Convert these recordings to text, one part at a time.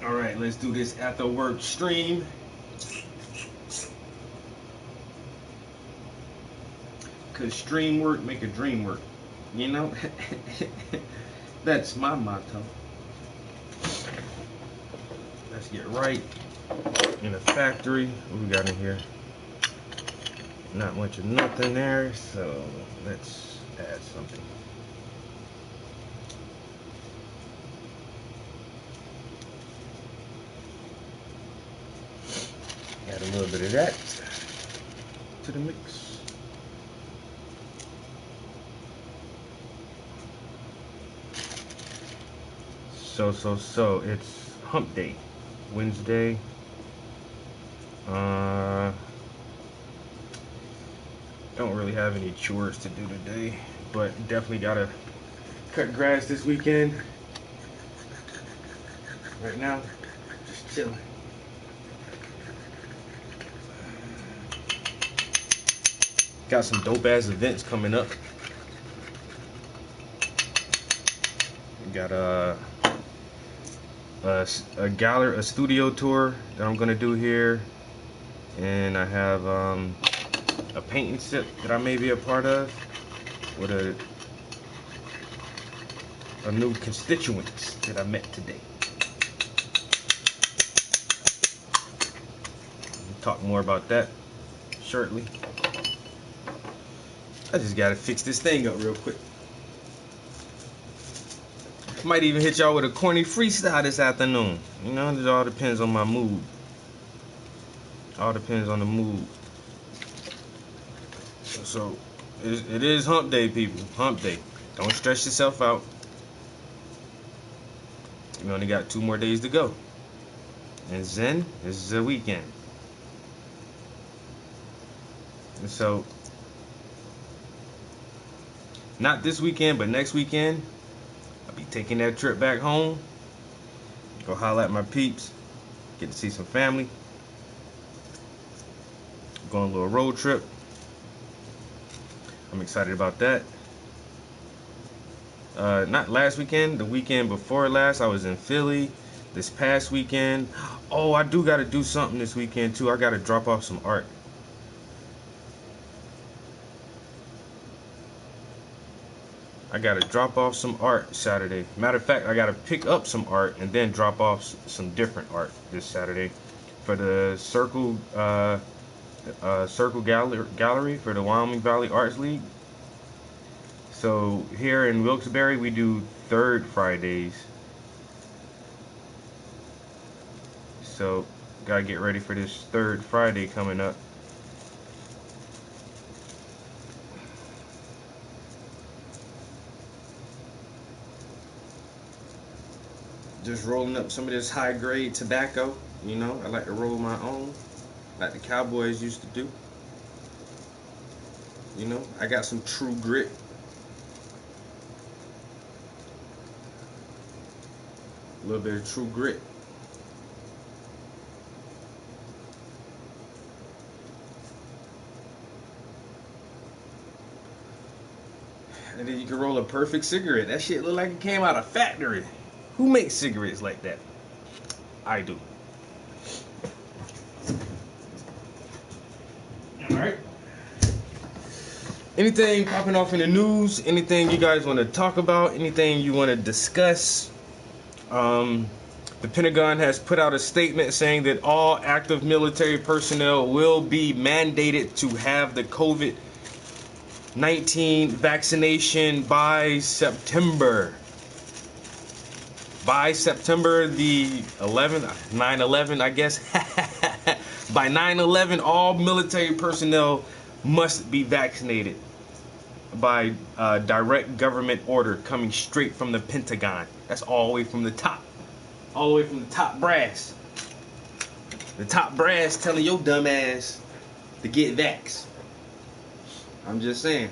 All right, let's do this after work stream. Cause stream work make a dream work. You know? That's my motto. Let's get right in the factory. What we got in here? Not much of nothing there, so let's add something. Add a little bit of that to the mix. So it's hump day, Wednesday. Don't really have any chores to do today, but definitely gotta cut grass this weekend. Right now, just chilling. Got some dope ass events coming up. We got a studio tour that I'm gonna do here, and I have a painting sip that I may be a part of with a new constituents that I met today. We'll talk more about that shortly. I just gotta fix this thing up real quick. Might even hit y'all with a corny freestyle this afternoon. You know, it all depends on my mood. All depends on the mood. So it is hump day, people. Hump day. Don't stress yourself out. We only got 2 more days to go. And then this is the weekend. And so, not this weekend, but next weekend, I'll be taking that trip back home. Go holler at my peeps. Get to see some family. Go on a little road trip. I'm excited about that. Not last weekend, the weekend before last, I was in Philly. This past weekend, oh, I do gotta do something this weekend too. I gotta drop off some art. I gotta drop off some art Saturday. Matter of fact, I gotta pick up some art and then drop off some different art this Saturday for the Circle Gallery for the Wyoming Valley Arts League. So here in Wilkes-Barre, we do third Fridays. So gotta get ready for this third Friday coming up. Just rolling up some of this high grade tobacco. You know, I like to roll my own, like the cowboys used to do. You know, I got some True Grit. A little bit of True Grit. And then you can roll a perfect cigarette. That shit look like it came out of factory. Who makes cigarettes like that? I do. Alright. Anything popping off in the news? Anything you guys want to talk about? Anything you want to discuss? The Pentagon has put out a statement saying that all active military personnel will be mandated to have the COVID-19 vaccination by September. By September the 11th, 9/11, I guess. By 9/11, all military personnel must be vaccinated by direct government order coming straight from the Pentagon. That's all the way from the top. All the way from the top brass. The top brass telling your dumb ass to get vaxxed. I'm just saying.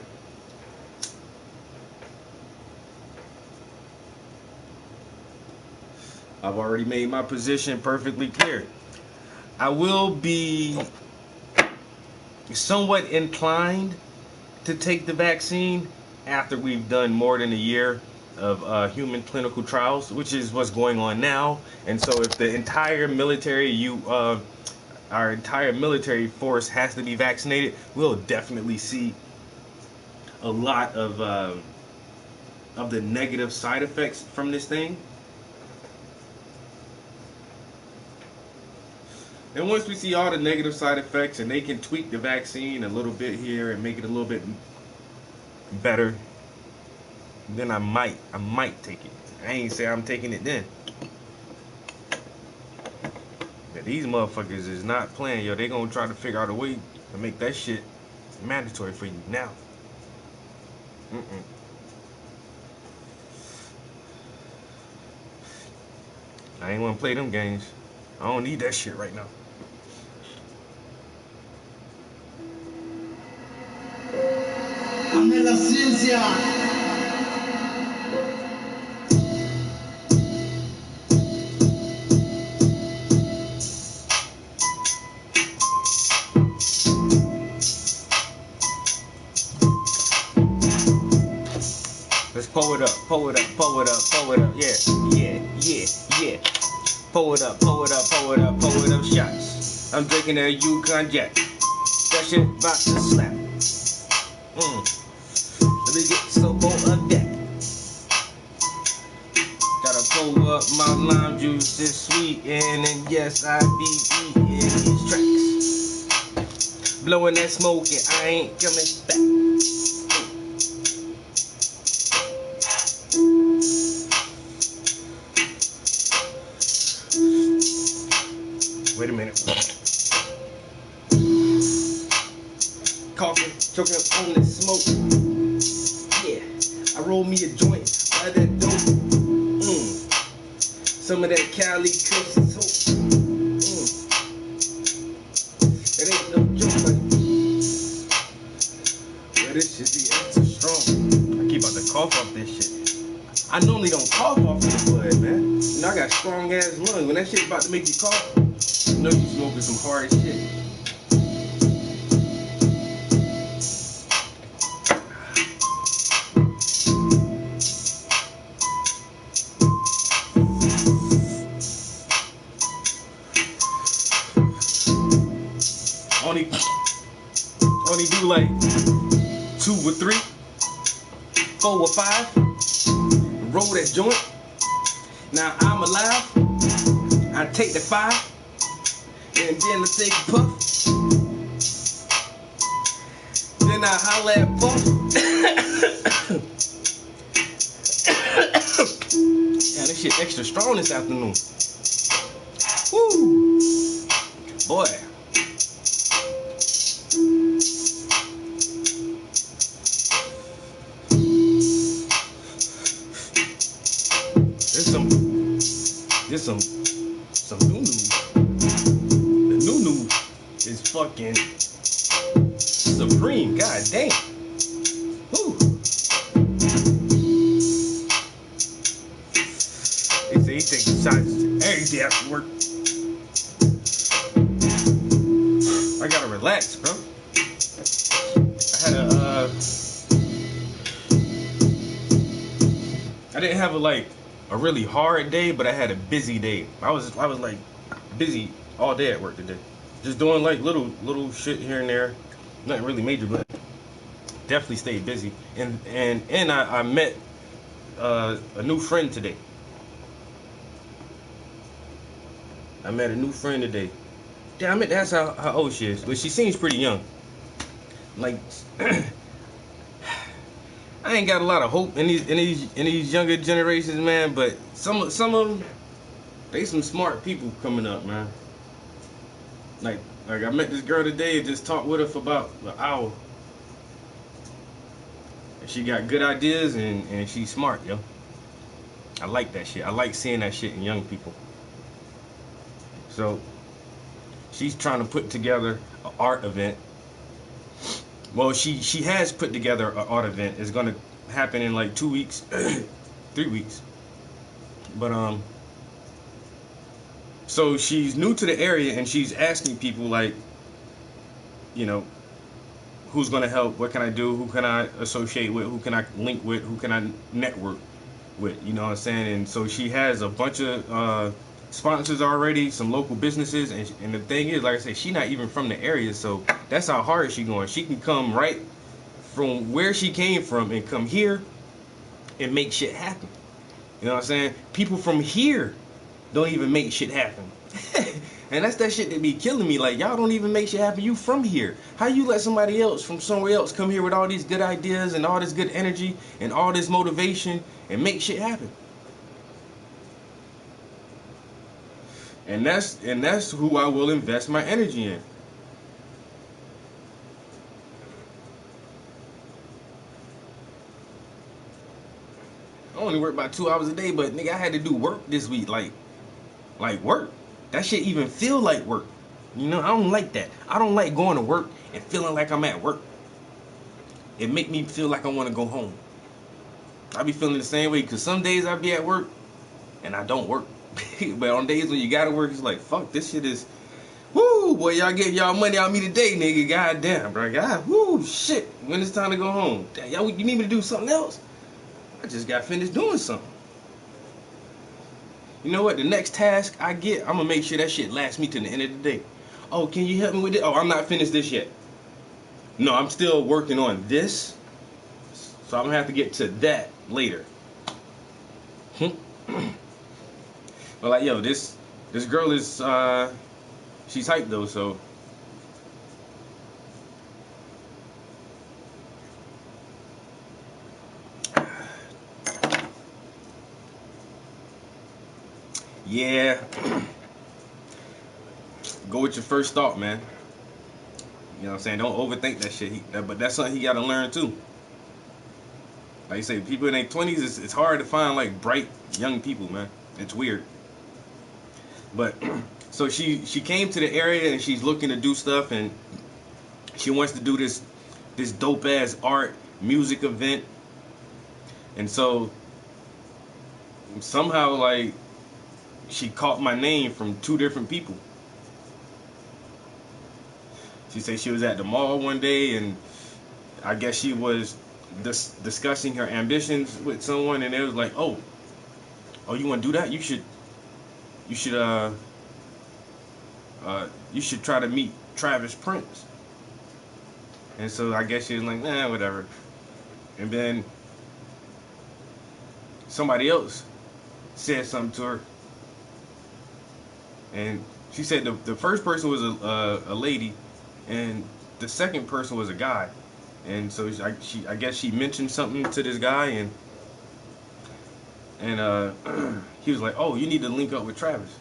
I've already made my position perfectly clear. I will be somewhat inclined to take the vaccine after we've done more than a year of human clinical trials, which is what's going on now. And so if the entire military, our entire military force has to be vaccinated, we'll definitely see a lot of the negative side effects from this thing. And once we see all the negative side effects and they can tweak the vaccine a little bit here and make it a little bit better, then I might take it. I ain't say I'm taking it then. But these motherfuckers is not playing, yo. They gonna try to figure out a way to make that shit mandatory for you now. I ain't wanna play them games. I don't need that shit right now. Ame la ciencia. Let's pull it up, pull it up, pull it up, pull it up. Yeah. Pull it up, pull it up, pull it up, pull it up shots. I'm drinking a Yukon Jack. That shit about to slap. Let me get some more of that. Gotta pull up my lime juice, it's sweet, and yes, I be eating these tracks. Blowing that smoke, and I ain't coming back. Wait a minute. Coughing, choking on the smoke. Yeah, I roll me a joint by that dope. Some of that Cali Kush and soap. It ain't no joke, buddy. But this shit be extra strong. I keep about to cough off this shit. I normally don't cough off of the blood, man. You know, I got strong ass lungs. When that shit about to make you cough, you know you smoking some hard shit. Only do like 2 or 3, 4 or 5. Roll that joint. Now I'm alive. I take the 5. And then I take a puff. Then I holla at Puff. Yeah, this shit extra strong this afternoon. Woo! Boy. There's some new news. The new news is fucking supreme. God damn. Woo. They say he taking shots every day after work. I gotta relax, bro. I didn't have a a really hard day, but I had a busy day. I was like busy all day at work today, just doing like little shit here and there, nothing really major, but definitely stayed busy. And I met a new friend today. I met a new friend today. Damn it, that's how old she is. But she seems pretty young. Like I ain't got a lot of hope in these younger generations, man. But some of them, they some smart people coming up, man. Like I met this girl today and just talked with her for about an hour. And she got good ideas and she's smart, yo. I like that shit. I like seeing that shit in young people. So she's trying to put together an art event. Well, she has put together an art event. It's gonna happen in like 2 weeks, 3 weeks. But so she's new to the area and she's asking people like, you know, who's gonna help? What can I do? Who can I associate with? Who can I link with? Who can I network with? You know what I'm saying? And so she has a bunch of sponsors already, some local businesses, and the thing is, like I said, she not even from the area, so that's how hard she going. She can come right from where she came from and come here and make shit happen. You know what I'm saying? People from here don't even make shit happen. And that's that shit that be killing me. Like, y'all don't even make shit happen. You from here. How you let somebody else from somewhere else come here with all these good ideas and all this good energy and all this motivation and make shit happen? And that's who I will invest my energy in. I only work about 2 hours a day, but nigga, I had to do work this week. Like work. That shit even feel like work. You know, I don't like that. I don't like going to work and feeling like I'm at work. It make me feel like I want to go home. I be feeling the same way because some days I be at work and I don't work. But on days when you gotta work, it's like, fuck, this shit is, woo, boy, y'all get y'all money on me today, nigga. God damn, bro. God, woo, shit. When it's time to go home. Damn, y'all, you need me to do something else? I just got finished doing something. You know what? The next task I get, I'm gonna make sure that shit lasts me to the end of the day. Oh, can you help me with it? Oh, I'm not finished this yet. No, I'm still working on this. So I'm gonna have to get to that later. But like, yo, this girl is she's hyped though, so yeah. Go with your first thought, man. You know what I'm saying? Don't overthink that shit. But that's something he gotta learn too. Like you say, people in their 20s, it's hard to find like bright young people, man. It's weird. But so she came to the area and she's looking to do stuff and she wants to do this dope ass art music event. And so somehow like she caught my name from two different people. She said she was at the mall one day and I guess she was discussing her ambitions with someone and it was like, oh, you want to do that? You should you should try to meet Travis Prince. And so I guess she was like, nah, whatever. And then somebody else said something to her, and she said the first person was a lady, and the second person was a guy. And so I guess she mentioned something to this guy, and he was like, oh, you need to link up with Travis.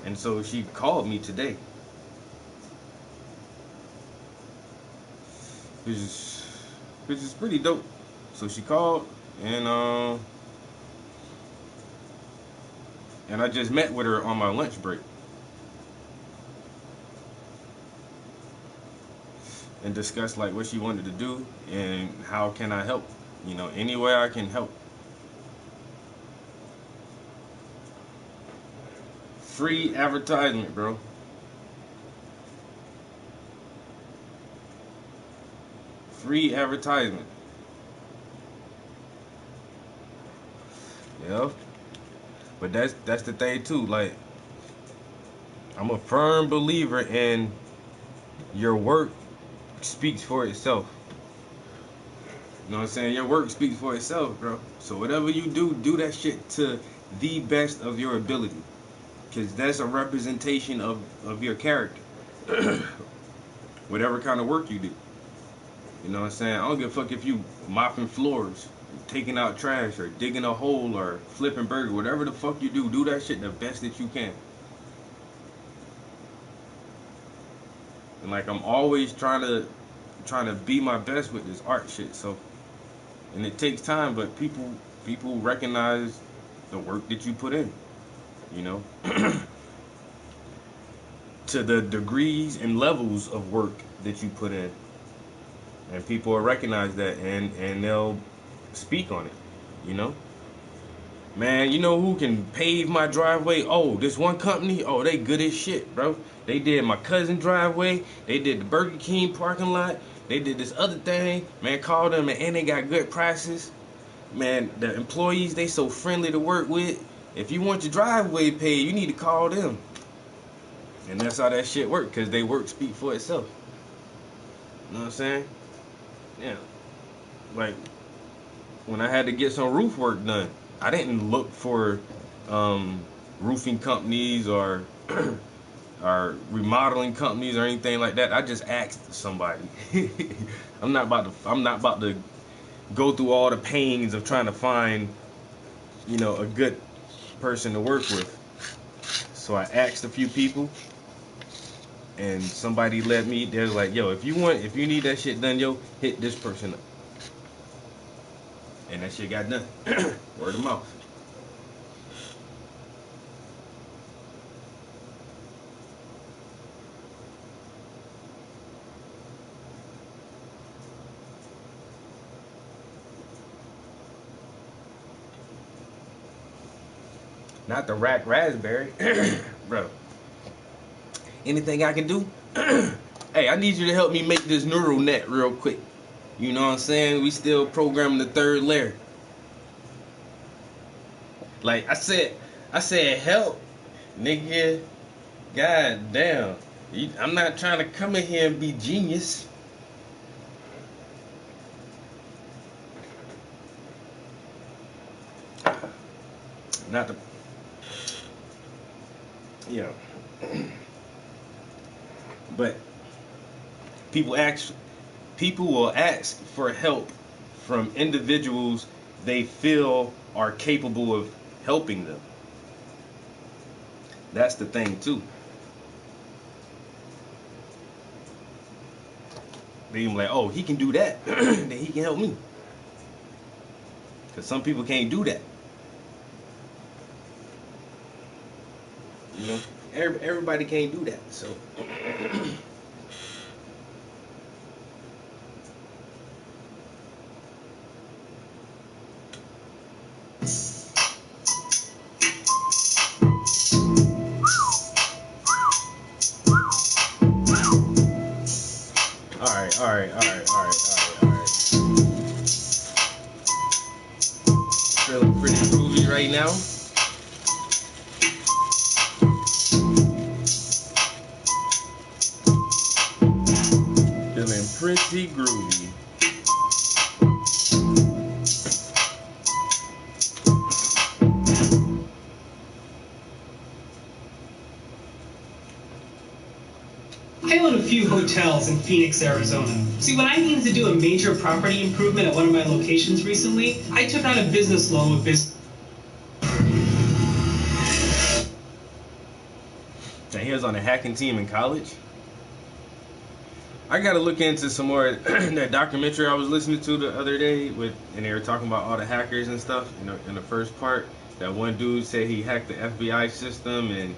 And so she called me today. Which is pretty dope. So she called and I just met with her on my lunch break and discussed like what she wanted to do and how can I help. You know, any way I can help. Free advertisement, bro. Free advertisement. Yeah. But that's the thing too. Like, I'm a firm believer in your work speaks for itself. You know what I'm saying? Your work speaks for itself, bro. So whatever you do that shit to the best of your ability. Because that's a representation of your character. Whatever kind of work you do. You know what I'm saying? I don't give a fuck if you mopping floors, taking out trash, or digging a hole, or flipping burger. Whatever the fuck you do that shit the best that you can. And like, I'm always trying to be my best with this art shit. So, and it takes time, but people recognize the work that you put in. You know, to the degrees and levels of work that you put in, and people will recognize that, and they'll speak on it. You know, man, you know who can pave my driveway? Oh, this one company. Oh, they good as shit, bro. They did my cousin's driveway. They did the Burger King parking lot. They did this other thing. Man, call them, and they got good prices. Man, the employees, they so friendly to work with. If you want your driveway paid, you need to call them. And that's how that shit work, because they work speak for itself. You know what I'm saying? Yeah. Like, when I had to get some roof work done, I didn't look for roofing companies or or remodeling companies or anything like that. I just asked somebody. I'm not about to go through all the pains of trying to find, you know, a good person to work with. So I asked a few people, and somebody let me. They're like, "Yo, if you need that shit done, yo, hit this person up." And that shit got done. Word of mouth. Not the rack raspberry, bro. Anything I can do? Hey, I need you to help me make this neural net real quick. You know what I'm saying? We still programming the third layer. Like I said, help, nigga. God damn. I'm not trying to come in here and be genius. Not the, yeah. But people will ask for help from individuals they feel are capable of helping them. That's the thing too. They even like, oh, he can do that, then he can help me. Because some people can't do that. You know, everybody can't do that. So. All right. Feeling pretty groovy right now. Feeling pretty groovy. I own a few hotels in Phoenix, Arizona. See, when I needed to do a major property improvement at one of my locations recently, I took out a business loan with business. And he was on a hacking team in college. I gotta look into some more that documentary I was listening to the other day and they were talking about all the hackers and stuff. You know, in the first part, that one dude said he hacked the FBI system,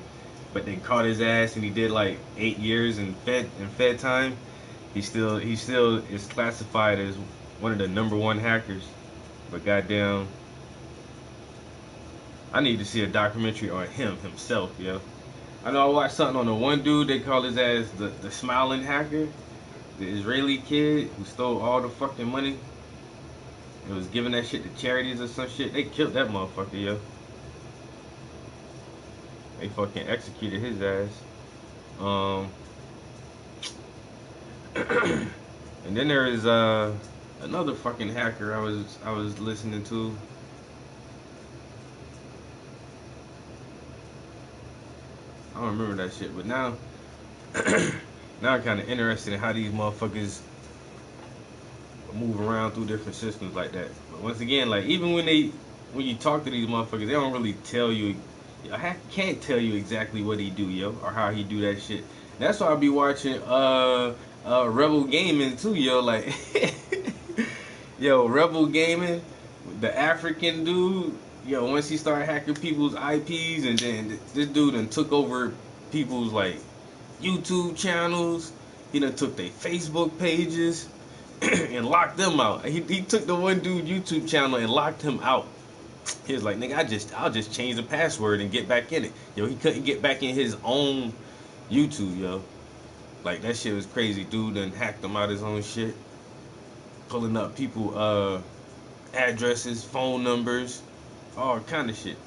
but they caught his ass and he did like 8 years in Fed time. He still is classified as one of the #1 hackers. But goddamn, I need to see a documentary on himself, yo. I know I watched something on the one dude they call his ass the smiling hacker. The Israeli kid who stole all the fucking money and was giving that shit to charities or some shit. They killed that motherfucker, yo. They fucking executed his ass. Um, and then there is another fucking hacker I was listening to. I don't remember that shit, but now now I'm kind of interested in how these motherfuckers move around through different systems like that. But once again, like even when you talk to these motherfuckers, they don't really tell you. I can't tell you exactly what he do, yo, or how he do that shit. That's why I be watching Rebel Gaming too, yo. Like yo, Rebel Gaming, the African dude. Yo, once he started hacking people's IPs, and then this dude done took over people's like YouTube channels. He done took their Facebook pages and locked them out. He took the one dude YouTube channel and locked him out. He was like, nigga, I'll just change the password and get back in it. Yo, he couldn't get back in his own YouTube, yo. Like that shit was crazy. Dude done hacked him out his own shit. Pulling up people addresses, phone numbers, all kind of shit.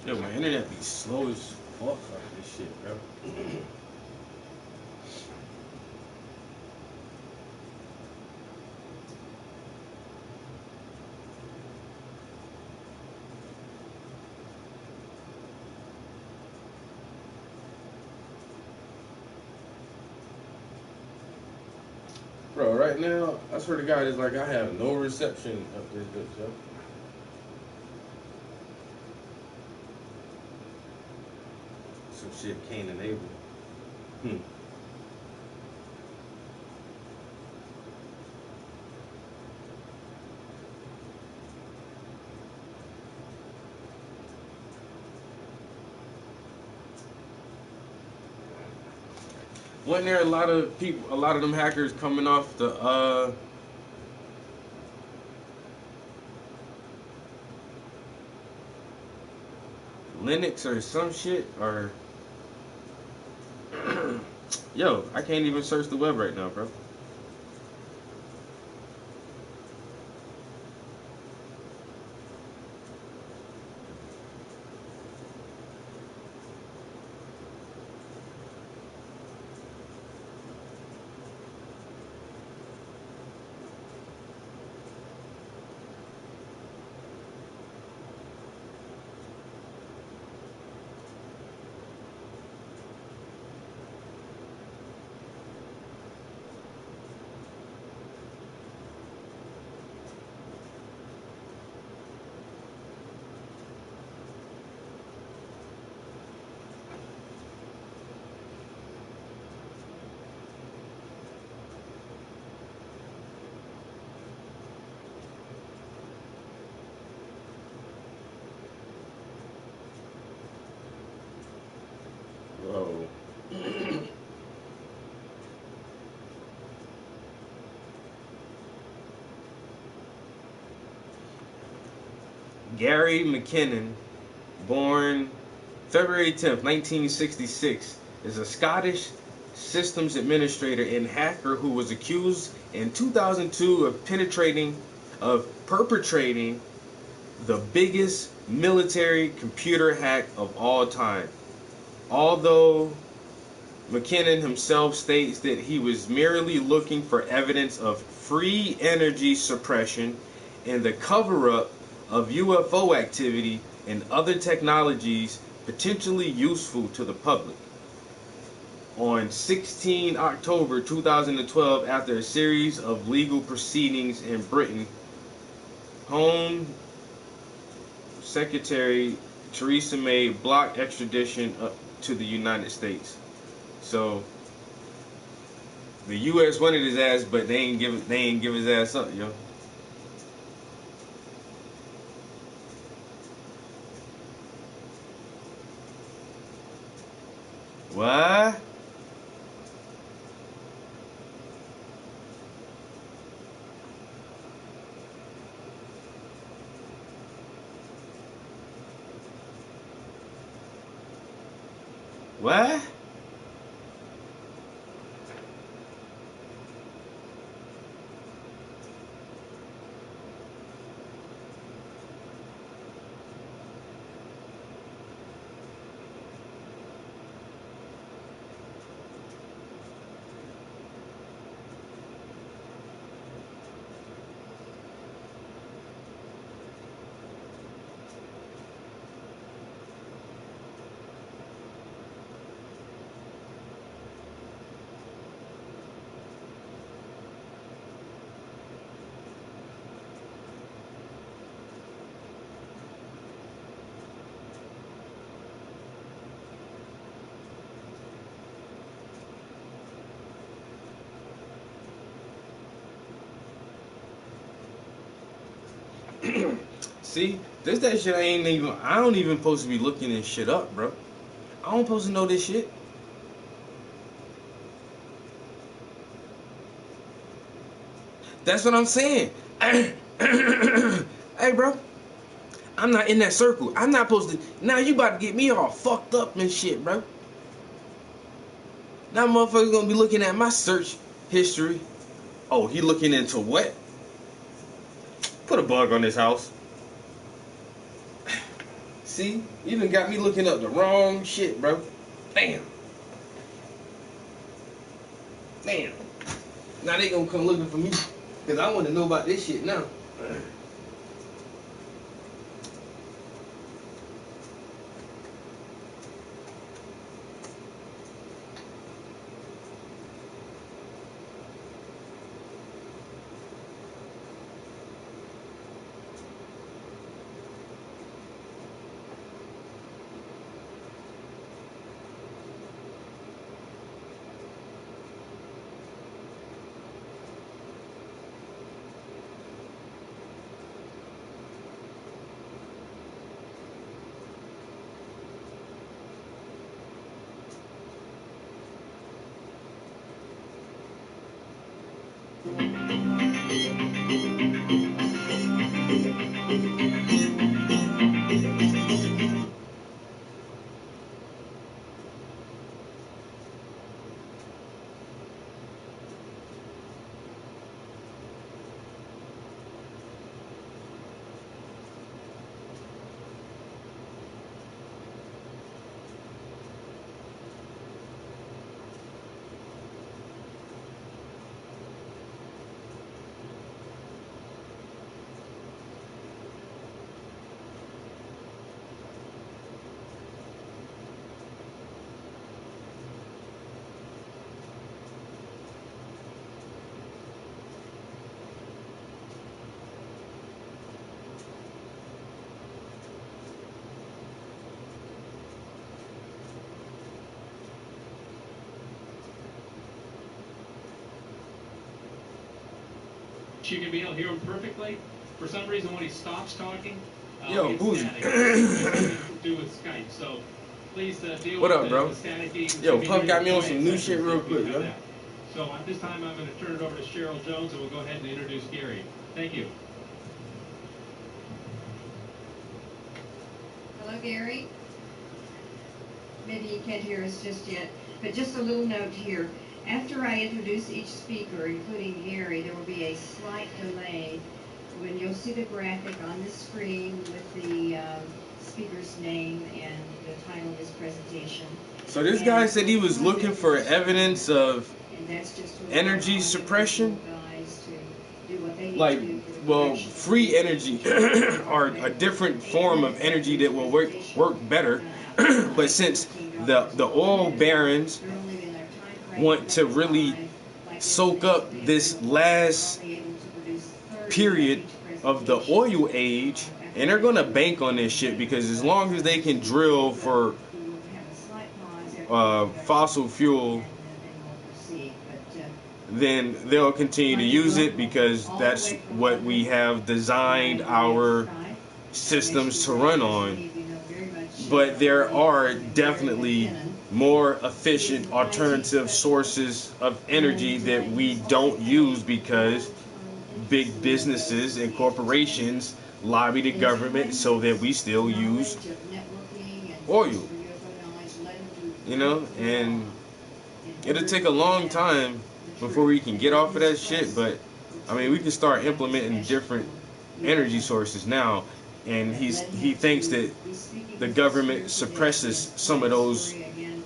Yo, my internet be slow as fuck off this shit, bro. Bro, right now, I swear to God, it's like I have no reception up this bitch, yo. Some shit can't enable. Hmm. Wasn't there a lot of people, a lot of them hackers coming off the Linux or some shit? Or yo, I can't even search the web right now, bro. Whoa. Gary McKinnon, born February 10th, 1966, is a Scottish systems administrator and hacker who was accused in 2002 of perpetrating the biggest military computer hack of all time. Although McKinnon himself states that he was merely looking for evidence of free energy suppression and the cover-up of UFO activity and other technologies potentially useful to the public. On 16 October 2012, after a series of legal proceedings in Britain, Home Secretary Theresa May blocked extradition to the United States. So The U.S. wanted his ass, but they ain't give his ass up, yo. What? What? See, this that shit I don't even supposed to be looking this shit up, bro. I don't supposed to know this shit. That's what I'm saying. Hey, bro. I'm not in that circle. I'm not supposed to. Now you about to get me all fucked up and shit, bro. Now motherfuckers gonna be looking at my search history. Oh, he looking into what? Put a bug on this house. See? Even got me looking up the wrong shit, bro. Damn. Damn. Now they gonna come looking for me. Because I want to know about this shit now. You can be able to hear him perfectly. For some reason, when he stops talking, Yo, it's Boozy. static. Do with Skype. So please deal What with up, bro? the staticky. Yo, Puff got me on some new shit real quick, yo. So at this time, I'm going to turn it over to Cheryl Jones, and we'll go ahead and introduce Gary. Thank you. Hello, Gary. Maybe you can't hear us just yet, but just a little note here. After I introduce each speaker, including Gary, there will be a slight delay when you'll see the graphic on the screen with the speaker's name and the title of his presentation. So this guy said he was looking for evidence of and that's just energy suppression. guys to do what they need Like, to do for the well, production. free energy or a different form of energy that will work better. But since the oil barons want to really soak up this last period of the oil age, and they're gonna bank on this shit, because as long as they can drill for fossil fuel then they'll continue to use it because that's what we have designed our systems to run on. But there are definitely more efficient alternative sources of energy that we don't use because big businesses and corporations lobby the government so that we still use oil. You know, and it'll take a long time before we can get off of that shit, but I mean, we can start implementing different energy sources now. And he thinks that the government suppresses some of those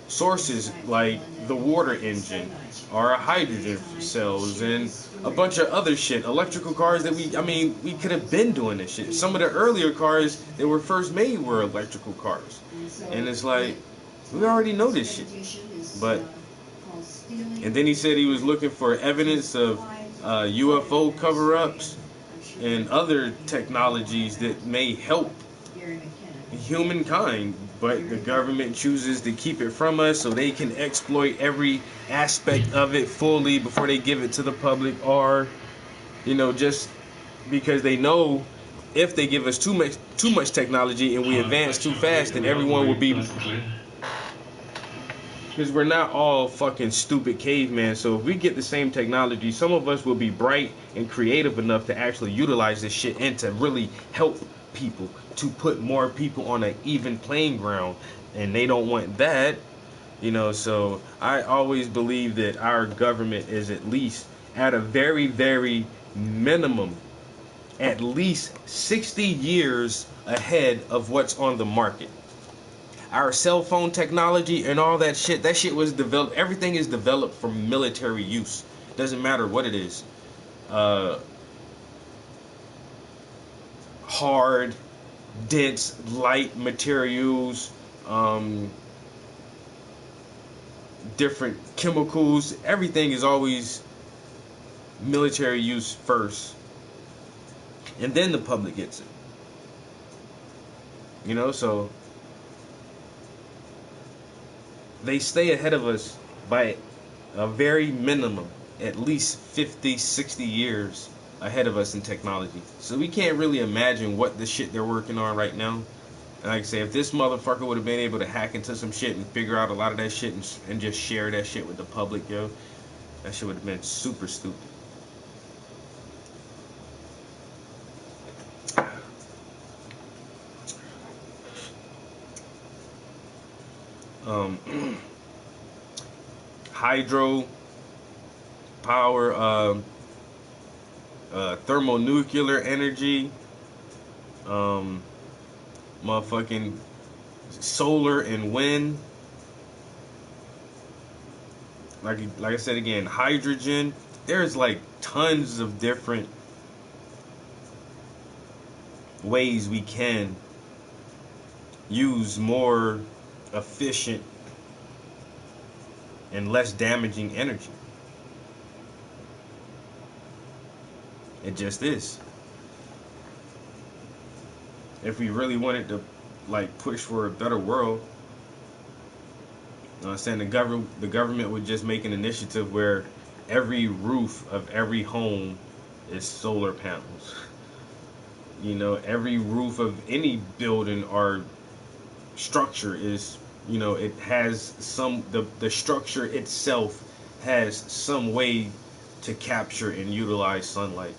sources, like the water engine or hydrogen cells and a bunch of other shit, electrical cars that we could have been doing this shit. Some of the earlier cars that were first made were electrical cars, and it's like we already know this shit. But and then he said he was looking for evidence of UFO cover-ups and other technologies that may help humankind, but the government chooses to keep it from us so they can exploit every aspect of it fully before they give it to the public, or just because they know if they give us too much technology and we advance too fast, then everyone will be, because we're not all fucking stupid cavemen. So if we get the same technology, some of us will be bright and creative enough to actually utilize this shit and to really help people, to put more people on an even playing ground. And they don't want that, so I always believe that our government is at least at a very, very minimum, at least 60 years ahead of what's on the market. Our cell phone technology and all that shit was developed. Everything is developed for military use. Doesn't matter what it is. Hard, dense, light materials, different chemicals. Everything is always military use first. And then the public gets it. So they stay ahead of us by a very minimum, at least 50, 60 years ahead of us in technology. So we can't really imagine what the shit they're working on right now. And like I say, if this motherfucker would have been able to hack into some shit and figure out a lot of that shit and just share that shit with the public, that shit would have been super stupid. Hydro power, thermonuclear energy, motherfucking solar and wind. Like I said again, hydrogen. There's like tons of different ways we can use more efficient and less damaging energy. It just is. If we really wanted to push for a better world, I'm saying the government would just make an initiative where every roof of every home is solar panels. Every roof of any building or structure is, it has the structure itself has some way to capture and utilize sunlight.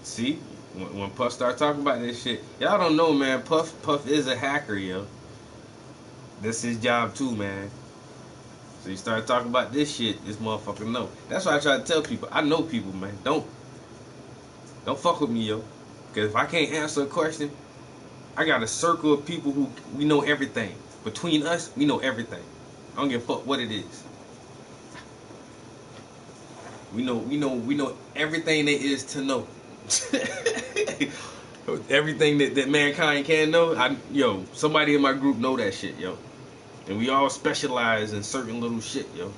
See, when Puff start talking about this shit, y'all don't know, man. Puff is a hacker, yo. That's his job too, man. So you start talking about this shit, this motherfucker know. That's why I try to tell people. I know people, man. Don't fuck with me, yo. Because if I can't answer a question, I got a circle of people who we know everything. Between us, we know everything. I don't give a fuck what it is. We know everything there is to know. Everything that mankind can know. Somebody in my group know that shit, yo. And we all specialize in certain little shit, yo.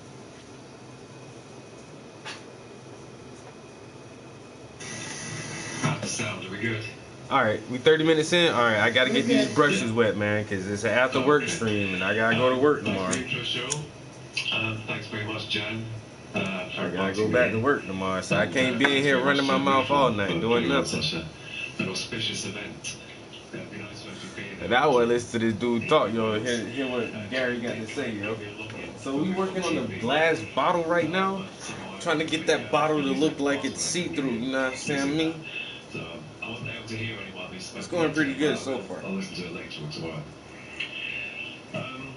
Sound, are we good? All right, we 30 minutes in. All right, I gotta get these brushes wet, man, because it's an after work stream, and I gotta go to work tomorrow. Thanks very much, Jan. I gotta go back to work tomorrow, so I can't be in here running my mouth all night doing nothing. An auspicious event. It'd be nice to actually be in And I want to listen to this dude talk, yo. Hear what Gary got to say, yo. So we working on a glass bottle right now, trying to get that bottle to look like it's see-through. You know what I'm saying? So I wasn't able to hear anyone. It's going pretty good so far. I'll listen to it later or tomorrow.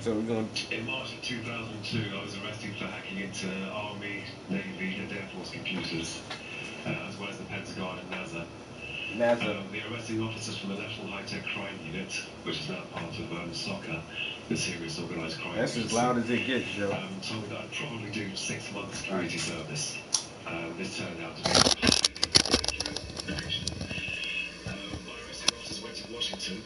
So we're going. In March of 2002, I was arrested for hacking into Army, Navy, and Air Force computers, as well as the Pentagon and NASA. The arresting officers from the National High-Tech Crime Unit, which is now part of SOCA, the Serious Organised Crime. That's as loud as it gets, Joe. Told me that I'd probably do 6 months community service. This turned out to be my arresting officers went to Washington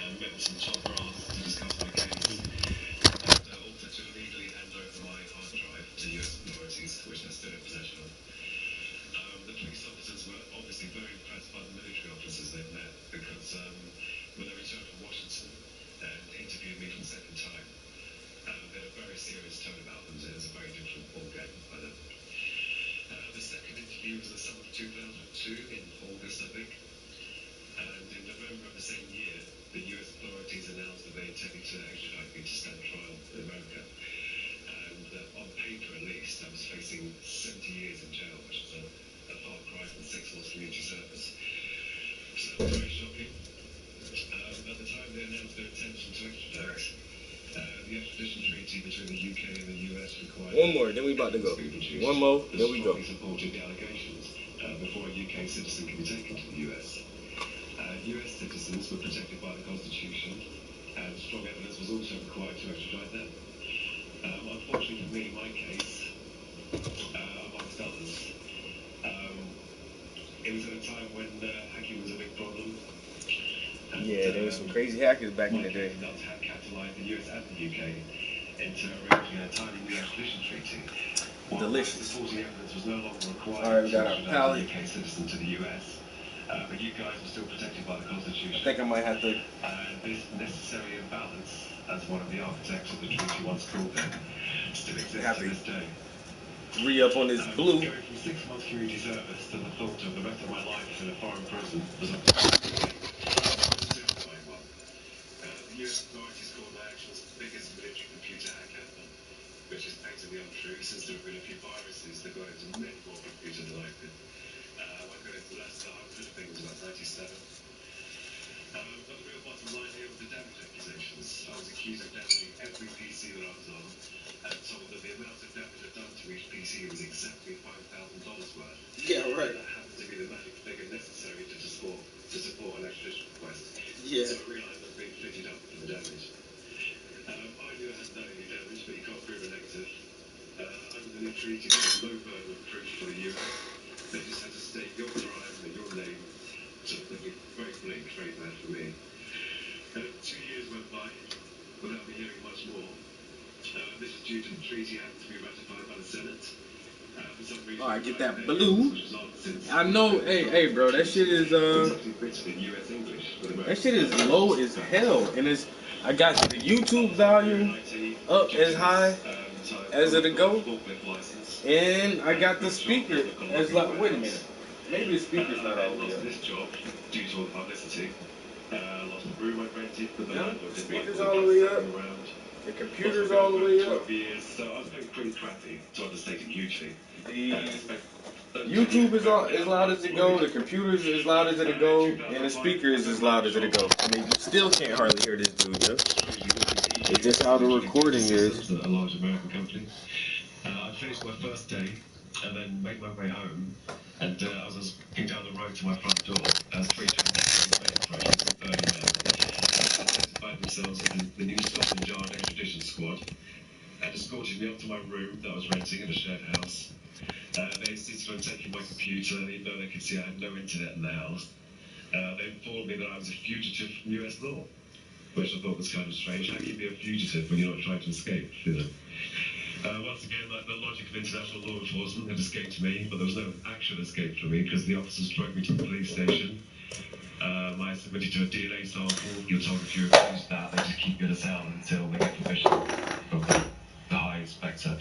and met with some top brass to discuss my case, and also to legally hand over my hard drive to US authorities, which they're still in possession of. The police officers were obviously very impressed by the military officers they'd met, because when they returned from Washington and interviewed me for the second time, they had a very serious tone about them. It was a very different ballgame by then. The second interview was in the summer of 2002, in August, I think. And in November of the same year, the US authorities announced that they intended to extradite me to stand trial in America. And on paper, at least, I was facing 70 years in jail, which is a far cry from 6 months community service. So that was very shocking. At the time, they announced their intention to extradite. The extradition treaty between the UK and the US required... One more, then we about to go. One more, then we go. ...supported the allegations before a UK citizen can be taken to the US. US citizens were protected by the Constitution, and strong evidence was also required to extradite them. Unfortunately for me, my case, amongst others, it was at a time when hacking was a big problem. And, yeah, there was some crazy hackers back in the day. That had catalyzed the US and the UK into arranging an entirely new extradition treaty. Delicious. Supporting evidence was no longer required. All right, we got our palette. UK citizen to the US. But you guys are still protected by the Constitution. I think I might have to... this necessary imbalance, as one of the architects of the treaty once called it, still exists to this day. Re-up on this blue. Going from 6 months community service to the thought of the rest of my life in a foreign prison was a terrifying one. The US authorities called my actions the biggest military computer hack ever, which is patently untrue, since there have been a few viruses that got into many more computers than I could. I got into less than 100, I think it was about 97. But the real bottom line here was the damage accusations. I was accused of damaging every PC that I was on, and told that the amount of damage I'd done to each PC was exactly $5,000 worth. Yeah, right. That happened to be the magic figure necessary to support an extradition request. Yeah. So I realised I was being fitted up for the damage. I knew I hadn't done any damage, but you can't prove a negative. Under the new treaty, there was no burden of proof for the US. They just had to state your crime and your name. Something very bleak, very bad for me. 2 years went by without me hearing much more. This is due to the treaty act to be ratified by the Senate. For some reason, Alright, get that blue. I know, hey, bro, that shit is that shit is low as hell, and I got the YouTube volume up as high as it'll go, and I got the speaker as like. Wait a minute, maybe the speaker's not all the way up. This job due to all the publicity. Lost the room I rented, but the landlord didn't speaker's all the way up. The computer's all the way up. 12 years, so I was feeling pretty crappy, to understate it hugely. The YouTube is as loud as it go, the computer's as loud as it'll go, and the speaker is as loud as it'll go. I mean, you still can't hardly hear this dude, yo. It's just how the recording is. A large American company. I finished my first day, and then made my way home, and I was walking down the road to my front door, as 3 identified themselves as the new Scotland Yard extradition squad, and escorted me up to my room that I was renting in a shared house. They insisted on taking my computer, even though they could see I had no internet in the house. They informed me that I was a fugitive from US law, which I thought was kind of strange. How can you be a fugitive when you're not trying to escape, you know? Once again, like the logic of international law enforcement had escaped me, but there was no actual escape from me because the officers dragged me to the police station. I submitted to a DNA sample. You're told if you refuse that, they just keep you in a cell until they get permission from the high inspector.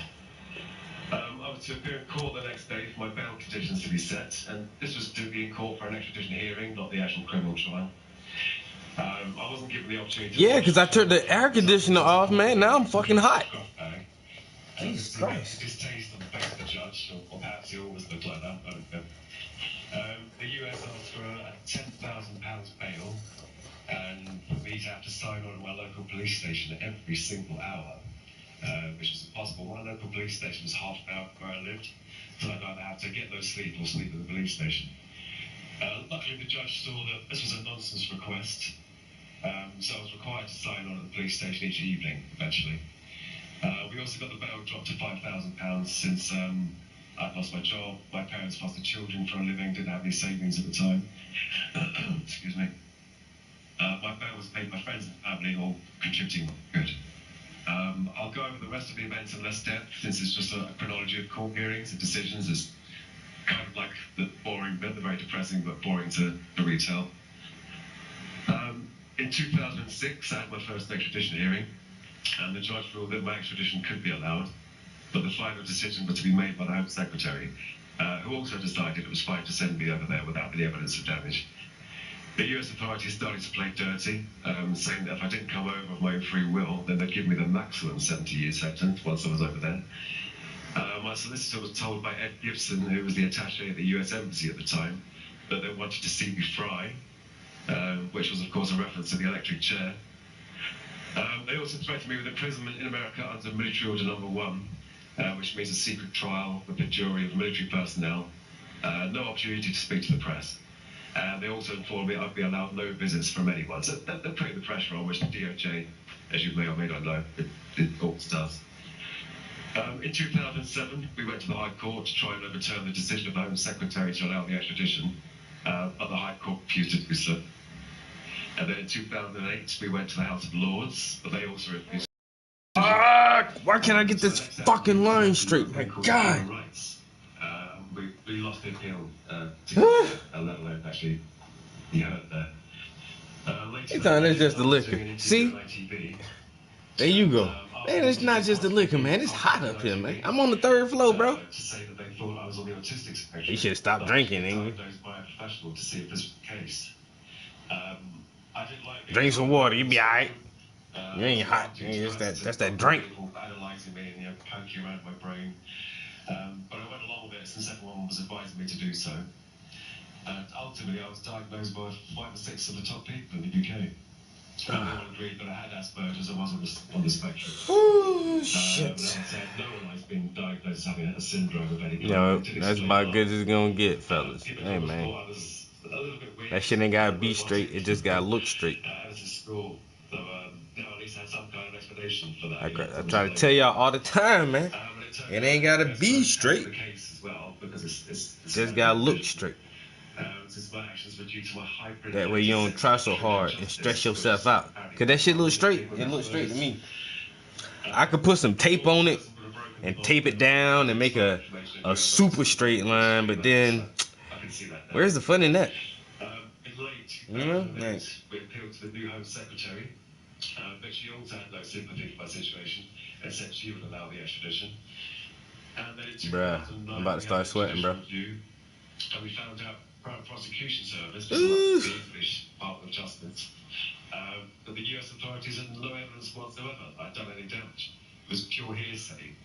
I was to appear in court the next day for my bail conditions to be set, and this was to be in court for an extradition hearing, not the actual criminal trial. I wasn't given the opportunity to Yeah, because I turned the air conditioner off, man. Now I'm fucking hot. Jesus Christ. Distaste on the face of the judge, or perhaps he always looked like that, I don't know. The US asked for a £10,000 bail, and for me to have to sign on at my local police station every single hour, which is impossible. My local police station was half an hour from where I lived, so I'd either have to get no sleep or sleep at the police station. Luckily, the judge saw that this was a nonsense request, so I was required to sign on at the police station each evening, eventually. We also got the bail dropped to £5,000 since I'd lost my job, my parents fostered children for a living, didn't have any savings at the time. Excuse me. My bail was paid by friends and family, all contributing good. I'll go over the rest of the events in less depth, since it's just a chronology of court hearings and decisions. It's kind of like the boring bit, the very depressing but boring to retell. In 2006, I had my first extradition hearing, and the judge ruled that my extradition could be allowed, but the final decision was to be made by the Home Secretary, who also decided it was fine to send me over there without any evidence of damage. The US authorities started to play dirty, saying that if I didn't come over of my own free will, then they'd give me the maximum 70-year sentence once I was over there. My solicitor was told by Ed Gibson, who was the attaché at the US Embassy at the time, that they wanted to see me fry, which was, of course, a reference to the electric chair. They also threatened me with imprisonment in America under Military Order No. 1, which means a secret trial with a jury of military personnel, no opportunity to speak to the press. They also informed me I'd be allowed no visits from anyone. So they're putting the pressure on, which the DOJ, as you may or may not know, it always does. In 2007, we went to the High Court to try and overturn the decision of the Home Secretary to allow the extradition, but the High Court refused to do so. And then in 2008, we went to the House of Lords, but they also refused. Why can't I get this fucking line straight? My God. We lost the appeal let alone actually be heard there. They thought it's just the liquor. See? There you go. Man, it's not just the liquor, man. It's hot up here, man. I'm on the 3rd floor, bro. To say that they thought I was on the autistic spectrum. You should have stopped drinking, ain't you? Diagnosed by a professional to see if this was the case. I didn't like Drink some water, you be alright. You ain't hot. That's that drink. People analysing me and poking around my brain. But I went along with it since everyone was advising me to do so. And ultimately, I was diagnosed by 5 or 6 of the top people in the UK. Everyone agreed that I had Asperger's and was on the spectrum. Oh, shit. No one has been diagnosed as having a syndrome of any kind. No, that's about good as it's gonna get, fellas. Hey, man. That shit ain't gotta be straight. It just gotta look straight. I was in school, so at least had some kind of explanation for that. I try to tell y'all all the time, man. It ain't gotta be straight. Just gotta look straight. That way you don't try so hard and stress yourself out. Cause that shit look straight. It looks straight to me. I could put some tape on it and tape it down and make a super straight line, but then where's the fun in that? You know? Like, we appealed to the new Home Secretary, but she also had no sympathy for my situation and said she would allow the extradition. And then bruh, I'm about to start sweating, bro. And we found out Crown Prosecution Service, which is like the English part of justice, that the US authorities had no evidence whatsoever I'd done any damage. It was pure hearsay.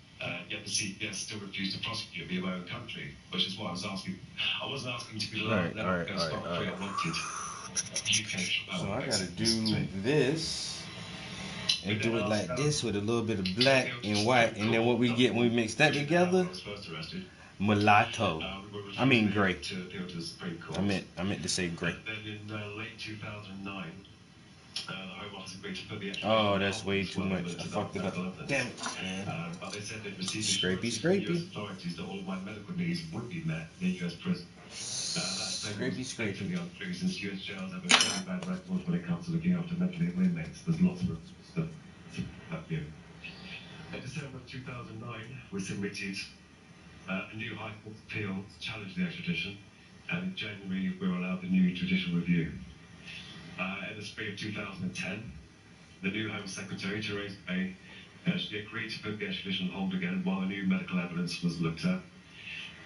Yet the CPS still refused to prosecute me in my own country, which is why I was asking. I wasn't asking to be allowed. All right. So I gotta do this and do it like this with a little bit of black and white, and then what we get when we mix that together, mulatto. I mean gray. I meant to say gray. Then in late 2009, the Home Office agreed to put the oh, that's way too much. I fucked it up. Damn it, man. But they said they'd received Scrapey. US authorities that all of my medical needs would be met in US prison. Scrapey. Since US jails have a very bad record when it comes to looking after mentally ill inmates, there's lots of stuff. In December of 2009, we submitted a new High Court appeal to challenge the extradition, and in January we were allowed the new judicial review. In the spring of 2010, the new Home Secretary, Theresa May, she agreed to put the extradition on hold again while the new medical evidence was looked at.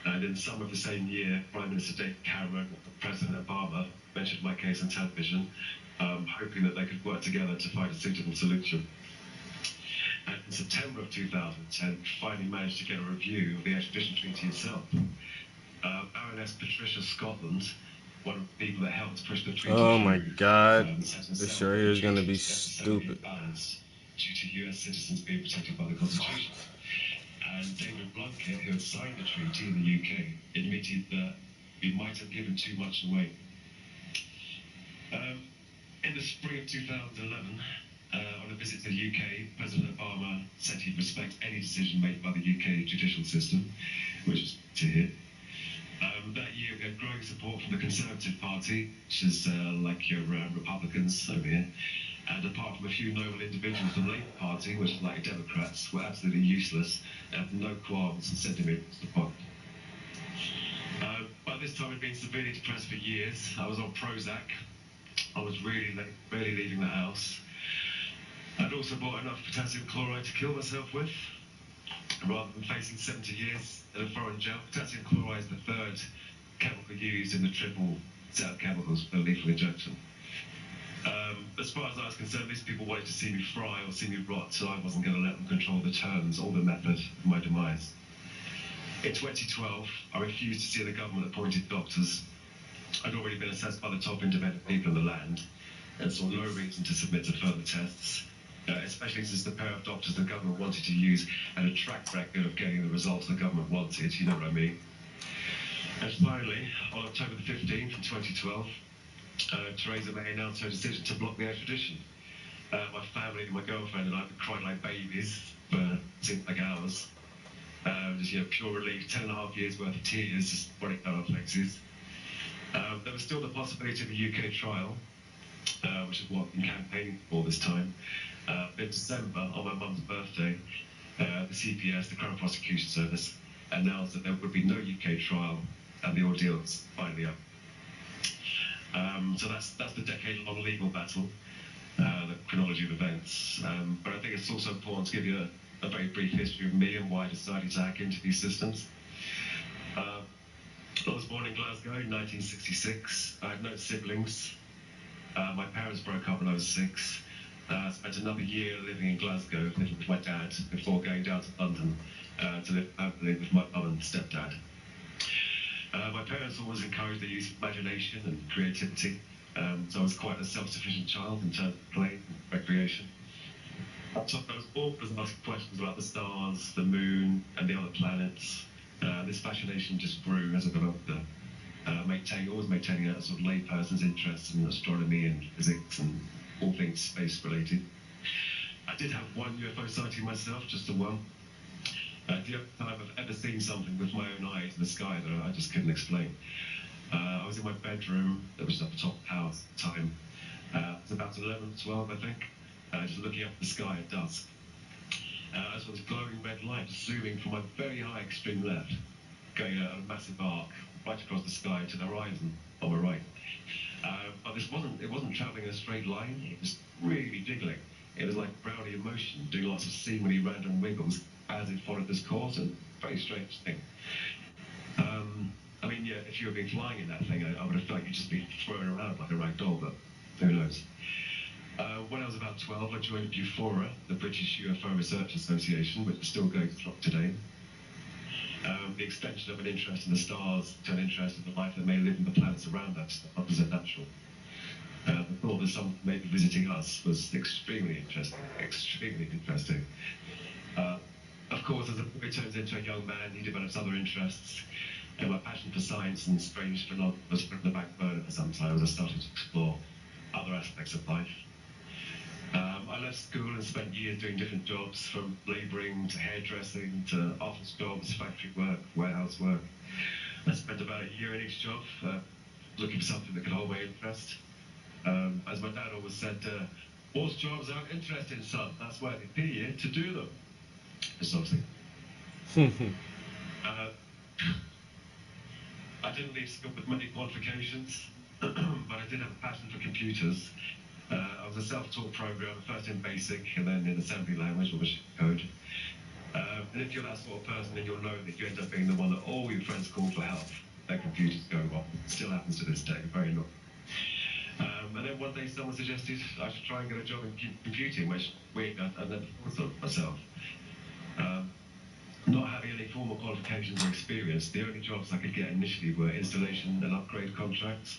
And in summer of the same year, Prime Minister David Cameron and President Obama mentioned my case on television, hoping that they could work together to find a suitable solution. And in September of 2010, we finally managed to get a review of the extradition treaty itself. Baroness Patricia Scotland, one of the people that helped push the treaty Oh my through, God, said this herself right that here the is gonna treaty be was necessarily stupid. imbalanced due to US citizens being protected by the Constitution. And David Blunkett, who had signed the treaty in the UK, admitted that we might have given too much away. In the spring of 2011, on a visit to the UK, President Obama said he'd respect any decision made by the UK judicial system, which is to hear. That year, we had growing support from the Conservative Party, which is like your Republicans over here. And apart from a few noble individuals from the Labour Party, which is like Democrats, were absolutely useless and had no qualms and sentiments to the point. By this time, I'd been severely depressed for years. I was on Prozac. I was really barely leaving the house. I'd also bought enough potassium chloride to kill myself with. Rather than facing 70 years in a foreign jail, potassium chloride is the third chemical used in the triple set of chemicals for lethal injection. As far as I was concerned, these people wanted to see me fry or see me rot, so I wasn't going to let them control the terms or the method of my demise. In 2012, I refused to see the government-appointed doctors. I'd already been assessed by the top independent people in the land and saw no reason to submit to further tests, especially since the pair of doctors the government wanted to use had a track record of getting the results the government wanted, you know what I mean. And finally, on October the 15th in 2012, Theresa May announced her decision to block the extradition. My family, my girlfriend and I cried like babies for seemed like hours. Just pure relief, 10.5 years worth of tears just running down our faces. There was still the possibility of a UK trial, which is what I've been campaigning for this time. In December, on my mum's birthday, the CPS, the Crown Prosecution Service, announced that there would be no UK trial and the ordeal was finally up. So that's the decade-long legal battle, the chronology of events. But I think it's also important to give you a very brief history of me and why I decided to hack into these systems. I was born in Glasgow in 1966. I had no siblings. My parents broke up when I was 6. I spent another year living in Glasgow, living with my dad, before going down to London to live permanently with my mum and stepdad. My parents always encouraged the use of imagination and creativity, so I was quite a self-sufficient child in terms of play and recreation. So I was always asking questions about the stars, the moon, and the other planets. This fascination just grew as I got older, always maintaining a sort of layperson's interest in astronomy and physics and all things space-related. I did have one UFO sighting myself, just the one. The only time I've ever seen something with my own eyes in the sky that I just couldn't explain. I was in my bedroom, that was at the top of the house at the time. It was about 11, 12, I think, just looking up at the sky at dusk. I saw this glowing red light zooming from my very high extreme left, going a massive arc right across the sky to the horizon on my right. But it wasn't traveling in a straight line, it was really jiggling. It was like brownie in motion, doing lots of seemingly random wiggles as it followed this course, and very strange thing. I mean, yeah, if you had been flying in that thing, I would have felt you'd just be thrown around like a rag doll, but who knows. When I was about 12, I joined BUFORA, the British UFO Research Association, which is still going strong today. The extension of an interest in the stars to an interest in the life that may live in the planets around us, others are natural. The thought that someone may be visiting us was extremely interesting, extremely interesting. Of course, as a boy turns into a young man, he develops other interests. And my passion for science and strange phenomena was put on the back burner for some time as I started to explore other aspects of life. I left school and spent years doing different jobs, from labouring to hairdressing to office jobs, factory work, warehouse work. I spent about a year in each job, looking for something that could hold my interest. As my dad always said, most jobs aren't interesting, son. That's why they pay you to do them. Precisely. I didn't leave school with many qualifications, but I did have a passion for computers. I was a self-taught programmer, first in BASIC and then in assembly language or machine code. And if you're that sort of person, then you'll know that you end up being the one that all your friends call for help. Their computers go wrong. It still happens to this day, very annoying. And then one day someone suggested I should try and get a job in computing, which I never thought of myself. Not having any formal qualifications or experience, the only jobs I could get initially were installation and upgrade contracts,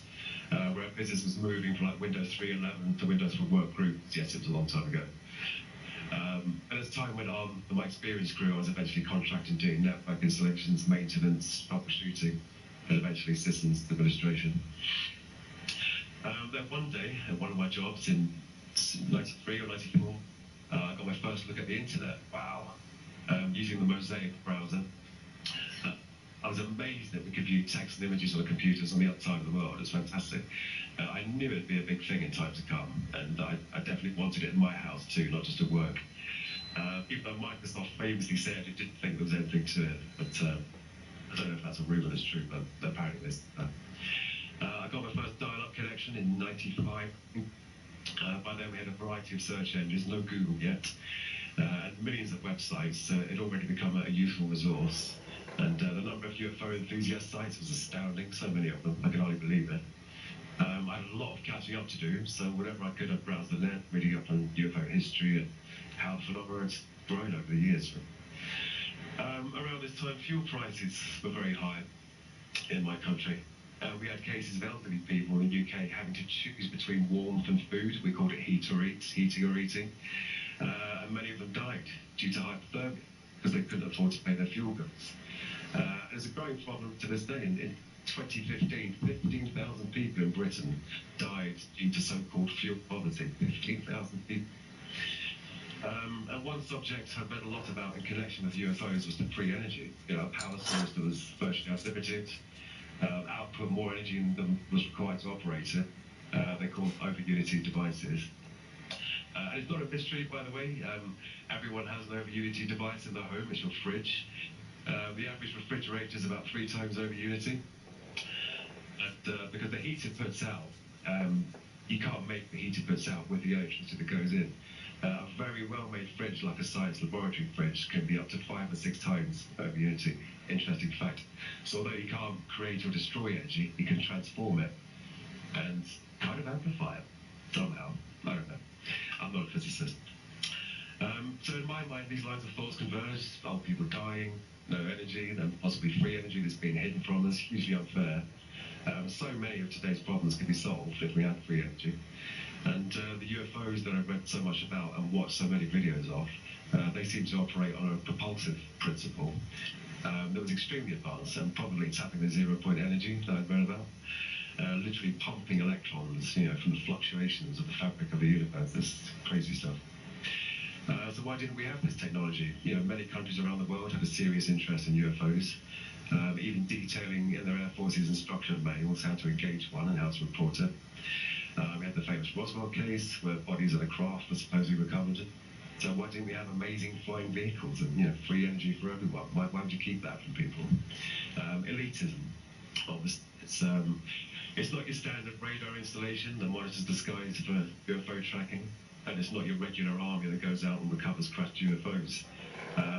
where business was moving from like Windows 3.11 to Windows for Workgroups. Yes, it was a long time ago. And as time went on, and my experience grew, I was eventually contracting doing network installations, maintenance, troubleshooting, and eventually systems administration. Then one day, at one of my jobs in 93 or 94, I got my first look at the internet. Wow. Using the Mosaic browser. I was amazed that we could view text and images on computers on the other side of the world. It's fantastic. I knew it'd be a big thing in time to come, and I definitely wanted it in my house too, not just at work. Even though Microsoft famously said it didn't think there was anything to it, but I don't know if that's a rumor that's true, but apparently there's. I got my first dial-up connection in '95. By then we had a variety of search engines, no Google yet, and millions of websites. It had already become a useful resource. And the number of UFO enthusiast sites was astounding, so many of them, I can hardly believe it. I had a lot of catching up to do, so whenever I could, I'd browse the net, reading up on UFO history and how the phenomena had grown over the years. Around this time, fuel prices were very high in my country. We had cases of elderly people in the UK having to choose between warmth and food. We called it heating or eating. And many of them died due to hypothermia because they couldn't afford to pay their fuel bills. There's a growing problem to this day. In 2015, 15,000 people in Britain died due to so-called fuel poverty. 15,000 people. And one subject I've read a lot about in connection with UFOs was the free energy. You know, a power source that was virtually unlimited, output more energy than was required to operate it. They're called over-unity devices. And it's not a mystery, by the way. Everyone has an over-unity device in their home. It's your fridge. The average refrigerator is about 3 times over-unity. And because the heater puts out, you can't make the heater puts out with the electricity that goes in. A very well-made fridge, like a science laboratory fridge, can be up to 5 or 6 times over-unity. Interesting fact. So although you can't create or destroy energy, you can transform it and kind of amplify it somehow. I don't know. I'm not a physicist. So in my mind, these lines of thoughts converge. Old people dying, no energy, and possibly free energy that's being hidden from us, hugely unfair. So many of today's problems could be solved if we had free energy. And the UFOs that I've read so much about and watched so many videos of, they seem to operate on a propulsive principle that was extremely advanced and probably tapping the zero-point energy that I've read about. Literally pumping electrons, you know, from the fluctuations of the fabric of the universe. This crazy stuff. So why didn't we have this technology? You know, many countries around the world had a serious interest in UFOs, even detailing in their Air Force's instruction manuals how to engage one and how to report it. We had the famous Roswell case, where bodies of the craft were supposedly recovered. So why didn't we have amazing flying vehicles and, you know, free energy for everyone? Why would you keep that from people? Elitism. Obviously, it's not your standard radar installation that monitors the skies for UFO tracking, and it's not your regular army that goes out and recovers crashed UFOs.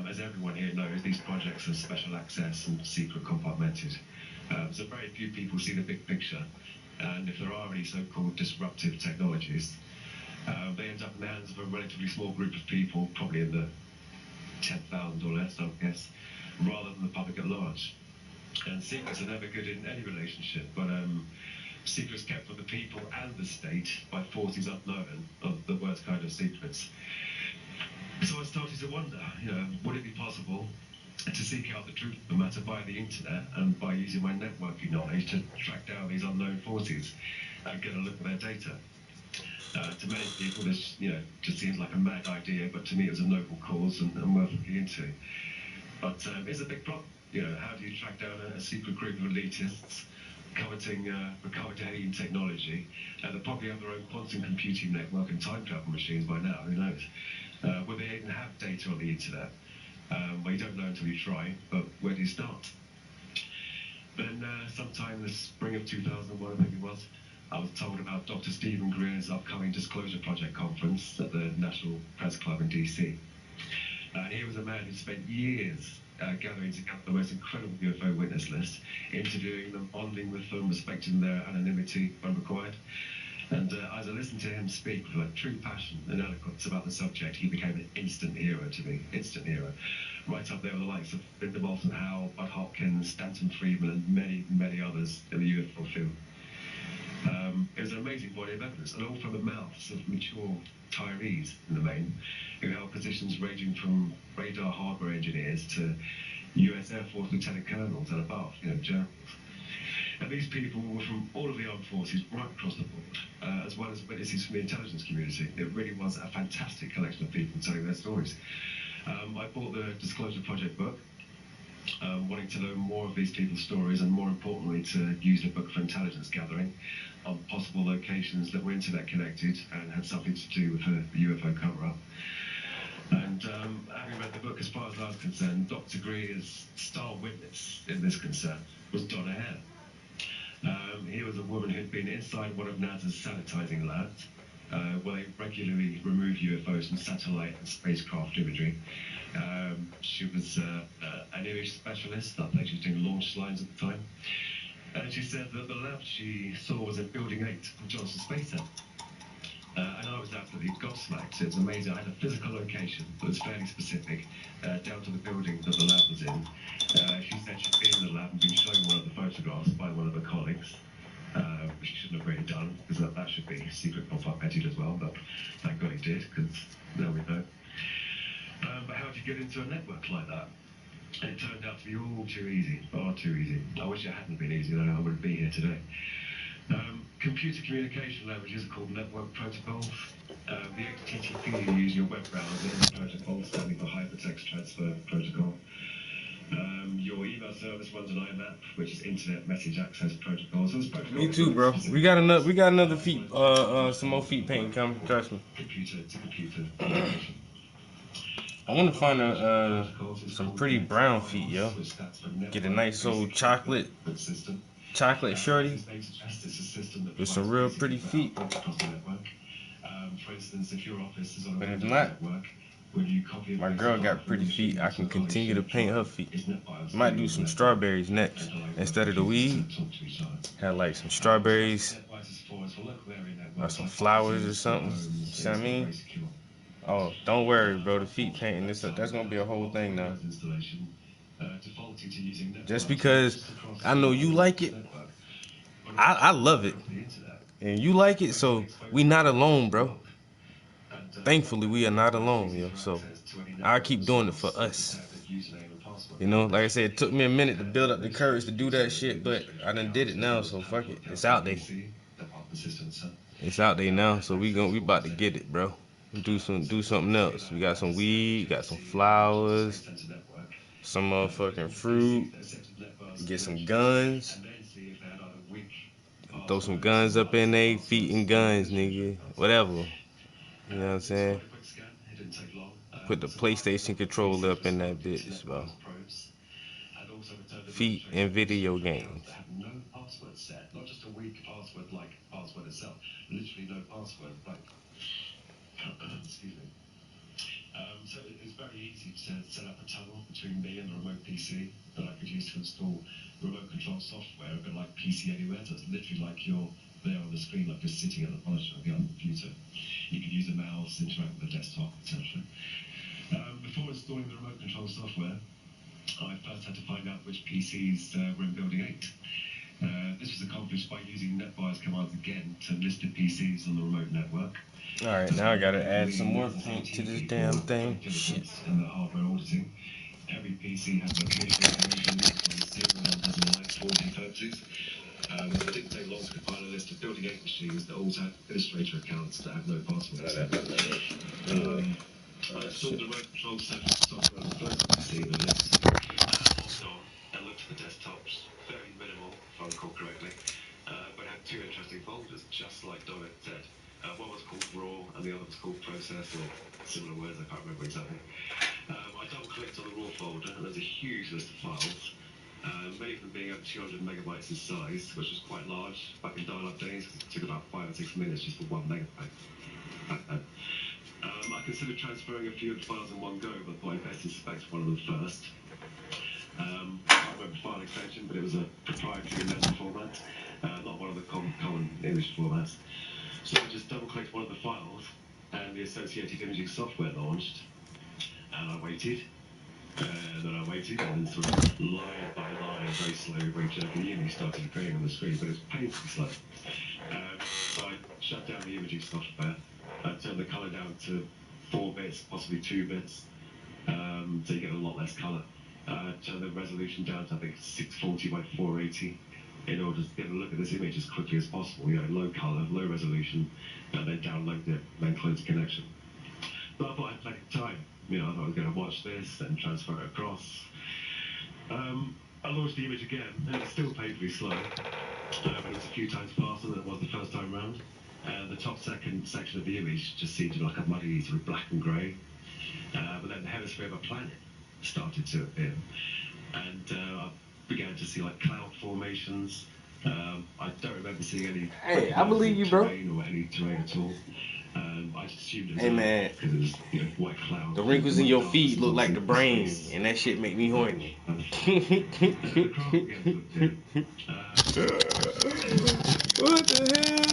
As everyone here knows, these projects are special access and secret compartmented. So very few people see the big picture, and if there are any so-called disruptive technologies, they end up in the hands of a relatively small group of people, probably in the 10,000 or less, I guess, rather than the public at large. And secrets are never good in any relationship, but secrets kept from the people and the state by forces unknown are the worst kind of secrets. So I started to wonder, you know, would it be possible to seek out the truth of the matter via the internet and by using my networking knowledge to track down these unknown forces and get a look at their data? To many people, this, you know, just seems like a mad idea, but to me it was a noble cause and worth looking into. But it's a big problem. You know, how do you track down a secret group of elitists coveting alien technology? They probably have their own quantum computing network and time travel machines by now, who knows? Will they even have data on the internet? Well, you don't know until you try, but where do you start? Then sometime in the spring of 2001, I think it was, I was told about Dr. Stephen Greer's upcoming Disclosure Project conference at the National Press Club in DC. And he was a man who spent years gathering together the most incredible UFO witness list, interviewing them, bonding with them, respecting their anonymity when required. And as I listened to him speak with like true passion and eloquence about the subject, he became an instant hero to me, instant hero. Right up there with the likes of Linda Moulton Howe, Bud Hopkins, Stanton Friedman, and many, many others in the UFO field. It was an amazing body of evidence, and all from the mouths of mature retirees in the main, who held positions ranging from radar hardware engineers to US Air Force lieutenant colonels and above, generals. And these people were from all of the armed forces right across the board, as well as witnesses from the intelligence community. It really was a fantastic collection of people telling their stories. I bought the Disclosure Project book, wanting to know more of these people's stories and, more importantly, to use the book for intelligence gathering on possible locations that were internet connected and had something to do with the UFO cover-up. And having read the book, as far as I was concerned, Dr. Greer's star witness in this concern was Donna Hare. Here was a woman who'd been inside one of NASA's sanitizing labs, where they regularly remove UFOs from satellite and spacecraft imagery. She was an image specialist. I think she was doing launch slides at the time. And she said that the lab she saw was at Building 8 of Johnson Space Center. And I was absolutely gobsmacked. It was amazing. I had a physical location that was fairly specific, down to the building that the lab was in. She said she'd been in the lab and been shown one of the photographs by one of her colleagues, which she shouldn't have really done, because that should be secret compartmented as well, but thank God he did, because now we know. But how do you get into a network like that? And it turned out to be all too easy, far too easy. I wish it hadn't been easy, then I wouldn't be here today. Computer communication languages are called network protocols. The HTTP you use in your web browser is a protocol standing for Hypertext Transfer Protocol. Your email service runs on IMAP, which is Internet Message Access Protocol. So Me too, bro. We got another feet, some more feet painting coming. Trust me. Computer to computer communication. I want to find some pretty brown feet, yo. Get a nice old chocolate shorty with some real pretty feet. But if not, my girl got pretty feet. I can continue to paint her feet. Might do some strawberries next. Instead of the weed, have like some strawberries or some flowers or something. You see what I mean? Oh, don't worry, bro. The feet painting, that's gonna be a whole thing now. Just because I know you like it, I love it, and you like it, so we not alone, bro. Thankfully, we are not alone, yo. So I keep doing it for us. Like I said, it took me a minute to build up the courage to do that shit, but I done did it now, so fuck it. It's out there. It's out there now, so we about to get it, bro. Do something else. We got some weed, got some flowers, some motherfucking fruit. Get some guns. Throw some guns up in they feet and guns, nigga. Whatever. You know what I'm saying? Put the PlayStation controller up in that bitch, bro. Feet and video games. No password set, not just a weak password like password itself, literally no password, like excuse me. So it's very easy to set up a tunnel between me and the remote PC that I could use to install remote control software, a bit like PC Anywhere. So it's literally like you're there on the screen, like you're sitting at the monitor of the other computer. You can use a mouse, interact with the desktop, etc. Before installing the remote control software, I first had to find out which PCs were in Building 8. This was accomplished by using NetBIOS commands again to list the PCs on the remote network. Alright, now I gotta add some more paint to this damn thing. Shit. In the hardware auditing, every PC has location information on serial numbers and light forwarding purposes. It didn't take long to compile a list of Building 8 machines that also have administrator accounts that have no passwords. I installed the remote control software on the first PC in the list. And looked at the desktops, very minimal, if I recall correctly, but had two interesting folders, just like Donna said. One was called RAW and the other was called Process, or similar words, I can't remember exactly. I I double-clicked on the raw folder, and there's a huge list of files. Many of them being up 200 megabytes in size, which was quite large back in dial-up days, because it took about 5 or 6 minutes just for 1 megabyte back then. I considered transferring a few of the files in one go, but thought I'd best inspect one of them first. I can't remember the file extension, but it was a proprietary letter format, not one of the common image formats. So I just double-clicked one of the files, and the associated imaging software launched, and I waited. And then I waited, and then sort of line by line, very slow, very jerky, the image started appearing on the screen, but it was painfully slow. So I shut down the imaging software. I turned the colour down to 4 bits, possibly 2 bits, so you get a lot less colour. Turned the resolution down to, I think, 640 by 480 in order to get a look at this image as quickly as possible. You know, low colour, low resolution, and then download it, then close the connection. But I thought I had plenty of time. You know, I thought I was going to watch this and transfer it across. I launched the image again, and it's still painfully slow, but it was a few times faster than it was the first time round. The top second section of the image just seemed to be like a muddy sort of black and grey. But then the hemisphere of a planet started to appear, and I began to see like cloud formations. I don't remember seeing any. Hey, I believe you, bro. Terrain or any terrain at all. I just assumed it was Hey, man. because it was, you know, white clouds. The wrinkles in your feet look like the brain, and that shit make me horny. What the hell?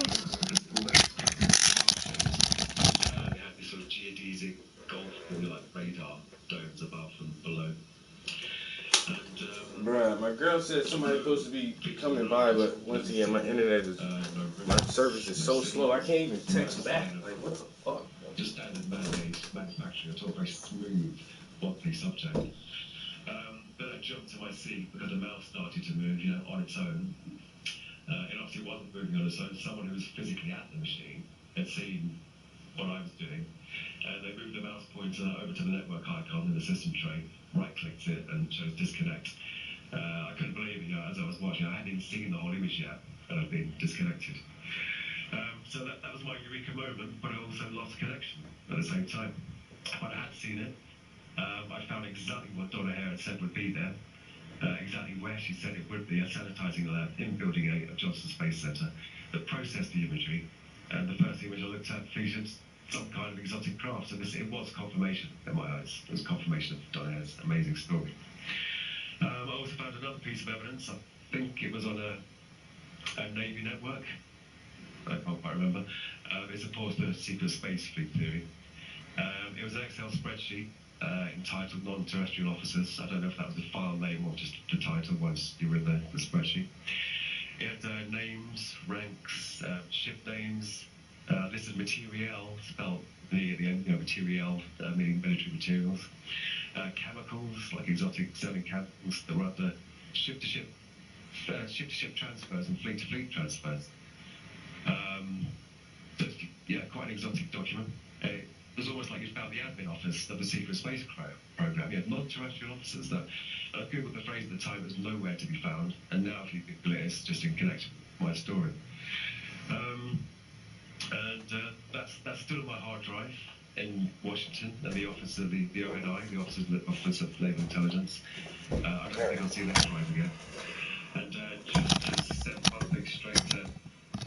They had this sort of geodesic golf, like radar domes above and below. And Bruh, my girl said somebody's supposed to be coming by, but once again, my internet is, my service is so slow, I can't even text back. Like, what the fuck? just standard man-made manufacturing, it's all very smooth, bumpy subject. Then I jumped to my seat because the mouse started to move, you know, on its own. It obviously wasn't moving on its own. Someone who was physically at the machine had seen what I was doing, and they moved the mouse pointer over to the network icon in the system tray, right-clicked it, and chose disconnect. I couldn't believe it, you know, as I was watching. I hadn't even seen the whole image yet, and I'd been disconnected. So that was my eureka moment, but I also lost connection at the same time. But I had seen it. I found exactly what Donna Hare had said would be there, exactly where she said it would be, a sanitizing lab in Building 8 of Johnson Space Center that processed the imagery. And the first image I looked at featured some kind of exotic craft, and it was confirmation in my eyes. It was confirmation of Donna Hare's amazing story. I also found another piece of evidence. I think it was on a Navy network. I can't quite remember. It supports the secret space fleet theory. It was an Excel spreadsheet entitled Non-Terrestrial Officers. I don't know if that was the file name or just the title once you were in the spreadsheet. It had names, ranks, ship names, listed materiel, spelled V at the end, you know, materiel, meaning military materials, chemicals, like exotic selling chemicals that were under ship-to-ship transfers and fleet-to-fleet transfers. So it's, yeah, quite an exotic document. It was almost like you found the admin office of the secret space program. You had non-terrestrial officers that I googled the phrase at the time, it was nowhere to be found, and now if you Google it, it's just in connection with my story. That's still on my hard drive in Washington, and the office of the ONI, the Office of Naval Intelligence. I don't think I'll see that drive again. And just to set one thing straight,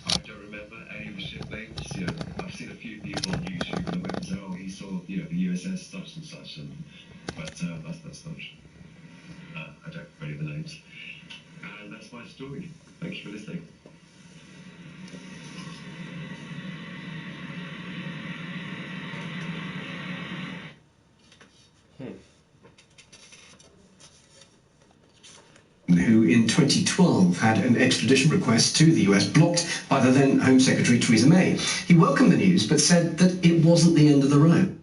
I don't remember any of the ship names. You know, I've seen a few people on YouTube and the web say, "Oh, he saw, you know, the USS such and such," but that's not true. I don't know any of the names, and that's my story. Thank you for listening. Who in 2012 had an extradition request to the US blocked by the then Home Secretary Theresa May. He welcomed the news but said that it wasn't the end of the road.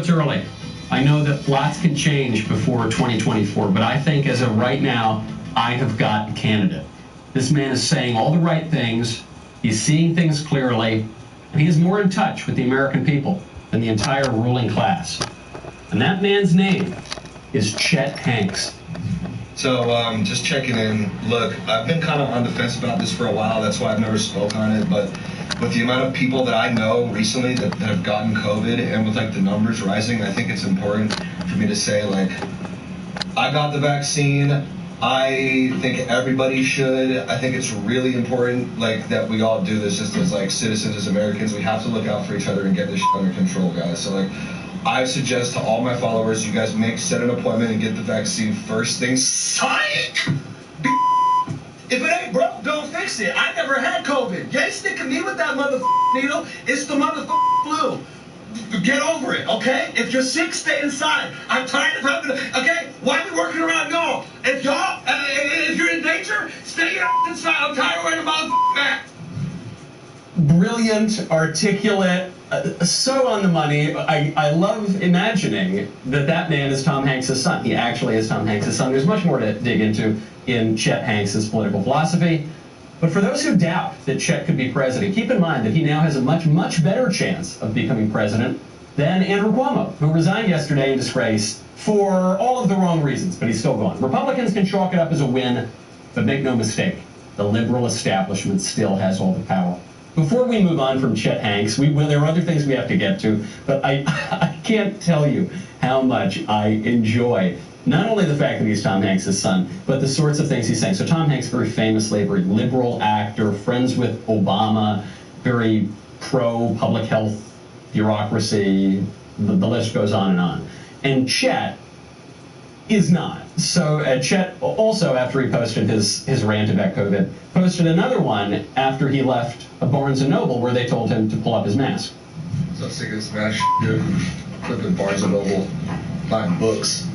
it's early. I know that lots can change before 2024, but I think as of right now, I have got a candidate. This man is saying all the right things. He's seeing things clearly, and he is more in touch with the American people than the entire ruling class. And that man's name is Chet Hanks. So, just checking in. Look, I've been kind of on the fence about this for a while. That's why I've never spoke on it. But with the amount of people that I know recently that have gotten COVID, and with like the numbers rising, I think it's important for me to say, like, I got the vaccine. I think everybody should. I think it's really important, like, that we all do this just as like citizens, as Americans. We have to look out for each other and get this shit under control, guys. So, like, I suggest to all my followers, you guys set an appointment and get the vaccine first thing. Psych! If it ain't broke, don't fix it. I never had COVID. You ain't sticking me with that needle. It's the flu. Get over it, okay? If you're sick, stay inside. I'm tired of having to, okay? Why are we working around y'all? If you're in danger, stay your ass inside. I'm tired of wearing a back. Brilliant, articulate, so on the money. I love imagining that man is Tom Hanks' son. He actually is Tom Hanks' son. There's much more to dig into in Chet Hanks' political philosophy. But for those who doubt that Chet could be president, keep in mind that he now has a much, much better chance of becoming president than Andrew Cuomo, who resigned yesterday in disgrace for all of the wrong reasons, but he's still gone. Republicans can chalk it up as a win, but make no mistake, the liberal establishment still has all the power. Before we move on from Chet Hanks, there are other things we have to get to, but I can't tell you how much I enjoy not only the fact that he's Tom Hanks' son, but the sorts of things he's saying. So Tom Hanks, very famously, a very liberal actor, friends with Obama, very pro-public health bureaucracy, the list goes on and on. And Chet is not. So Chet also, after he posted his rant about COVID, posted another one after he left a Barnes & Noble where they told him to pull up his mask. So I'm sick of this mask, dude. Flipping Barnes & Noble, buying books.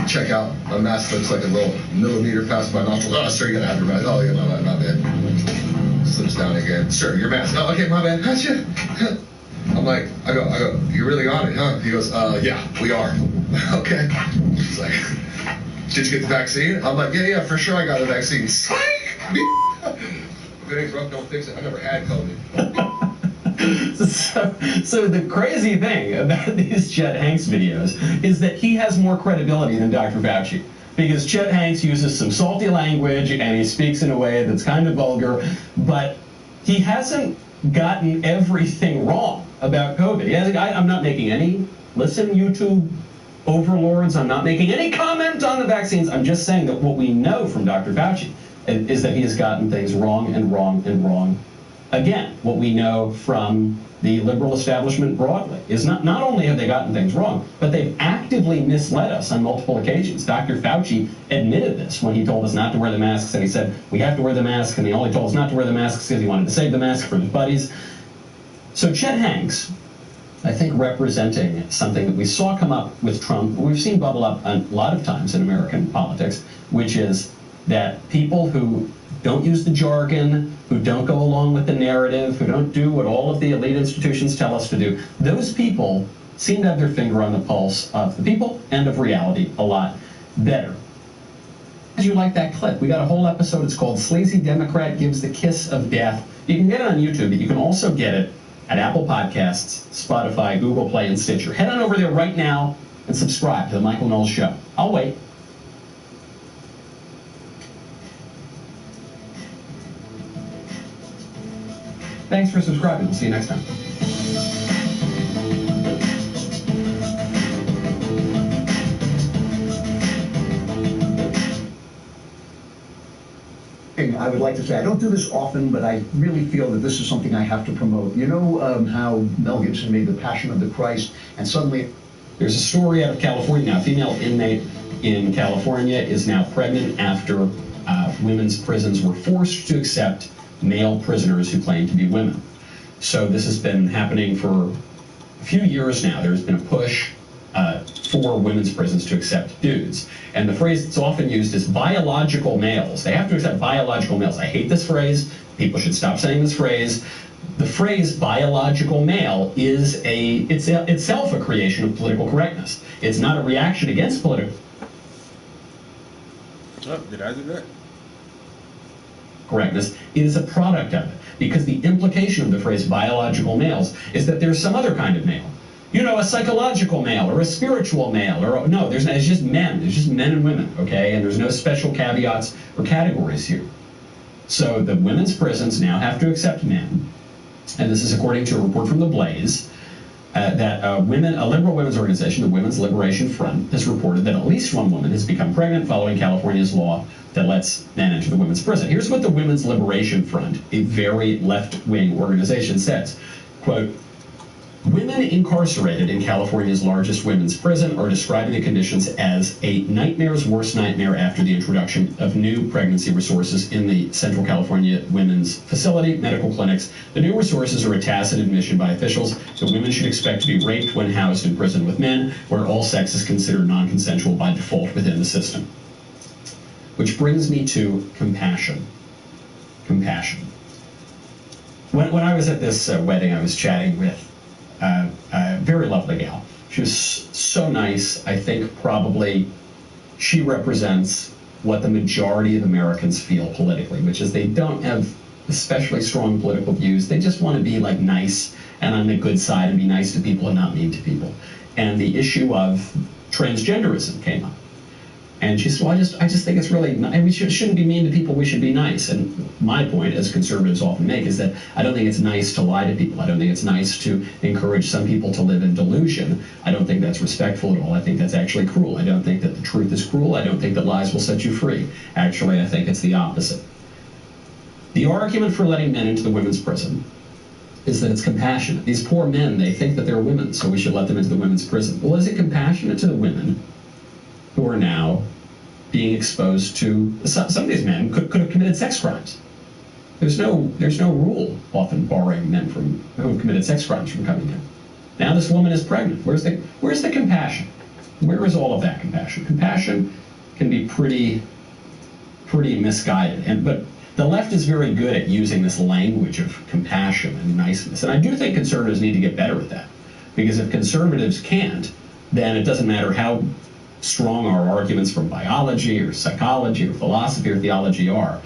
Check out a mask looks like a little millimeter past my nostril. Oh, sir, you gotta have your mask. Oh, yeah, my bad. Slips down again. Sir, your mask. Oh, okay, my bad. Gotcha. I'm like, I go, you're really on it, huh? He goes, yeah, we are. Okay. He's like, did you get the vaccine? I'm like, yeah, for sure I got the vaccine. Psych! If it ain't broke, don't fix it. I never had COVID. So the crazy thing about these Chet Hanks videos is that he has more credibility than Dr. Fauci. Because Chet Hanks uses some salty language and he speaks in a way that's kind of vulgar, but he hasn't gotten everything wrong about COVID. I'm not making any, listen, YouTube overlords, I'm not making any comment on the vaccines. I'm just saying that what we know from Dr. Fauci is that he has gotten things wrong and wrong and wrong. Again, what we know from the liberal establishment broadly is not only have they gotten things wrong, but they've actively misled us on multiple occasions. Dr. Fauci admitted this when he told us not to wear the masks, and he said, we have to wear the mask, and he only told us not to wear the masks because he wanted to save the mask for his buddies. So Chet Hanks, I think, representing something that we saw come up with Trump, we've seen bubble up a lot of times in American politics, which is that people who don't use the jargon, who don't go along with the narrative, who don't do what all of the elite institutions tell us to do, those people seem to have their finger on the pulse of the people and of reality a lot better. Did you like that clip? We got a whole episode. It's called Sleazy Democrat Gives the Kiss of Death. You can get it on YouTube, but you can also get it at Apple Podcasts, Spotify, Google Play, and Stitcher. Head on over there right now and subscribe to The Michael Knowles Show. I'll wait. Thanks for subscribing. We'll see you next time. I would like to say, I don't do this often, but I really feel that this is something I have to promote. You know how Mel Gibson made The Passion of the Christ, and suddenly... There's a story out of California now. A female inmate in California is now pregnant after women's prisons were forced to accept male prisoners who claim to be women. So this has been happening for a few years now. There's been a push for women's prisons to accept dudes. And the phrase that's often used is biological males. They have to accept biological males. I hate this phrase. People should stop saying this phrase. the phrase biological male is itself a creation of political correctness. It's not a reaction against political Oh, did I do that? correctness. It is a product of it, because the implication of the phrase biological males is that there's some other kind of male. You know, a psychological male or a spiritual male, or no, it's just men. It's just men and women, okay? And there's no special caveats or categories here. So the women's prisons now have to accept men, and this is according to a report from The Blaze, that a liberal women's organization, the Women's Liberation Front, has reported that at least one woman has become pregnant following California's law that lets men enter the women's prison. Here's what the Women's Liberation Front, a very left-wing organization, says. Quote, women incarcerated in California's largest women's prison are describing the conditions as a nightmare's worst nightmare after the introduction of new pregnancy resources in the Central California Women's Facility medical clinics. The new resources are a tacit admission by officials that women should expect to be raped when housed in prison with men, where all sex is considered non-consensual by default within the system. Which brings me to compassion. Compassion. When I was at this wedding, I was chatting with a very lovely gal. She was so nice. I think probably she represents what the majority of Americans feel politically, which is they don't have especially strong political views. They just want to be like nice and on the good side and be nice to people and not mean to people. And the issue of transgenderism came up. And she said, well, I just think it's really, we shouldn't be mean to people, we should be nice. And my point, as conservatives often make, is that I don't think it's nice to lie to people. I don't think it's nice to encourage some people to live in delusion. I don't think that's respectful at all. I think that's actually cruel. I don't think that the truth is cruel. I don't think that lies will set you free. Actually, I think it's the opposite. The argument for letting men into the women's prison is that it's compassionate. These poor men, they think that they're women, so we should let them into the women's prison. Well, is it compassionate to the women who are now being exposed to, some of these men could have committed sex crimes. There's no rule often barring men who have committed sex crimes from coming in. Now this woman is pregnant. Where's the compassion? Where is all of that compassion? Compassion can be pretty misguided. But the left is very good at using this language of compassion and niceness. And I do think conservatives need to get better at that. Because if conservatives can't, then it doesn't matter how strong our arguments from biology or psychology or philosophy or theology are,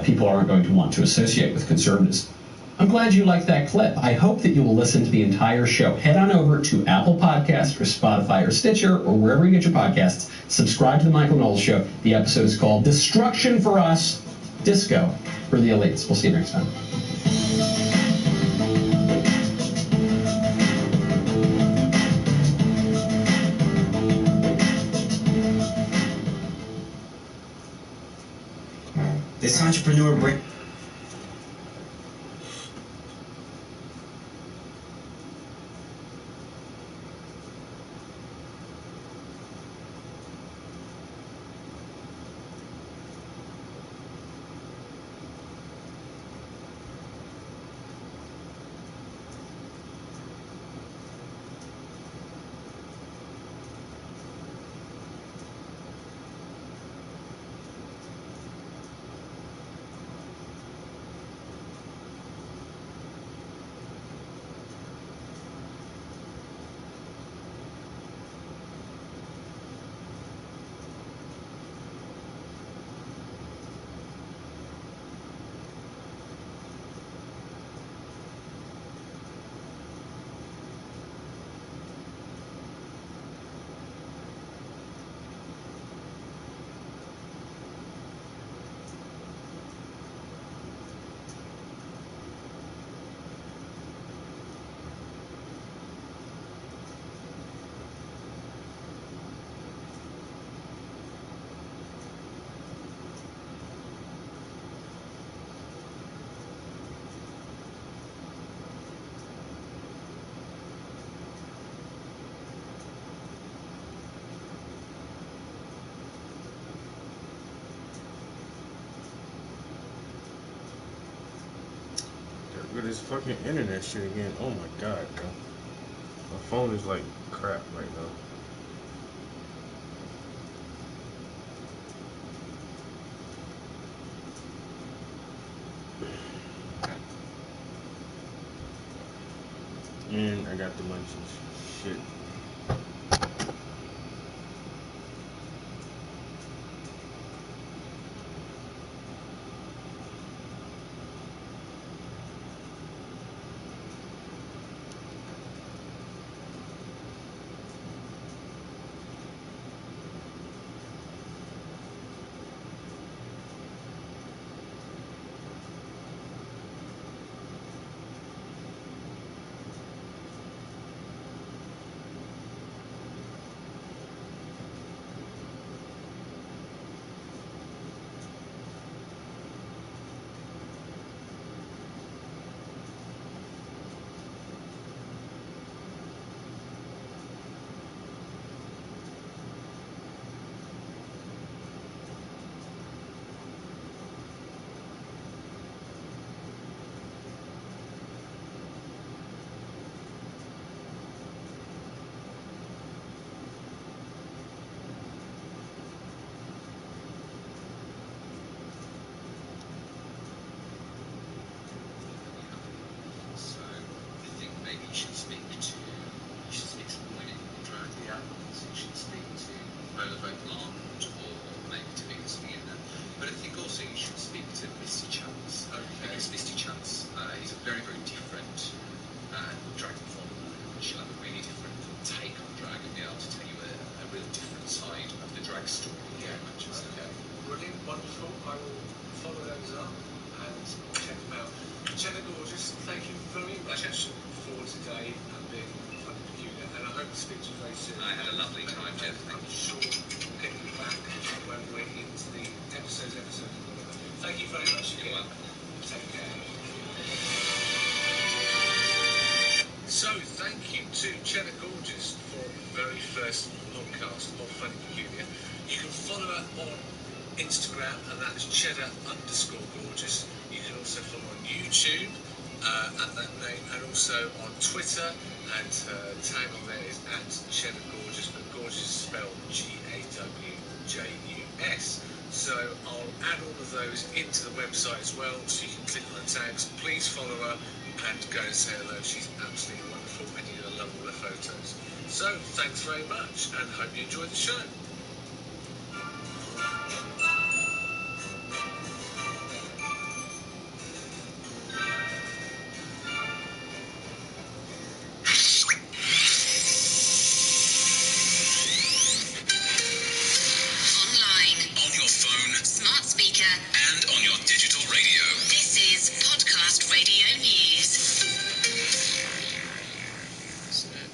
people aren't going to want to associate with conservatives. I'm glad you liked that clip. I hope that you will listen to the entire show. Head on over to Apple Podcasts or Spotify or Stitcher or wherever you get your podcasts. Subscribe to The Michael Knowles Show. The episode is called Destruction for Us, Disco for the Elites. We'll see you next time. This entrepreneur brain. With this fucking internet shit again. Oh my god, bro. My phone is like crap right now. I got the lunch and shit. So I think maybe you should speak to someone in drag the applicants. You should speak to Oliver Bland or maybe to Vickers Fiona. But I think also you should speak to Misty Chance. Because Misty Chance is a very, very different drag performer. She'll have a really different take on drag and be able to tell you a real different side of the drag story. Yeah, Manchester. Okay. Brilliant, wonderful. I will follow those up and check them out. Jenna Gorgeous, thank you very much for today and being funny peculiar, and I hope to speak to you very soon. I had a lovely time, Jen. Thank I'm you. sure we'll get you back when we're into the episode or whatever. Thank you very much again. You're welcome. Take care. So, thank you to Jenna Gorgeous for the very first podcast of Funny Peculiar. You can follow her on Instagram, and that is cheddar_gorgeous. You can also follow her on YouTube at that name, and also on Twitter, and her tag on there is @cheddar_gorgeous, but gorgeous is spelled GAWJUS. So I'll add all of those into the website as well, so you can click on the tags. Please follow her and go and say hello. She's absolutely wonderful, and you're gonna love all her photos. So thanks very much, and hope you enjoyed the show. Online, On your phone smart speaker. and on your digital radio. This is Podcast Radio News.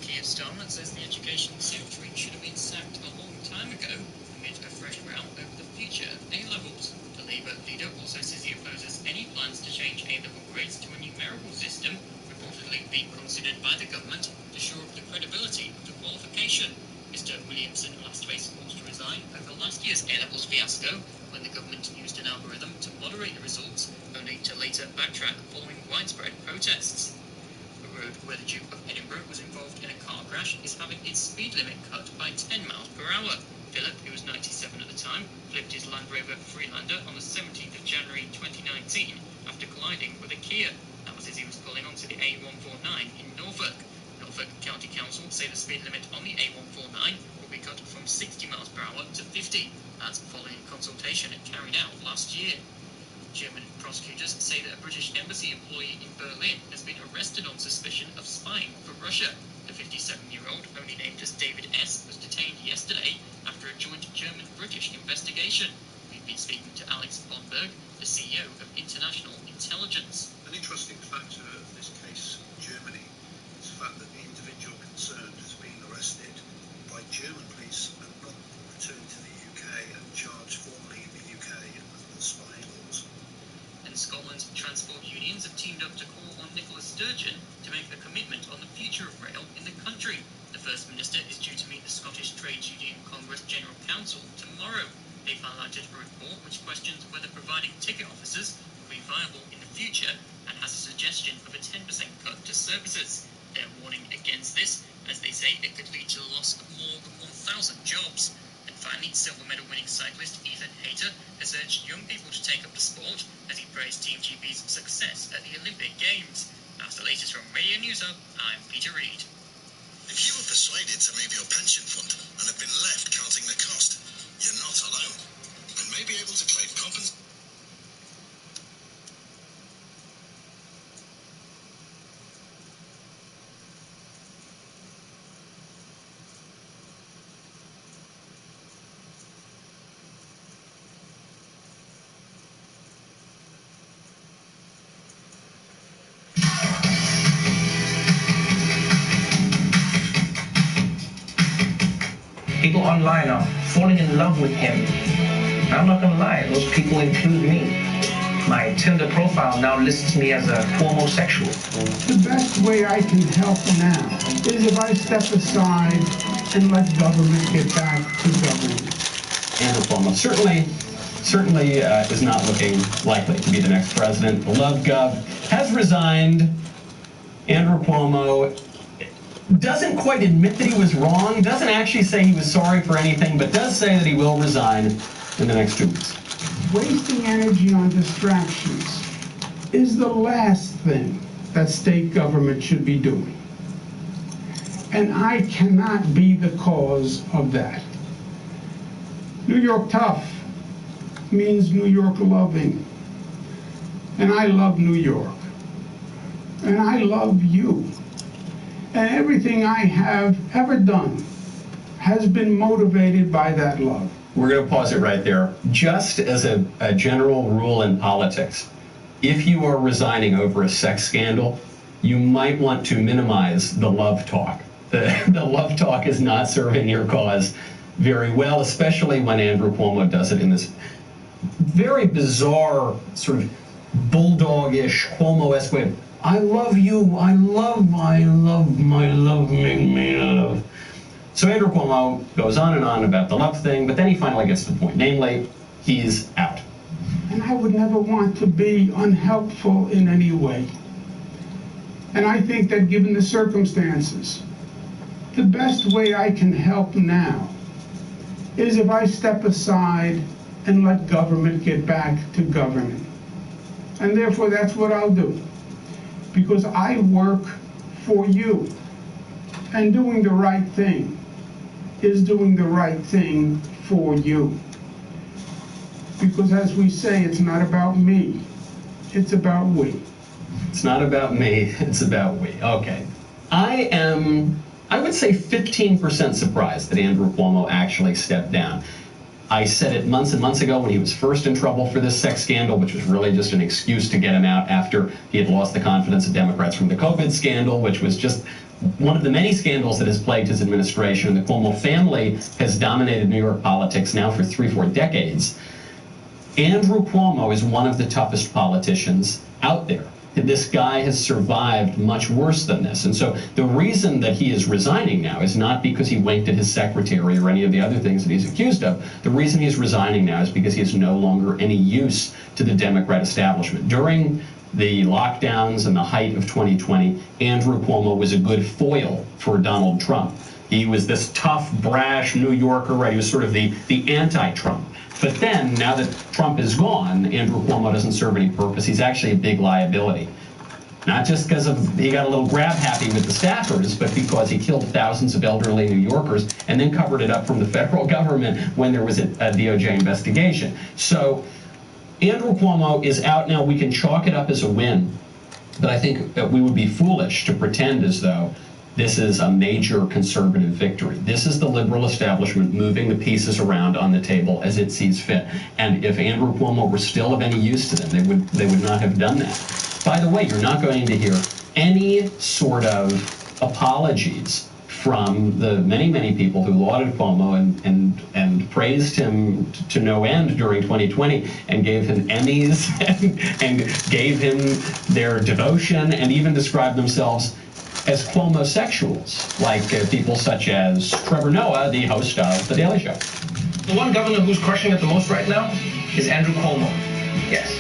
Keir Starmer says the Education Secretary should have been sacked a long time ago amid a fresh row over the future of A-levels. The Labour leader also says he opposes any plans to change A-level grades to a numerical system, reportedly being considered by the government to shore up the credibility of the qualification. Mr Williamson last faced calls to resign over last year's A-levels fiasco when the government used an algorithm to moderate the results, only to later backtrack following widespread protests. A road where the Duke of Edinburgh was involved in a car crash is having its speed limit cut by 10 miles per hour. Philip, who was 97 at the time, flipped his Land Rover Freelander on the 17th of January 2019 after colliding with a Kia. That was as he was pulling onto the A149 in Norfolk. Norfolk County Council say the speed limit on the A149 will be cut from 60 miles per hour to 50. That's following a consultation carried out last year. German prosecutors say that a British embassy employee in Berlin has been arrested on suspicion of spying for Russia. The 57-year-old, only named as David S., was detained yesterday after a joint German-British investigation. We've been speaking to Alex Bonberg, the CEO of International Intelligence. An interesting factor of this case in Germany is the fact that the individual concerned has been arrested by German police and not returned to the UK and charged formally in the UK under spying laws. And Scotland's transport unions have teamed up to call on Nicola Sturgeon to make a commitment on the future of rail in the country. The First Minister is due to meet the Scottish Trades Union Congress General Council tomorrow. They've highlighted a report which questions whether providing ticket officers will be viable in the future and has a suggestion of a 10% cut to services. They're warning against this, as they say it could lead to the loss of more than 1,000 jobs. And finally, silver medal winning cyclist Ethan Hayter has urged young people to take up the sport as he praised Team GP's success at the Olympic Games. That's the latest from Radio News Hub. I'm Peter Reed. If you were persuaded to move your pension fund and have been left counting the cost, you're not alone and may be able to claim compensation. People online are falling in love with him. I'm not gonna lie, those people include me. My Tinder profile now lists me as a homosexual. The best way I can help now is if I step aside and let government get back to government. Andrew Cuomo certainly is not looking likely to be the next president. The Love Gov has resigned. Andrew Cuomo doesn't quite admit that he was wrong, doesn't actually say he was sorry for anything, but does say that he will resign in the next 2 weeks. Wasting energy on distractions is the last thing that state government should be doing. And I cannot be the cause of that. New York tough means New York loving. And I love New York. And I love you. And everything I have ever done has been motivated by that love. We're going to pause it right there. Just as a general rule in politics, if you are resigning over a sex scandal, you might want to minimize the love talk. The love talk is not serving your cause very well, especially when Andrew Cuomo does it in this very bizarre, sort of bulldogish, Cuomo-esque way. I love you, I love, make me love. So Andrew Cuomo goes on and on about the love thing, but then he finally gets to the point. Namely, he's out. And I would never want to be unhelpful in any way. And I think that given the circumstances, the best way I can help now is if I step aside and let government get back to governing. And therefore, that's what I'll do. Because I work for you. And doing the right thing is doing the right thing for you. Because as we say, it's not about me, it's about we. It's not about me, it's about we. Okay. I would say 15% surprised that Andrew Cuomo actually stepped down. I said it months and months ago when he was first in trouble for this sex scandal, which was really just an excuse to get him out after he had lost the confidence of Democrats from the COVID scandal, which was just one of the many scandals that has plagued his administration. The Cuomo family has dominated New York politics now for 3-4 decades. Andrew Cuomo is one of the toughest politicians out there. This guy has survived much worse than this. And so the reason that he is resigning now is not because he winked at his secretary or any of the other things that he's accused of. The reason he's resigning now is because he is no longer any use to the Democrat establishment. During the lockdowns and the height of 2020, Andrew Cuomo was a good foil for Donald Trump. He was this tough, brash New Yorker, right? He was sort of the anti-Trump. But then, now that Trump is gone, Andrew Cuomo doesn't serve any purpose. He's actually a big liability. Not just because he got a little grab happy with the staffers, but because he killed thousands of elderly New Yorkers and then covered it up from the federal government when there was a DOJ investigation. So Andrew Cuomo is out now. We can chalk it up as a win, but I think that we would be foolish to pretend as though this is a major conservative victory. This is the liberal establishment moving the pieces around on the table as it sees fit. And if Andrew Cuomo were still of any use to them, they would not have done that. By the way, you're not going to hear any sort of apologies from the many, many people who lauded Cuomo and praised him to no end during 2020 and gave him Emmys and gave him their devotion and even described themselves as Cuomo-sexuals, like people such as Trevor Noah, the host of The Daily Show. The one governor who's crushing it the most right now is Andrew Cuomo. Yes.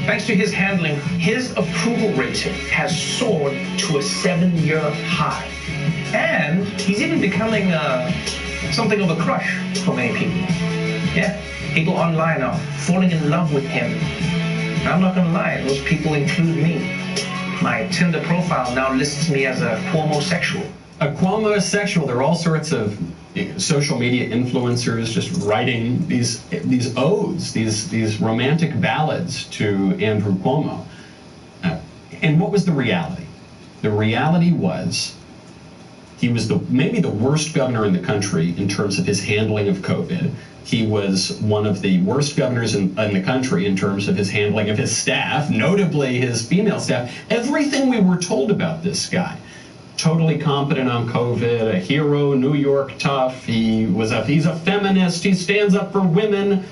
Thanks to his handling, his approval rating has soared to a 7-year high. And he's even becoming something of a crush for many people. Yeah, people online are falling in love with him. I'm not gonna lie, those people include me. My Tinder profile now lists me as a Cuomo-sexual. A Cuomo-sexual. There are all sorts of social media influencers just writing these odes, these romantic ballads to Andrew Cuomo. And what was the reality? The reality was he was maybe the worst governor in the country in terms of his handling of COVID. He was one of the worst governors in the country in terms of his handling of his staff, notably his female staff. Everything we were told about this guy. Totally competent on COVID, a hero, New York tough. He's a feminist. He stands up for women.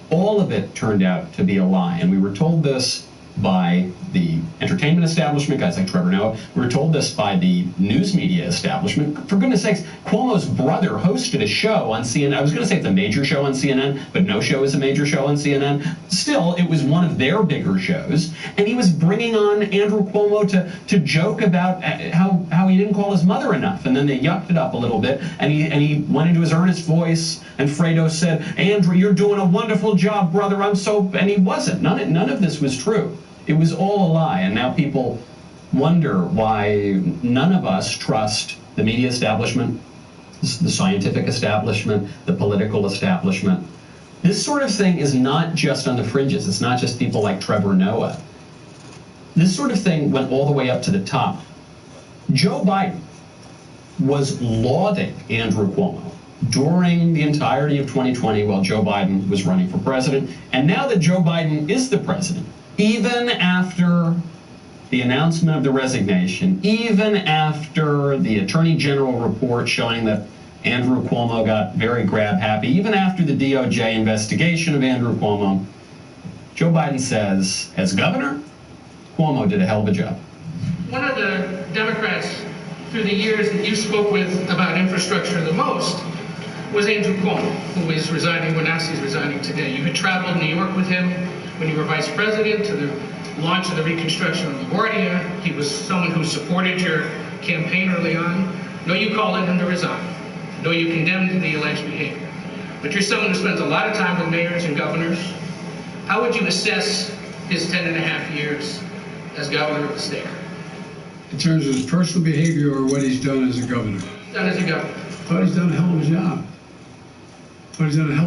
All of it turned out to be a lie. And we were told this by the entertainment establishment, guys like Trevor Noah. We were told this by the news media establishment. For goodness sakes, Cuomo's brother hosted a show on CNN. I was going to say it's a major show on CNN, but no show is a major show on CNN. Still, it was one of their bigger shows. And he was bringing on Andrew Cuomo to joke about how he didn't call his mother enough. And then they yucked it up a little bit. And he went into his earnest voice. And Fredo said, "Andrew, you're doing a wonderful job, brother. I'm so..." And he wasn't. None of this was true. It was all a lie, and now people wonder why none of us trust the media establishment, the scientific establishment, the political establishment. This sort of thing is not just on the fringes. It's not just people like Trevor Noah. This sort of thing went all the way up to the top. Joe Biden was lauding Andrew Cuomo during the entirety of 2020 while Joe Biden was running for president. And now that Joe Biden is the president, even after the announcement of the resignation, even after the Attorney General report showing that Andrew Cuomo got very grab-happy, even after the DOJ investigation of Andrew Cuomo, Joe Biden says, as governor, Cuomo did a hell of a job. One of the Democrats through the years that you spoke with about infrastructure the most was Andrew Cuomo, who is resigning, well, now he's resigning today. You had traveled New York with him when you were vice president to the launch of the reconstruction of LaGuardia. He was someone who supported your campaign early on. No, you called on him to resign. No, you condemned the alleged behavior. But you're someone who spends a lot of time with mayors and governors. How would you assess his 10.5 years as governor of the state? In terms of his personal behavior or what he's done as a governor? Done as a governor. I thought he's done a hell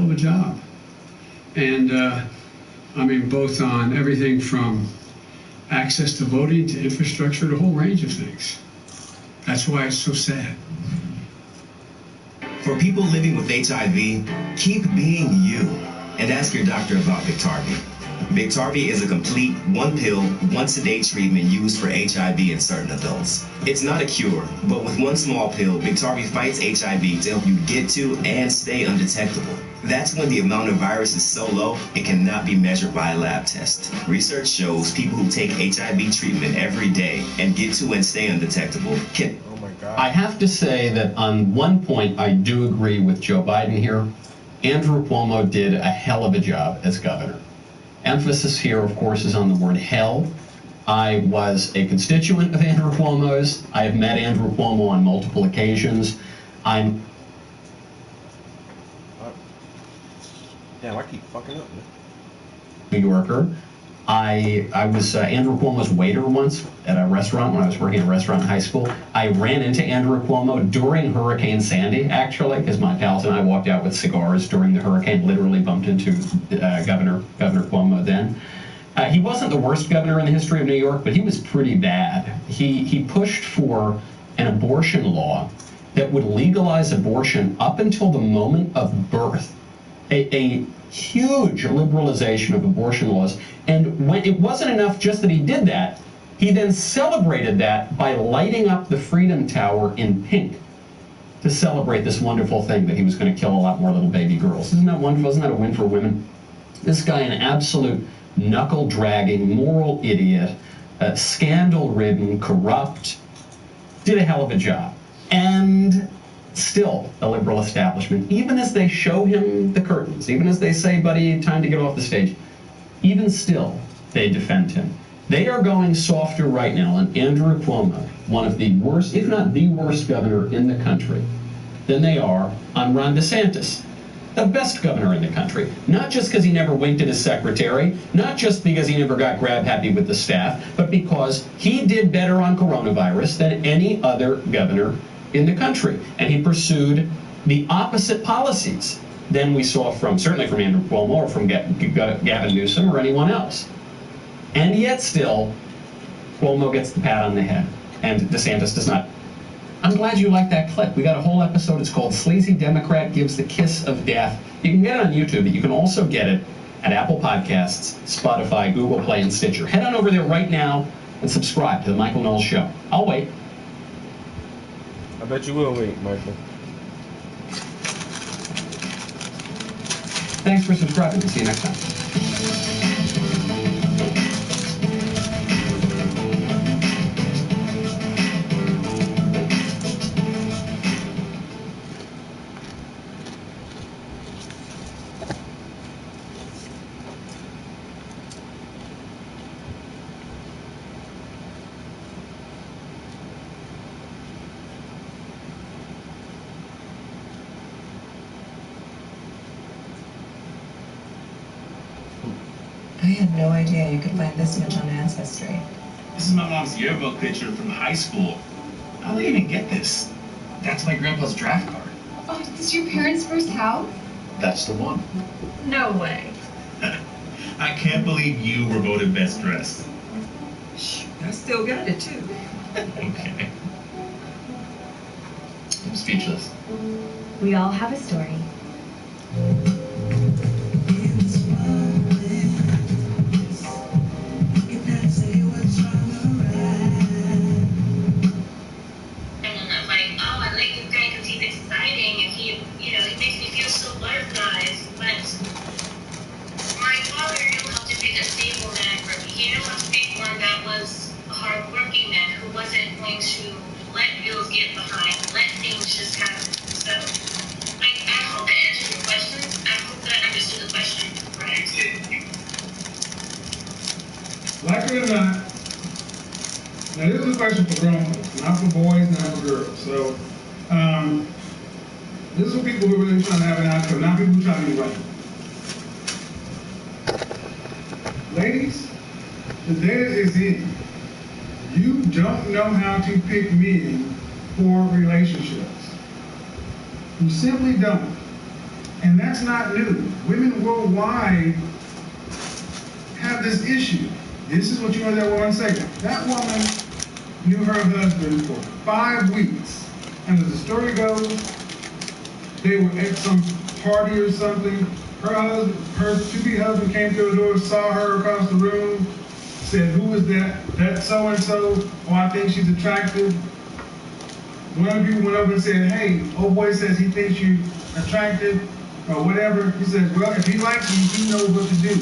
of a job. And, I mean, both on everything from access to voting to infrastructure, the whole range of things. That's why it's so sad. For people living with HIV, keep being you and ask your doctor about Biktarvy. Biktarvy is a complete one-pill, once-a-day treatment used for HIV in certain adults. It's not a cure, but with one small pill, Biktarvy fights HIV to help you get to and stay undetectable. That's when the amount of virus is so low, it cannot be measured by a lab test. Research shows people who take HIV treatment every day and get to and stay undetectable can... Oh my God. I have to say that on one point, I do agree with Joe Biden here. Andrew Cuomo did a hell of a job as governor. Emphasis here, of course, is on the word hell. I was a constituent of Andrew Cuomo's. I have met Andrew Cuomo on multiple occasions. I'm... Damn, I keep fucking up, man. New Yorker. I was Andrew Cuomo's waiter once at a restaurant when I was working at a restaurant in high school. I ran into Andrew Cuomo during Hurricane Sandy, actually, because my pals and I walked out with cigars during the hurricane, literally bumped into Governor Cuomo then. He wasn't the worst governor in the history of New York, but he was pretty bad. He pushed for an abortion law that would legalize abortion up until the moment of birth. A huge liberalization of abortion laws. And when it wasn't enough just that he did that, he then celebrated that by lighting up the Freedom Tower in pink to celebrate this wonderful thing that he was going to kill a lot more little baby girls. Isn't that wonderful? Isn't that a win for women? This guy, an absolute knuckle-dragging, moral idiot, scandal-ridden, corrupt, did a hell of a job. And still, the liberal establishment, even as they show him the curtains, even as they say, buddy, time to get off the stage, even still, they defend him. They are going softer right now on Andrew Cuomo, one of the worst, if not the worst governor in the country, than they are on Ron DeSantis. the best governor in the country. Not just because he never winked at his secretary, not just because he never got grab happy with the staff, but because he did better on coronavirus than any other governor in the country. And he pursued the opposite policies than we saw from, certainly from Andrew Cuomo or from Gavin Newsom or anyone else. And yet still, Cuomo gets the pat on the head, and DeSantis does not. I'm glad you liked that clip. We got a whole episode. It's called Sleazy Democrat Gives the Kiss of Death. You can get it on YouTube, but you can also get it at Apple Podcasts, Spotify, Google Play, and Stitcher. Head on over there right now and subscribe to The Michael Knowles Show. I'll wait. I bet you will wait, Michael. Thanks for subscribing. See you next time. I had no idea you could find this much on Ancestry. This is my mom's yearbook picture from high school. How did I even get this? That's my grandpa's draft card. Oh, this is your parents' first house? That's the one. No way. I can't believe you were voted best dressed. Shh, I still got it too. Okay. I'm speechless. We all have a story. Like it or not, now this is a question for grown folks, not for boys, not for girls. So, this is for people who are really trying to have an outcome, not people who are trying to be right. Ladies, the data is in. You don't know how to pick men for relationships. You simply don't. And that's not new. Women worldwide have this issue. This is what you heard that woman say. That woman knew her husband for 5 weeks. And as the story goes, they were at some party or something. Her to-be husband came to her door, saw her across the room, said, "Who is that? That's so-and-so. Oh, I think she's attractive." One of you went over and said, "Hey, old boy says he thinks you're attractive," or whatever. He says, "Well, if he likes you, he knows what to do."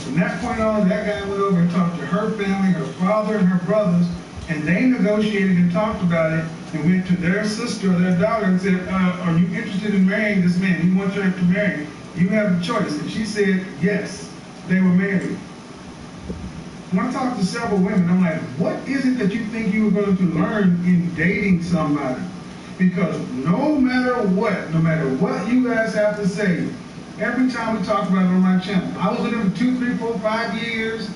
From that point on, that guy went over and talked to her family, her father and her brothers, and they negotiated and talked about it and went to their sister or their daughter and said, "Are you interested in marrying this man? He wants her to marry. You have a choice." And she said, yes. They were married. When I talked to several women, I'm like, what is it that you think you were going to learn in dating somebody? Because no matter what you guys have to say, every time we talk about it on my channel, I was with him for 2, 3, 4, 5 years.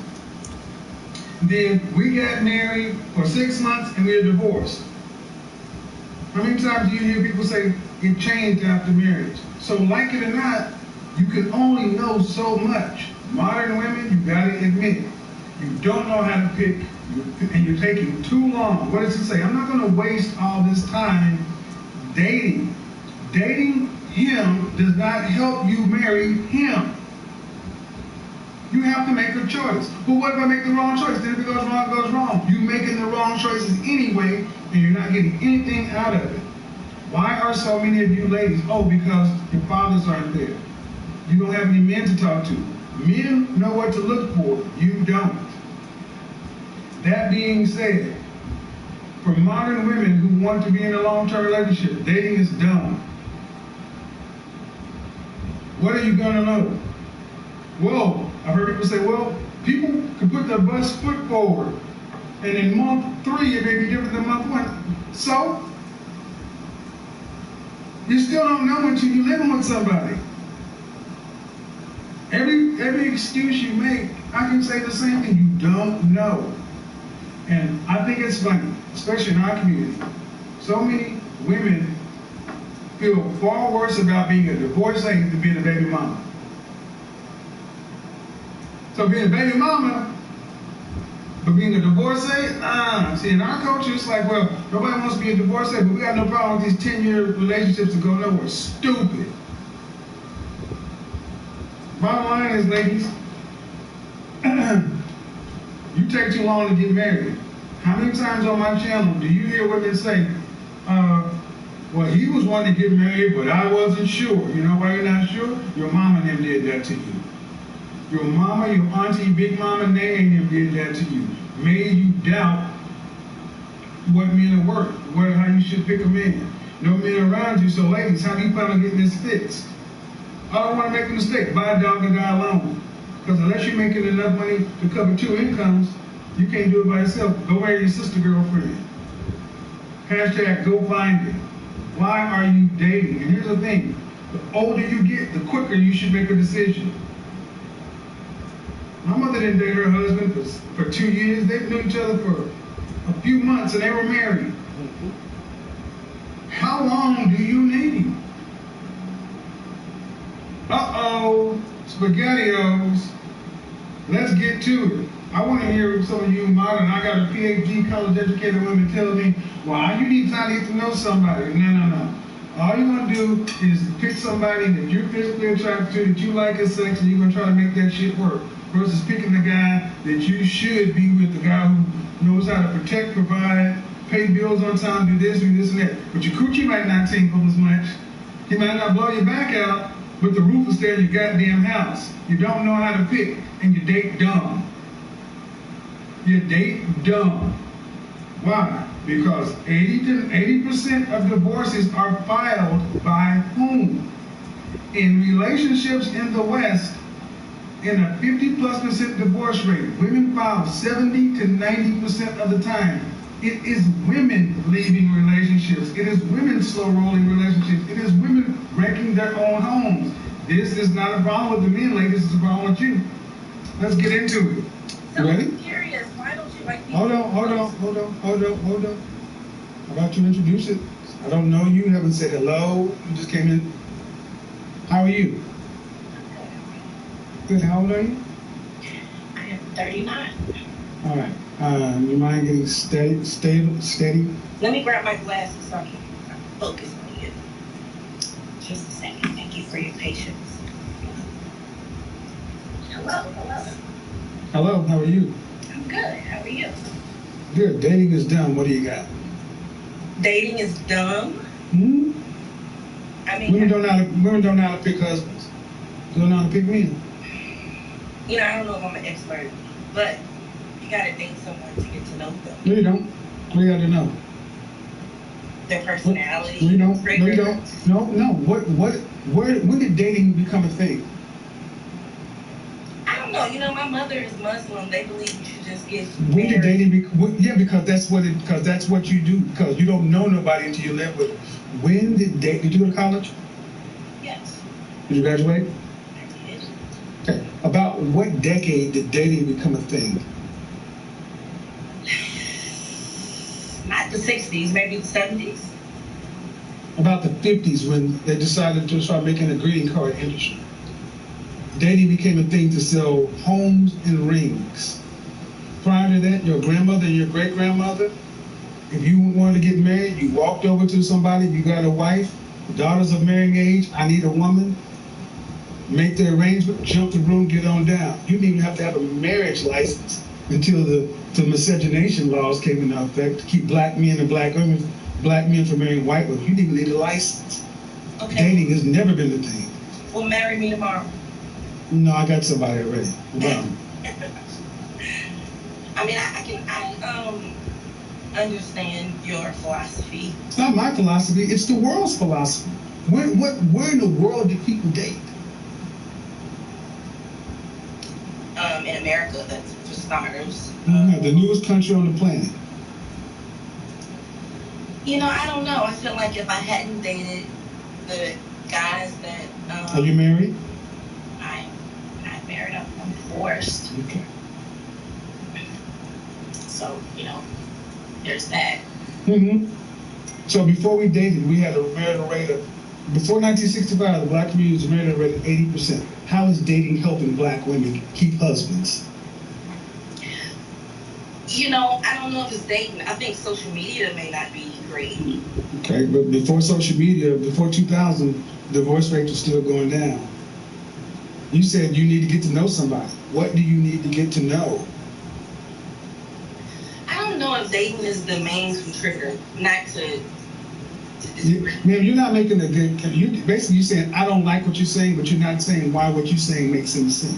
Then we got married for 6 months and we were divorced. How many times do you hear people say it changed after marriage? So like it or not, you can only know so much. Modern women, you gotta admit it. You don't know how to pick, and you're taking too long. What does it say? I'm not gonna waste all this time dating. Dating him does not help you marry him. You have to make a choice. But what if I make the wrong choice? Then if it goes wrong, it goes wrong. You're making the wrong choices anyway, and you're not getting anything out of it. Why are so many of you ladies? Oh, because your fathers aren't there. You don't have any men to talk to. Men know what to look for. You don't. That being said, for modern women who want to be in a long-term relationship, dating is dumb. What are you gonna know? Whoa, I've heard people say, well, people can put their best foot forward, and in month 3 it may be different than month 1. So, you still don't know until you're living with somebody. every excuse you make, I can say the same thing. You don't know. And I think it's funny, especially in our community. So many women feel far worse about being a divorcee than being a baby mama. So being a baby mama, but being a divorcee, see, in our culture, it's like, well, nobody wants to be a divorcee, but we got no problem with these 10-year relationships that go nowhere. Stupid. Bottom line is, ladies, you take too long to get married. How many times on my channel do you hear women say, well, he was wanting to get married, but I wasn't sure. You know why you're not sure? Your mama and them did that to you. Your mama, your auntie, big mama, they and them did that to you. Made you doubt what men are worth, how you should pick a man. No men around you, so ladies, how do you plan on getting this fixed? I don't want to make a mistake. Buy a dog and die alone. Because unless you're making enough money to cover 2 incomes, you can't do it by yourself. Go marry your sister girlfriend. Hashtag go find it. Why are you dating? And here's the thing. The older you get, the quicker you should make a decision. My mother didn't date her husband for 2 years. They knew each other for a few months and they were married. How long do you need? Uh-oh, SpaghettiOs. Let's get to it. I want to hear some of you modern, I got a PhD, college-educated women tell me, well, you need time to get to know somebody. No. All you want to do is pick somebody that you're physically attracted to, that you like as sex, and you're going to try to make that shit work. Versus picking the guy that you should be with, the guy who knows how to protect, provide, pay bills on time, do this, and that. But your coochie might not tinkle as much. He might not blow your back out, but the roof will stay in your goddamn house. You don't know how to pick, and you date dumb. You date dumb. Why? Because 80% of divorces are filed by whom? In relationships in the West, in a 50+% divorce rate, women file 70 to 90% of the time. It is women leaving relationships. It is women slow-rolling relationships. It is women wrecking their own homes. This is not a problem with the men, ladies. This is a problem with you. Let's get into it. So Ready? I'm curious, why don't you like Hold on. I'm about to introduce it. I don't know you. Haven't said hello. You just came in. How are you? Good. How old are you? I am 39. All right. You mind getting steady? Let me grab my glasses so I can focus on you. Just a second. Thank you for your patience. Hello. Hello. How are you? I'm good. How are you? Good. Dating is dumb. What do you got? Dating is dumb? Hmm? I mean, women don't know how to pick husbands. They don't know how to pick men. You know, I don't know if I'm an expert, but you gotta date someone to get to know them. No, you don't. What do you got to know? Their personality. No, you don't. No, you don't. No. When did dating become a thing? I don't know. You know, my mother is Muslim. They believe you should just get When did dating because that's what you do. Because you don't know nobody until you live with them. When did did you go to college? Yes. Did you graduate? I did. Okay. About what decade did dating become a thing? Not the 60s, maybe the 70s. About the 50s when they decided to start making a greeting card industry. Dating became a thing to sell homes and rings. Prior to that, your grandmother and your great-grandmother, if you wanted to get married, you walked over to somebody, you got a wife, daughters of marrying age, I need a woman, make the arrangement, jump the room, get on down. You didn't even have to have a marriage license until the miscegenation laws came into effect to keep black men and black women, black men from marrying white women. You didn't even need a license. Okay. Dating has never been the thing. Well, marry me tomorrow. No, I got somebody already. I mean, I understand your philosophy. It's not my philosophy, it's the world's philosophy. Where in the world do people date? In America, that's for starters. The newest country on the planet. You know, I don't know. I feel like if I hadn't dated the guys that... Are you married? I'm not married. I'm first. Okay. So, you know, there's that. So before we dated, we had a marital rate of, before 1965, the black community's marital rate of 80%. How is dating helping black women keep husbands? You know, I don't know if it's dating. I think social media may not be great. Okay, but before social media, before 2000, divorce rates were still going down. You said you need to get to know somebody. What do you need to get to know? I don't know if dating is the main contributor, not to Ma'am, you're not making a good, basically you're saying, I don't like what you're saying, but you're not saying why what you're saying makes any sense.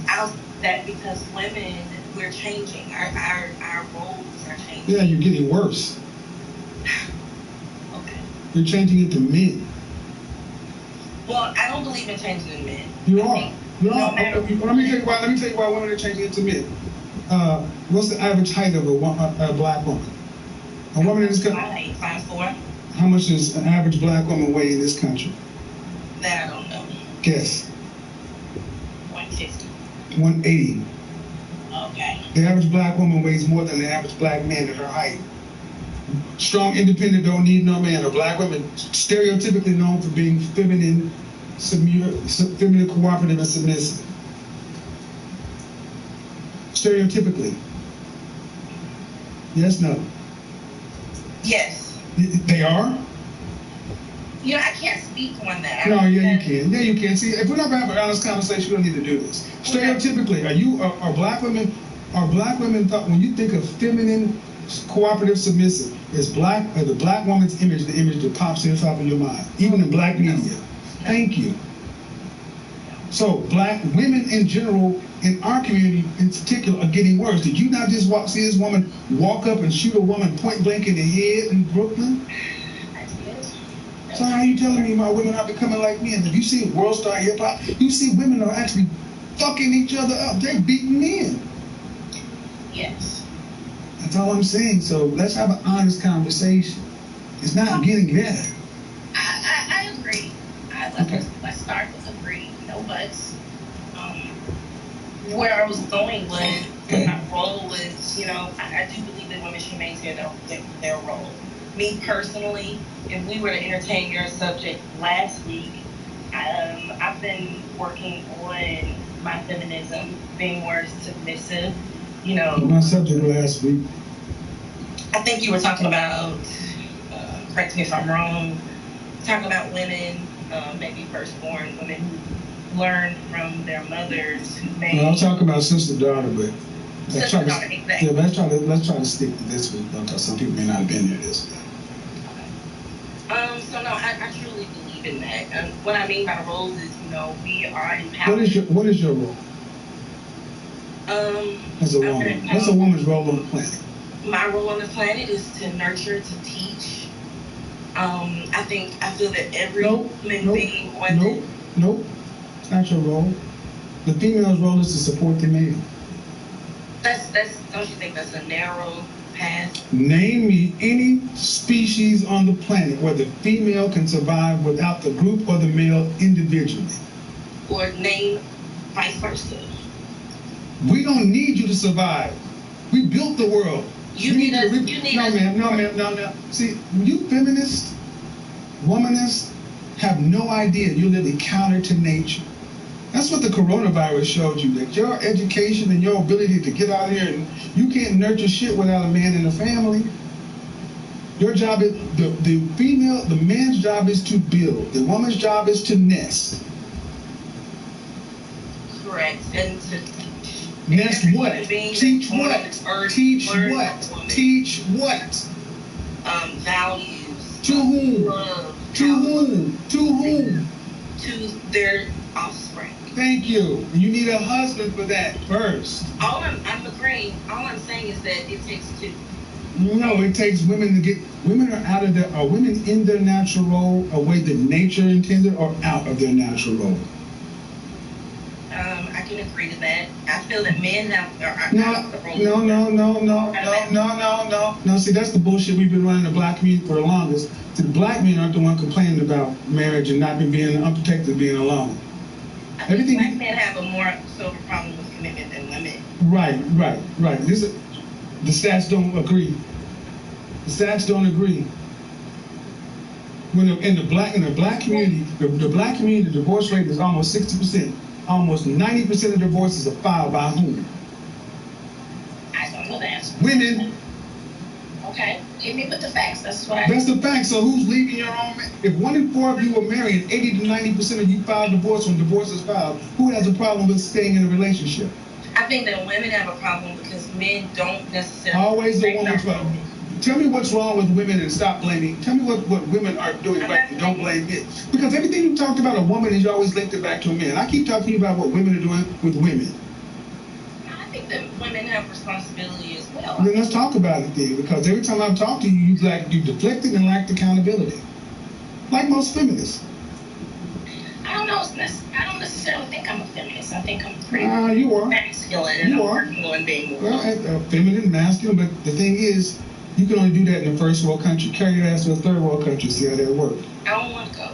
that because women, we're changing. Our roles are changing. Yeah, you're getting worse. Okay. You're changing into men. Well, I don't believe in changing in men. You are. You are. No matter Let me tell you why women are changing into men. What's the average height of a black woman? A woman in this country. 5'4". How much does an average black woman weigh in this country? That I don't know. Guess. 150. 180. Okay. The average black woman weighs more than the average black man at her height. Strong, independent, don't need no man. A black woman, stereotypically known for being feminine, feminine, cooperative, and submissive. Stereotypically. Yes, no. Yes. They are? You know, I can't speak on that. No, yeah, you can. Yeah, you can. See, if we're not having an honest conversation, we don't need to do this. Stereotypically, are black women thought, when you think of feminine, cooperative, submissive, is the black woman's image the image that pops to the top of your mind, even in black media? Thank you. So black women in general, in our community in particular, are getting worse. Did you not just see this woman walk up and shoot a woman point blank in the head in Brooklyn? So how are you telling me my women are becoming like men? Have you seen World Star Hip Hop? You see women are actually fucking each other up. They're beating men. Yes. That's all I'm saying. So let's have an honest conversation. It's not getting better. I agree. Let's start with agree. No buts. Where I was going was my role was, you know, I do believe that women should maintain their role. Me personally, if we were to entertain your subject last week, I've been working on my feminism, being more submissive. You know, my subject last week. I think you were talking about, correct me if I'm wrong, talking about women, maybe firstborn women who learned from their mothers who made. Well, I'm talking about sister-daughter, but let's try to stick to this week because some people may not have been there this week. So no, I truly believe in that. And what I mean by roles is, you know, we are empowered. What is your role? As a woman, what's a woman's role on the planet? My role on the planet is to nurture, to teach. I feel that every human being wants. Nope. It's not your role. The female's role is to support the male. That's don't you think that's a narrow path? Name me any species on the planet where the female can survive without the group or the male individually. Or name vice versa. We don't need you to survive. We built the world. You need us. No, ma'am. See, you feminists, womanists, have no idea you're living counter to nature. That's what the coronavirus showed you, that your education and your ability to get out here and you can't nurture shit without a man in a family. Your job is, the man's job is to build. The woman's job is to nest. Correct. And to nest what? Teach what? Teach what? Teach what? Values. To whom? Love. To whom? To whom? To their offspring. Thank you. You need a husband for that first. I'm agreeing. All I'm saying is that it takes two. No, it takes women to get. Women are out of their. Are women in their natural role, a way that nature intended, or out of their natural role? I can agree to that. I feel that men are No. See, that's the bullshit we've been running the black community for the longest. See, the black men aren't the one complaining about marriage and not being unprotected, being alone. Everything. Black men have a more so of a problem with commitment than women. Right. The stats don't agree. The stats don't agree. When in the black community, the black community, the divorce rate is almost 60%. Almost 90% of divorces are filed by whom? I don't know the answer. Women. Okay, hit me with the facts. That's why. That's the fact. So who's leaving your own man? If 1 in 4 of you are married, 80 to 90% of you file divorce when divorce is filed, who has a problem with staying in a relationship? I think that women have a problem because men don't necessarily. Always the woman's problem. Tell me what's wrong with women and stop blaming. Tell me what women are doing right and don't blame men. Because everything you talked about a woman is always linked it back to a man. I keep talking about what women are doing with women. I think that women have responsibility as well. Then let's talk about it then, because every time I've talked to you, you deflected and lacked accountability. Like most feminists. I don't know. I don't necessarily think I'm a feminist. I think I'm pretty you are. masculine and You I'm are. working on being more. Well, feminine, masculine, but the thing is, you can only do that in a first world country. Carry your ass to a third world country, see how that works. I don't want to go.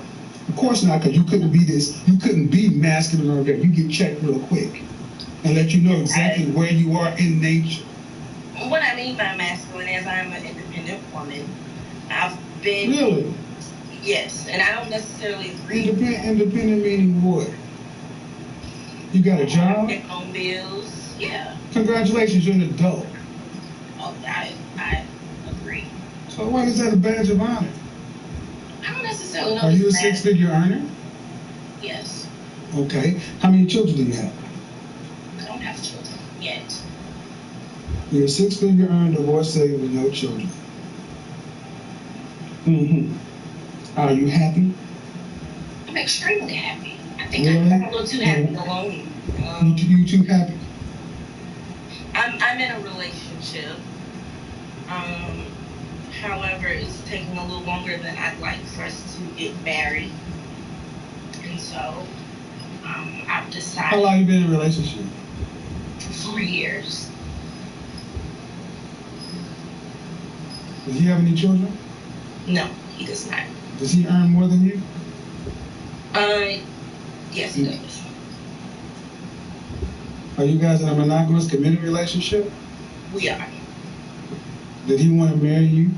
Of course not, because you couldn't be this. You couldn't be masculine or that. You get checked real quick and let you know exactly where you are in nature. What I mean by masculine is I'm an independent woman. I've been. Really? Yes, and I don't necessarily agree. Independent meaning what? You got a job? Take home bills. Yeah. Congratulations, you're an adult. Oh, I agree. So why is that a badge of honor? I don't necessarily know. Are you a this bad. six-figure earner? Yes. Okay. How many children do you have? I don't have children yet. You're a six-figure earner, divorcee with no children. Are you happy? I'm extremely happy. I think Really? I'm a little too happy alone. You too happy? I'm in a relationship. However, it's taking a little longer than I'd like for us to get married. And so, I've decided. How long have you been in a relationship? 3 years. Does he have any children? No, he does not. Does he earn more than you? Yes, he does. Are you guys in a monogamous, committed relationship? We are. Did he want to marry you?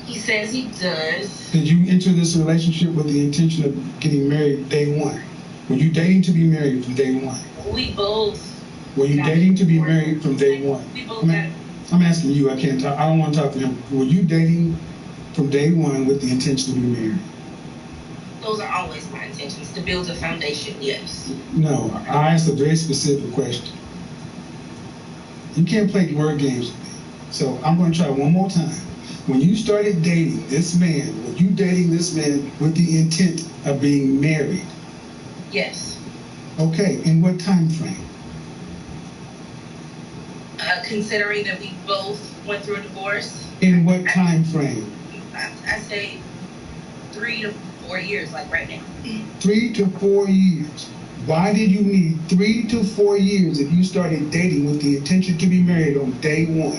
He says he does. Did you enter this relationship with the intention of getting married day one? Were you dating to be married from day one? We both. Were you dating to be married from day one? We both got. I'm asking you. I can't talk. I don't want to talk to him. Were you dating from day one with the intention to be married? Those are always my intentions, to build a foundation, yes. No, I asked a very specific question. You can't play word games with me. So I'm going to try one more time. When you started dating this man, were you dating this man with the intent of being married? Yes. Okay, in what time frame? Considering that we both went through a divorce. In what time frame? I say 3 to 4 years, like right now. 3 to 4 years. Why did you need 3 to 4 years if you started dating with the intention to be married on day one?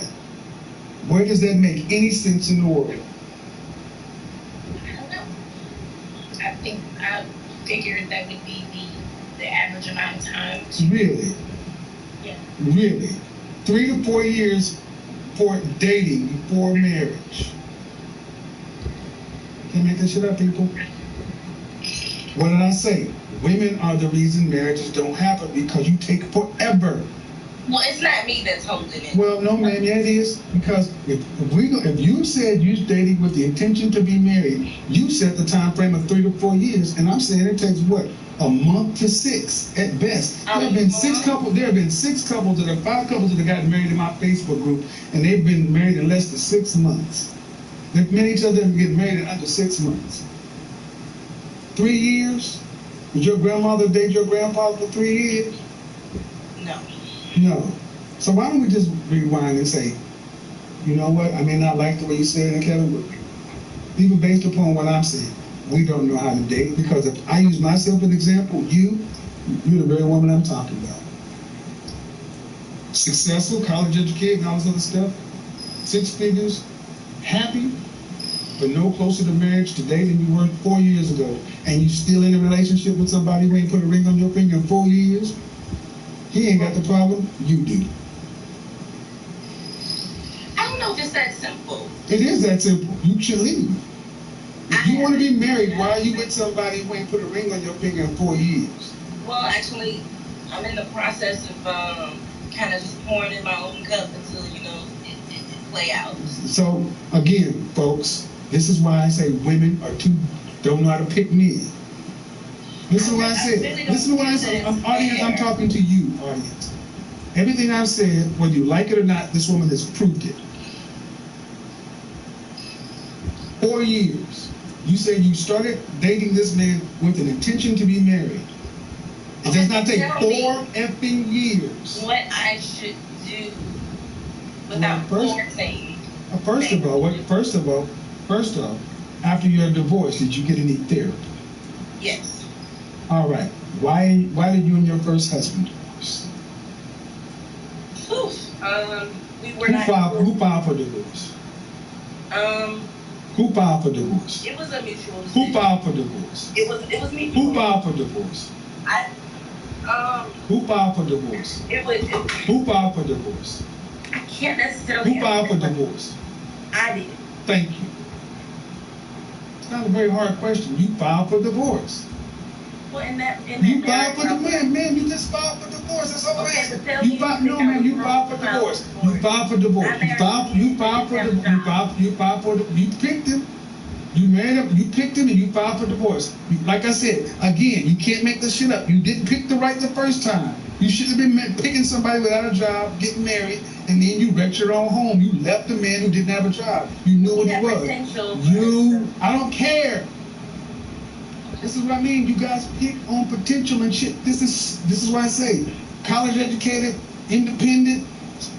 Where does that make any sense in the world? I don't know. I figured that would be the average amount of time. Really? Yeah. Really? 3 to 4 years for dating before marriage. Can't make this shit up, people. What did I say? Women are the reason marriages don't happen because you take forever. Well, it's not me that's holding it. Well, no, ma'am, yeah, it is. Because if you said you're dating with the intention to be married, you set the time frame of 3 to 4 years, and I'm saying it takes what? A month to 6 at best. There have been 6 couples. There have been 6 couples that are 5 couples that have gotten married in my Facebook group, and they've been married in less than 6 months. They've met each other and get married in under 6 months. 3 years? Did your grandmother date your grandfather for 3 years? No. No. So why don't we just rewind and say, you know what? I may not like the way you said it, Kevin, but even based upon what I'm saying, we don't know how to date, because if I use myself as an example, you're the very woman I'm talking about. Successful, college educated, and all this other stuff. 6 figures, happy. but no closer to marriage today than you were 4 years ago, and you still in a relationship with somebody who ain't put a ring on your finger in 4 years, he ain't got the problem, you do. I don't know if it's that simple. It is that simple. You should leave. If you want to be married, why are you with somebody who ain't put a ring on your finger in 4 years? Well, actually, I'm in the process of kind of just pouring in my own cup until, you know, it play out. So, again, folks, this is why I say women don't know how to pick men. Listen to what I said. Listen to what I said. Audience, I'm talking to you, audience. Everything I've said, whether you like it or not, this woman has proved it. 4 years. You said you started dating this man with an intention to be married. It does not take 4 effing years. What I should do without forcing. First off, after your divorce, did you get any therapy? Yes. All right. Why did you and your first husband divorce? We were not. Who filed for divorce? Who filed for divorce? It was a mutual decision. Who filed for divorce? It was me. Who filed for divorce? Who filed for divorce? Who filed for divorce? I can't necessarily. Who filed for divorce? I did. Thank you. It's not a very hard question. You filed for divorce. Well, you filed for divorce, man. You just filed for divorce. That's all I'm asking. You filed for divorce. You filed for divorce. You picked him. You married him. You picked him, and you filed for divorce. Like I said, again, you can't make this shit up. You didn't pick the right the first time. You should have been picking somebody without a job, getting married, and then you wrecked your own home. You left a man who didn't have a job. You knew what he was. I don't care. This is what I mean. You guys pick on potential and shit. This is what I say. College educated, independent,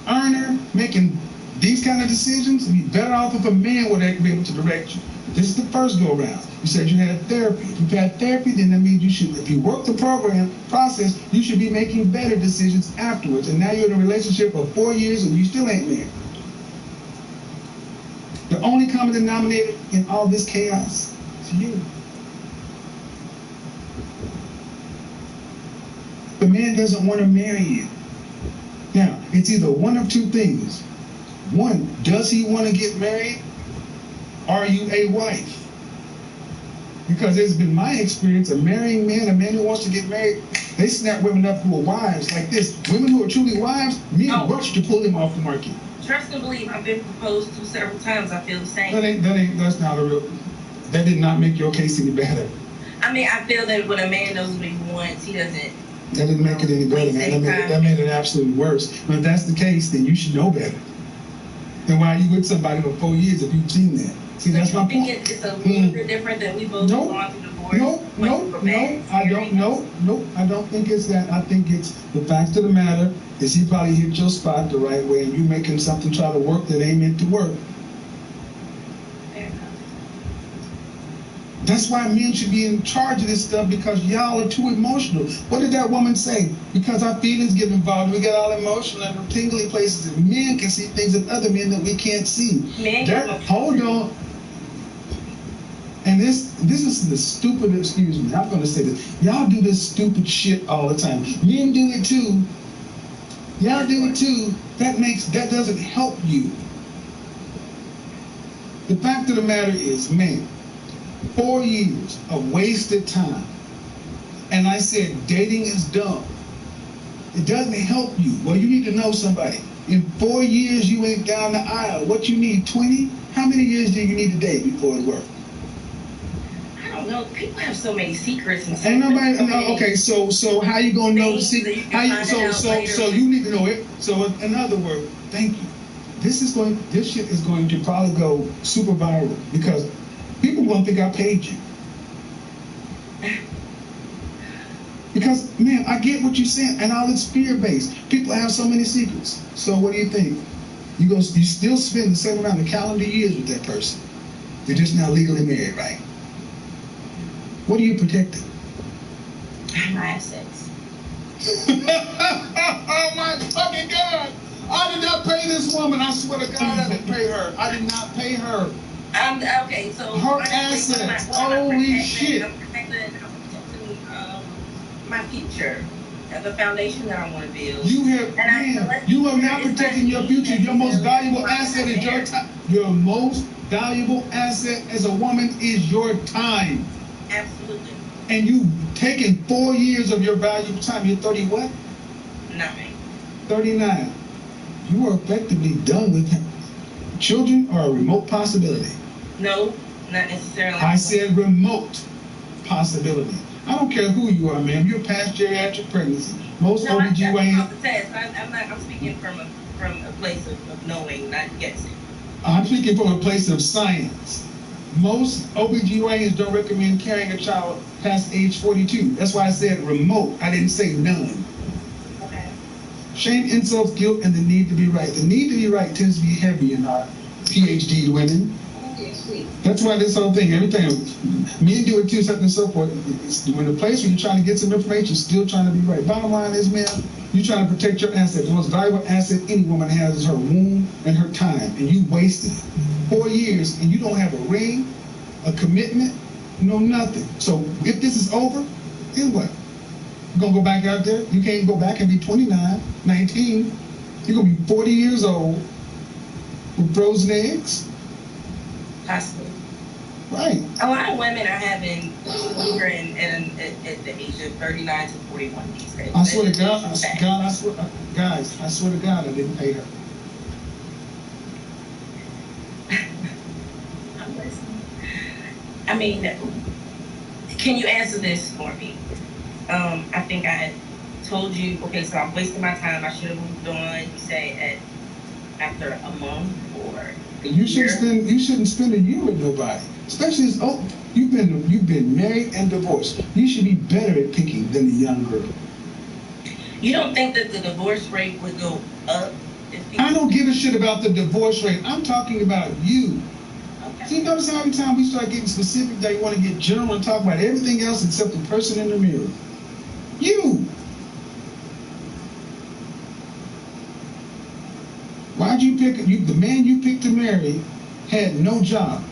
earner, making these kind of decisions. You'd be better off if a man would be able to direct you. This is the first go around. You said you had therapy. If you've had therapy, then that means you should, if you work the process, you should be making better decisions afterwards. And now you're in a relationship for 4 years and you still ain't married. The only common denominator in all this chaos is you. The man doesn't want to marry you. Now, it's either one of two things. One, does he want to get married? Are you a wife? Because it's been my experience, a marrying man, a man who wants to get married, they snap women up who are wives like this. Women who are truly wives, men rush to pull them off the market. Trust and believe, I've been proposed to several times. I feel the same. That's not a real, that did not make your case any better. I mean, I feel that when a man knows what he wants, he doesn't. That didn't make it any better, man. That made it absolutely worse. But if that's the case, then you should know better. Then why are you with somebody for 4 years if you've seen that? See, that's my point. It's a little bit different than we both gone through divorce. I don't think it's that. I think it's the fact of the matter is he probably hit your spot the right way and you making something try to work that ain't meant to work. That's why men should be in charge of this stuff, because y'all are too emotional. What did that woman say? Because our feelings get involved, we get all emotional and tingly places. And men can see things in other men that we can't see. Hold on. And this is the stupid, excuse me, I'm going to say this. Y'all do this stupid shit all the time. Men do it too. Y'all do it too. That doesn't help you. The fact of the matter is, man, 4 years of wasted time. And I said, dating is dumb. It doesn't help you. Well, you need to know somebody. In 4 years, you went down the aisle. What you need, 20? How many years do you need to date before it works? I don't know. People have so many secrets and Ain't nobody. Okay, so how you gonna know the secret? So you need to know it. So in other words, thank you. This shit is going to probably go super viral because people won't think I paid you. Because, man, I get what you're saying, and all it's fear-based. People have so many secrets. So what do you think? You still spend the same amount of calendar years with that person. You're just now legally married, right? What are you protecting? My assets. Oh my fucking God! I did not pay this woman. I swear to God, I didn't pay her. I did not pay her. Okay, so her assets. Holy shit! I'm protecting my future, the foundation that I want to build. You are not protecting your future. Your most valuable asset is your time. Your most valuable asset as a woman is your time. Absolutely. And you've taken 4 years of your valuable time. You're 30 what? 9. 39. You are effectively done with him. Children are a remote possibility. No, not necessarily. I said remote possibility. I don't care who you are, ma'am. You're past geriatric pregnancy. Most OBGYN. I'm speaking from a place of knowing, not guessing. I'm speaking from a place of science. Most OBGYNs don't recommend carrying a child past age 42. That's why I said remote. I didn't say none. Okay. Shame, insults, guilt, and the need to be right. The need to be right tends to be heavy in our PhD women. That's why this whole thing, everything, men do it too, such and so forth. When the place where you're trying to get some information, still trying to be right. Bottom line is, man, you're trying to protect your asset. The most valuable asset any woman has is her womb and her time, and you wasted 4 years, and you don't have a ring, a commitment, no nothing. So if this is over, then what? You're gonna go back out there? You can't go back and be 29, 19. You're gonna be 40 years old with frozen eggs. Possibly. Right. A lot of women are having children at the age of 39 to 41 these days. I swear to God, I swear to God, I didn't pay her. I'm listening. I mean, can you answer this for me? I think I had told you, okay, so I'm wasting my time. I should have moved on. You say after a month or you shouldn't spend a year with nobody. Especially as you've been married and divorced. You should be better at picking than the young girl. You don't think that the divorce rate would go up? I don't give a shit about the divorce rate. I'm talking about you. Okay. See, notice how every time we start getting specific, they want to get general and talk about everything else except the person in the mirror. You. Why'd you pick the man you picked to marry had no job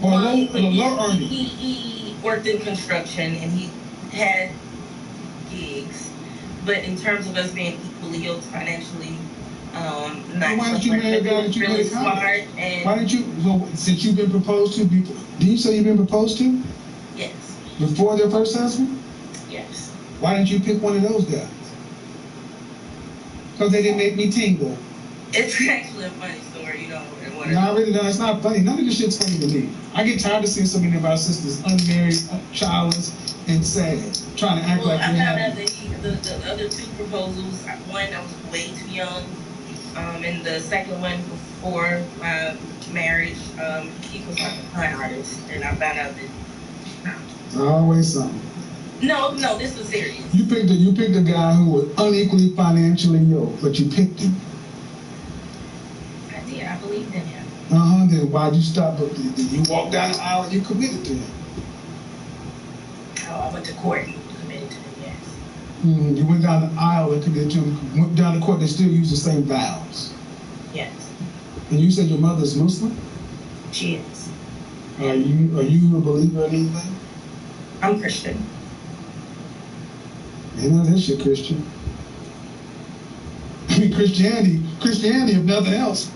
or low earning? He worked in construction and he had gigs, but in terms of us being equally yoked financially, not. Why didn't you marry a guy that you really smart? And why didn't you? Well, since you've been proposed to, did you say you've been proposed to? Yes. Before their first husband? Yes. Why didn't you pick one of those guys? Because they didn't make me tingle. It's actually a funny story, you know. No, really, no, it's not funny. None of this shit's funny to me. I get tired of seeing so many of our sisters unmarried, childless, and sad, trying to act like they're happy. The other two proposals, one I was way too young, and the second one before my marriage, he was like a con artist, and I found out that. Always something. No, this was serious. You picked a guy who was unequally financially yoked, but you picked him. I did. I believed in him. Then why'd you stop? Did you walk down the aisle and you committed to him? Oh, I went to court and committed to him, yes. You went down the aisle and committed to him. Went down to court and still used the same vows. Yes. And you said your mother's Muslim? She is. Are you a believer in anything? I'm Christian. You know, that's your Christian. I mean, Christianity, if nothing else,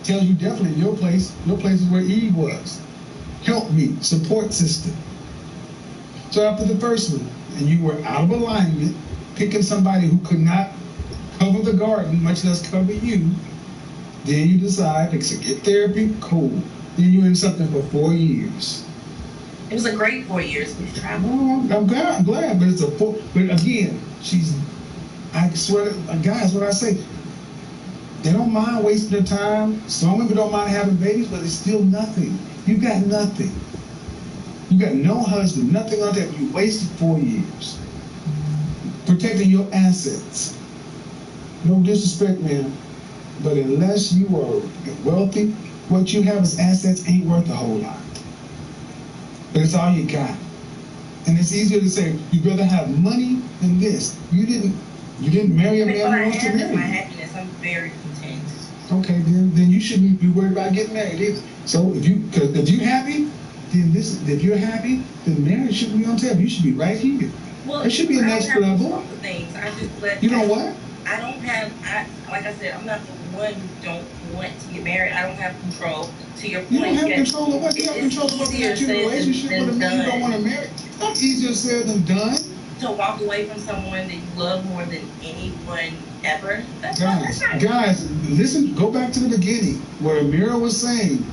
tells you definitely your place is where Eve was. Help me, support system. So after the first one, and you were out of alignment, picking somebody who could not cover the garden, much less cover you, then you decide to get therapy, cool. Then you're in something for 4 years. It was a great 4 years. We traveled. Oh, I'm glad, but it's but again, I swear, guys, what I say, they don't mind wasting their time. Some women don't mind having babies, but it's still nothing. You got nothing. You got no husband, nothing like that. You wasted 4 years protecting your assets. No disrespect, man, but unless you are wealthy, what you have as assets ain't worth a whole lot. But it's all you got. And it's easier to say, you'd rather have money than this. You didn't marry a man who wants to marry you. My happiness, I'm very content. Okay, then you shouldn't be worried about getting married either. So if you're happy, then if you're happy, then marriage shouldn't be on tap. You should be right here. Well, There should be a next level. Things. I just let You know what? I don't have. Like I said, I'm not the one who don't want to get married. I don't have control. To your point, You don't have that control of what? You have control of whether you're in a relationship with a man you don't want to marry. That's easier said than done. To walk away from someone that you love more than anyone ever. Guys, listen. Go back to the beginning where Amira was saying,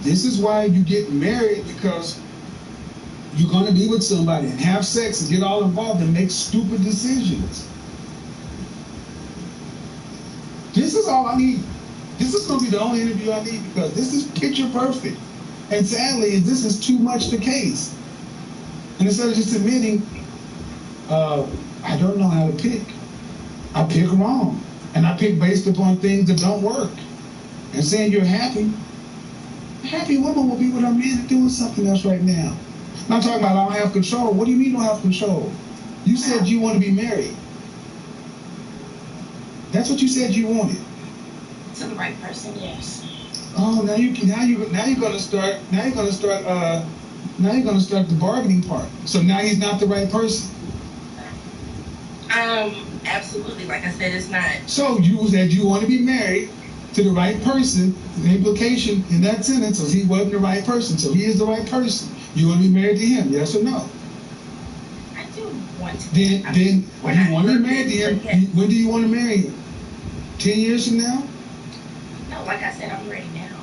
this is why you get married, because you're going to be with somebody and have sex and get all involved and make stupid decisions. This is all I need. This is going to be the only interview I need, because this is picture perfect. And sadly, this is too much the case. And instead of just admitting, I don't know how to pick. I pick wrong. And I pick based upon things that don't work. And saying you're happy. A happy woman will be with her man doing something else right now. And I'm talking about I don't have control. What do you mean you don't have control? You said you want to be married. That's what you said you wanted. To the right person, yes. Oh, now you're gonna start the bargaining part. So now he's not the right person. Absolutely. Like I said, it's not. So you said you want to be married to the right person. The implication in that sentence is he wasn't the right person. So he is the right person. You want to be married to him? Yes or no? I do want to. Then when you want to be married to him, when do you want to marry him? 10 years from now? No, like I said, I'm ready now.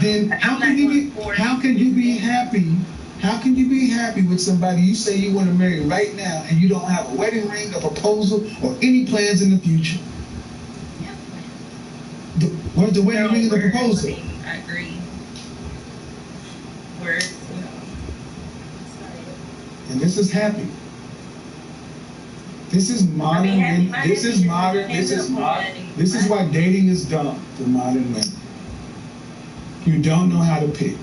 Then how can you be happy? How can you be happy with somebody you say you want to marry right now and you don't have a wedding ring, a proposal, or any plans in the future? Where's the wedding ring and the proposal? I agree. Where's, And this is happy. This is modern. This is modern. This is modern. This is why dating is dumb for modern women. You don't know how to pick.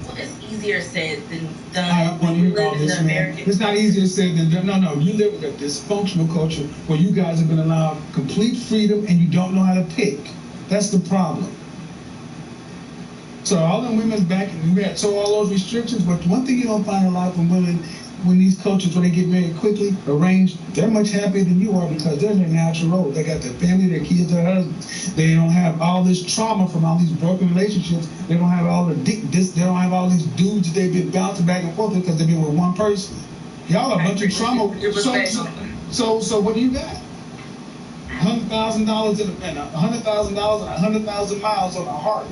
Well, it's easier said than done. When you live in America, it's not easier said than done. No. You live with a dysfunctional culture where you guys have been allowed complete freedom and you don't know how to pick. That's the problem. So all the women back, we had all those restrictions, but one thing you don't find a lot from women when these cultures, when they get married quickly, arranged, they're much happier than you are because they're in their natural role. They got their family, their kids, their husbands. They don't have all this trauma from all these broken relationships. They don't have all they don't have all these dudes that they've been bouncing back and forth with because they've been with one person. Y'all are a bunch of trauma. So what do you got? $100,000 and $100,000 and 100,000 miles on a heart,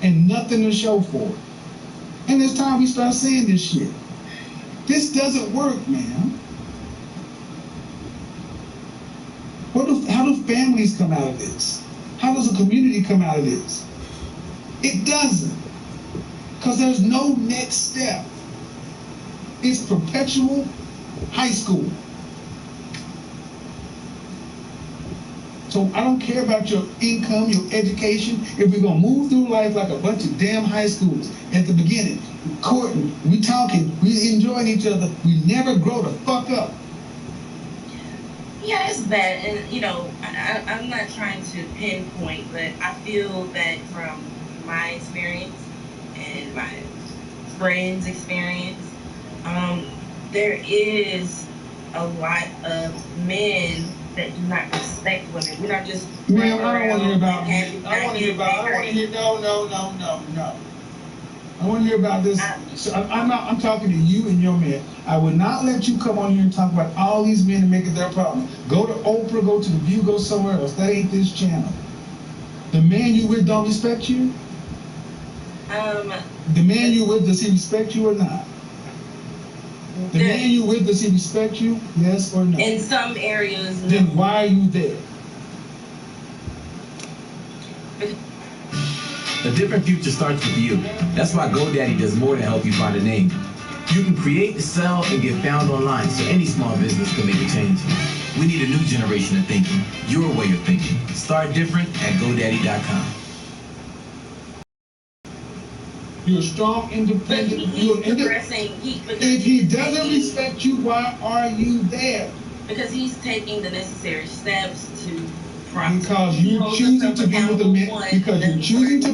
and nothing to show for it. And it's time we start saying this shit. This doesn't work, man. How do families come out of this? How does a community come out of this? It doesn't. Because there's no next step. It's perpetual high school. So I don't care about your income, your education. If we're going to move through life like a bunch of damn high schoolers at the beginning, courting, we talking, we enjoying each other, we never grow the fuck up. Yeah, it's bad. And, I'm not trying to pinpoint, but I feel that from my experience and my friends' experience, there is a lot of men that do not respect women. We're not just. Man, I don't want to hear about men. I want to hear about. I want to hear no. I want to hear about this. I'm talking to you and your man. I would not let you come on here and talk about all these men and make it their problem. Go to Oprah, go to The View, go somewhere else. That ain't this channel. The man you with don't respect you? The man you with, does he respect you or not? The man you with, does he respect you? Yes or no? In some areas, no. Then why are you there? A different future starts with you. That's why GoDaddy does more than help you find a name. You can create, sell, and get found online so any small business can make a change. We need a new generation of thinking, your way of thinking. Start different at GoDaddy.com. You're a strong, independent. If he doesn't respect you, why are you there? Because he's taking the necessary steps to Because you're choosing to be with a man. Because you're choosing to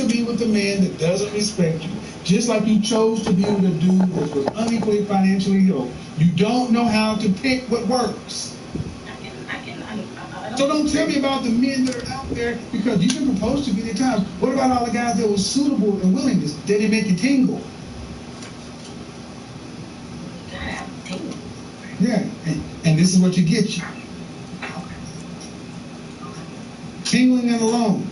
be with a man that doesn't respect you. Just like you chose to be with a dude that was unequally financially yoked. You don't know how to pick what works. So don't tell me about the men that are out there, because you've been proposed to many times. What about all the guys that were suitable and willing? Did they make you tingle? Yeah, and this is what you get you. Tingling and alone.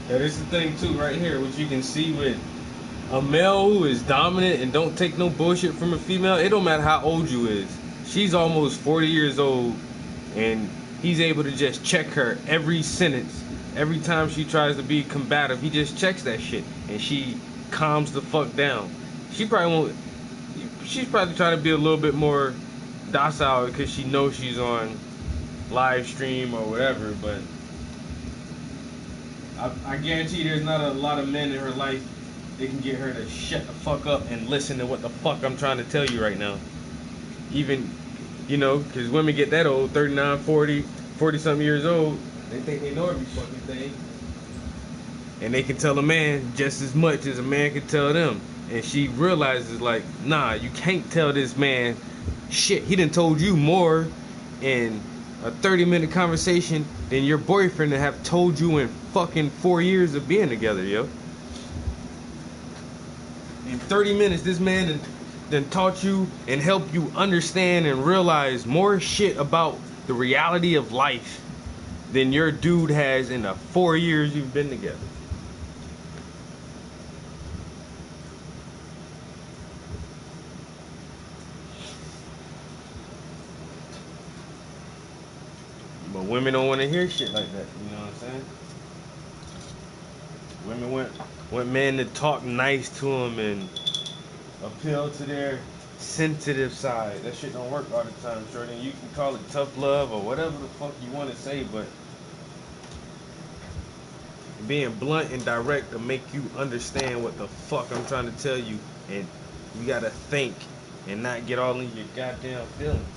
Yeah, this is the thing too, right here, which you can see with a male who is dominant and don't take no bullshit from a female. It don't matter how old you is. She's almost 40 years old, and he's able to just check her every sentence. Every time she tries to be combative, he just checks that shit, and she calms the fuck down. She probably won't. She's probably trying to be a little bit more docile because she knows she's on live stream or whatever. But I guarantee there's not a lot of men in her life that can get her to shut the fuck up and listen to what the fuck I'm trying to tell you right now. Even, you know, because women get that old, 39, 40 something years old, they think they know every fucking thing. And they can tell a man just as much as a man can tell them. And she realizes, like, nah, you can't tell this man shit. He done told you more in a 30-minute conversation than your boyfriend have told you in fucking 4 years of being together, yo. In 30 minutes, this man done taught you and helped you understand and realize more shit about the reality of life than your dude has in the 4 years you've been together. But women don't want to hear shit like that, you know what I'm saying? Women want men to talk nice to them and appeal to their sensitive side. That shit don't work all the time, Shorty. You can call it tough love or whatever the fuck you want to say, but being blunt and direct will make you understand what the fuck I'm trying to tell you, and you gotta think and not get all in your goddamn feelings.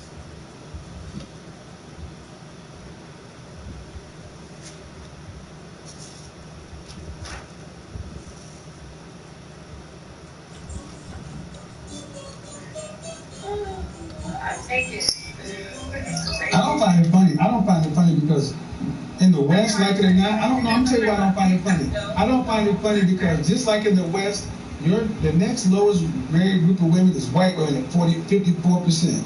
I don't find it funny because in the West, like it or not, I don't know. I'm telling you why I don't find it funny. I don't find it funny because just like in the West, the next lowest married group of women is white women at 54%.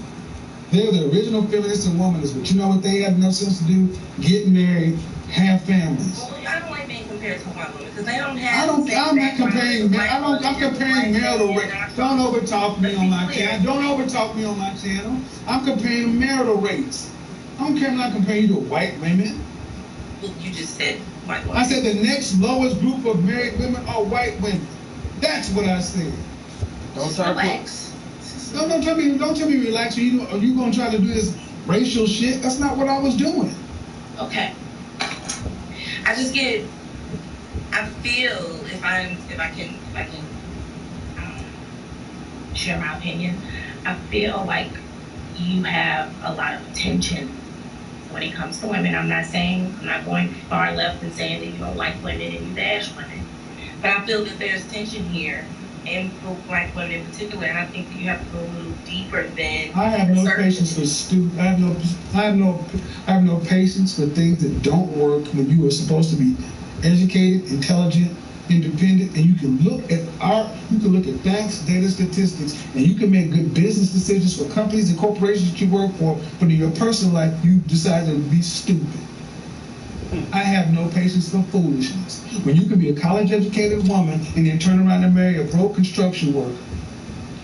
They're the original feminists and womanists, but you know what they have enough sense to do? Get married, have families. Well, I don't like being compared to white women because they don't have. I'm not comparing. I'm comparing marital rates. Don't overtalk me on my channel. Don't overtalk me on my channel. I'm comparing marital rates. I'm not comparing you to white women. Well, you just said white women. I said the next lowest group of married women are white women. That's what I said. Don't relax. Don't tell me relax. Are you gonna try to do this racial shit? That's not what I was doing. Okay. I feel if I can share my opinion, I feel like you have a lot of attention when it comes to women. I'm not going far left and saying that you don't like women and you bash women, but I feel that there's tension here, and for black women in particular, and I think that you have to go a little deeper than. I have no patience for stupid. I have no patience for things that don't work when you are supposed to be educated, intelligent, independent, and you can look at facts, data, statistics, and you can make good business decisions for companies and corporations that you work for. But in your personal life, you decide to be stupid. I have no patience for foolishness. When you can be a college-educated woman and then turn around and marry a broke construction worker.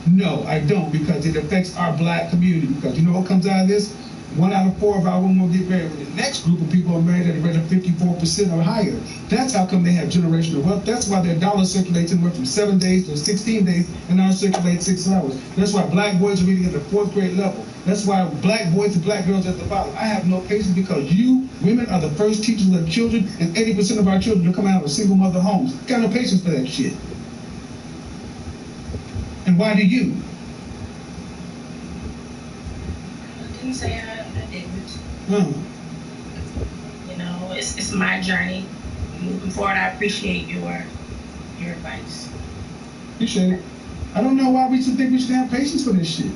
No, I don't, because it affects our black community. Because you know what comes out of this? 1 out of 4 of our women will get married. When the next group of people are married at a rate of 54% or higher. That's how come they have generational wealth. That's why their dollar circulates anywhere from 7 days to 16 days and ours circulates 6 hours. That's why black boys are reading at the 4th grade level. That's why black boys and black girls at the bottom. I have no patience because you, women, are the first teachers of children, and 80% of our children are coming out of single mother homes. Got no patience for that shit. And why do you? I didn't say I didn't. Hmm. You know, it's my journey. Moving forward, I appreciate your advice. Appreciate it. I don't know why we should think we should have patience for this shit.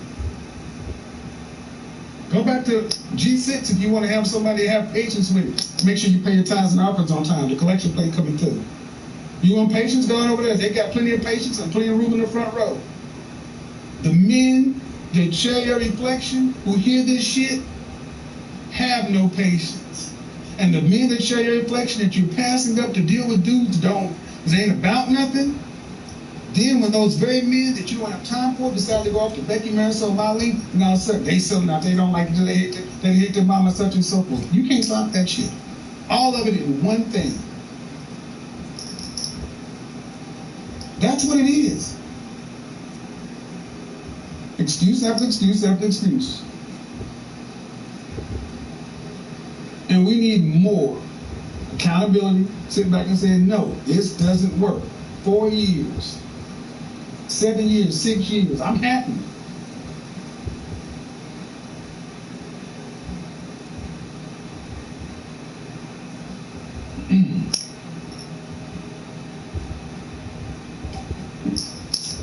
Go back to G6 if you want to have somebody have patience with it. Make sure you pay your tithes and offerings on time. The collection plate coming through. You want patience going over there? They got plenty of patience and plenty of room in the front row. The men that share your reflection who hear this shit have no patience. And the men that share your reflection that you're passing up to deal with dudes don't, because they ain't about nothing. Then when those very men that you don't have time for decide to go off to Becky Marisol Molly, and all of a sudden they selling out, they don't like it, they hate their mama, such and so forth. You can't stop that shit. All of it in one thing. That's what it is. Excuse after excuse after excuse. And we need more accountability. Sit back and say, no, this doesn't work. 4 years, 7 years, 6 years. I'm happy.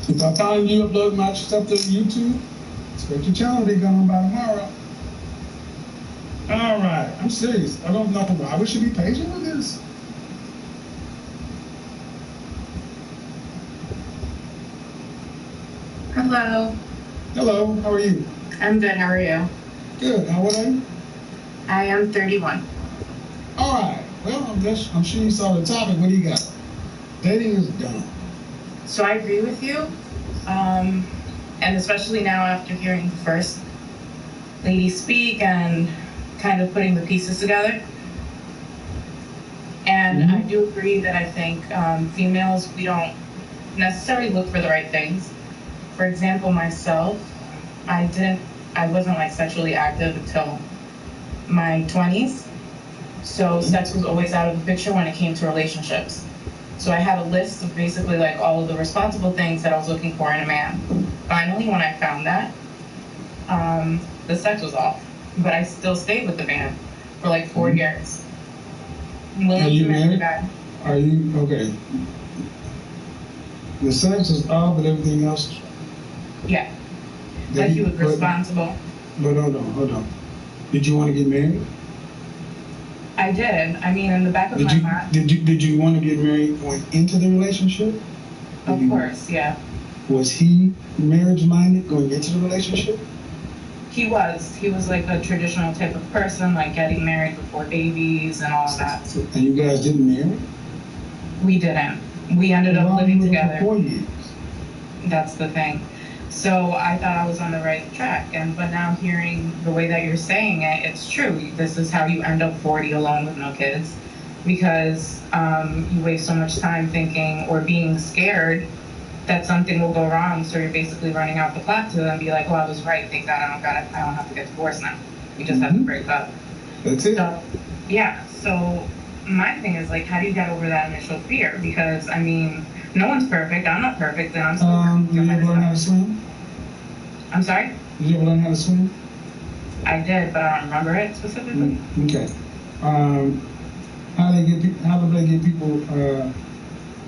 If I find you upload my stuff to YouTube, expect your channel to be gone by tomorrow. All right, I'm serious. I don't know why we should be patient with this. Hello. Hello, how are you? I'm good. How are you? Good. How old are you? I am 31. All right. Well, I'm sure you saw the topic. What do you got? Dating is dumb. So I agree with you, and especially now after hearing the first lady speak and kind of putting the pieces together. And I do agree that I think females, we don't necessarily look for the right things. For example, myself, I wasn't like sexually active until my 20s. So sex was always out of the picture when it came to relationships. So I had a list of basically like all of the responsible things that I was looking for in a man. Finally, when I found that, the sex was off, but I still stayed with the man for like 4 years. Are you married? Are you, okay. The sex is off, but everything else is. Yeah. Like he was responsible. But hold on. Did you want to get married? I did. I mean, in the back of my mind. Did you want to get married going into the relationship? Of course, yeah. Was he marriage-minded going into the relationship? He was. He was like a traditional type of person, like getting married before babies and all of that. And you guys didn't marry? We didn't. We ended up living together. For 4 years. That's the thing. So I thought I was on the right track, but now hearing the way that you're saying it, it's true. This is how you end up 40 alone with no kids, because you waste so much time thinking or being scared that something will go wrong. So you're basically running out the clock to and be like, "Well, I was right. Thank God I don't have to get divorced now. We just have to break up." That's it. So, yeah. So my thing is like, how do you get over that initial fear? Because I mean, no one's perfect. I'm not perfect, and I'm still. Did you ever learn how to swim? I'm sorry? Did you ever learn how to swim? I did, but I don't remember it specifically. Okay. How do they get people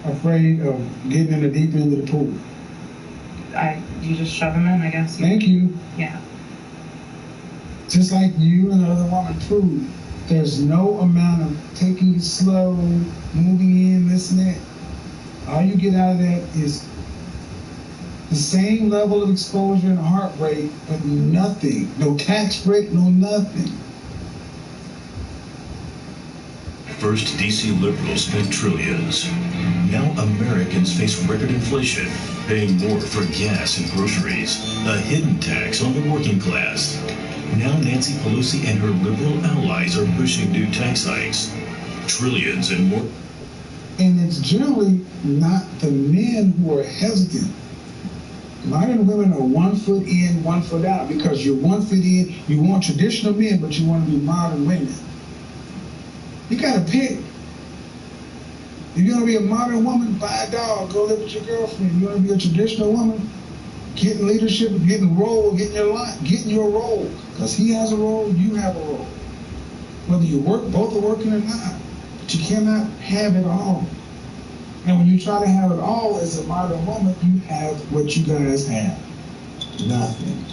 afraid of getting in the deep end of the pool? You just shove them in, I guess. Thank you. Yeah. Just like you and the other woman proved, there's no amount of taking it slow, moving in, this and that. All you get out of that is the same level of exposure and heart rate, but nothing. No tax break, no nothing. First, D.C. liberals spent trillions. Now Americans face record inflation, paying more for gas and groceries, a hidden tax on the working class. Now Nancy Pelosi and her liberal allies are pushing new tax hikes. Trillions and more. And it's generally not the men who are hesitant. Modern women are 1 foot in, 1 foot out, because you're 1 foot in, you want traditional men, but you want to be modern women. You gotta pick. If you're gonna be a modern woman, buy a dog, go live with your girlfriend. You wanna be a traditional woman, Getting leadership, getting a role, getting your line, getting your role. Because he has a role, you have a role. Whether you work, both are working or not. But you cannot have it all. And when you try to have it all as a modern woman, you have what you guys have. Nothing.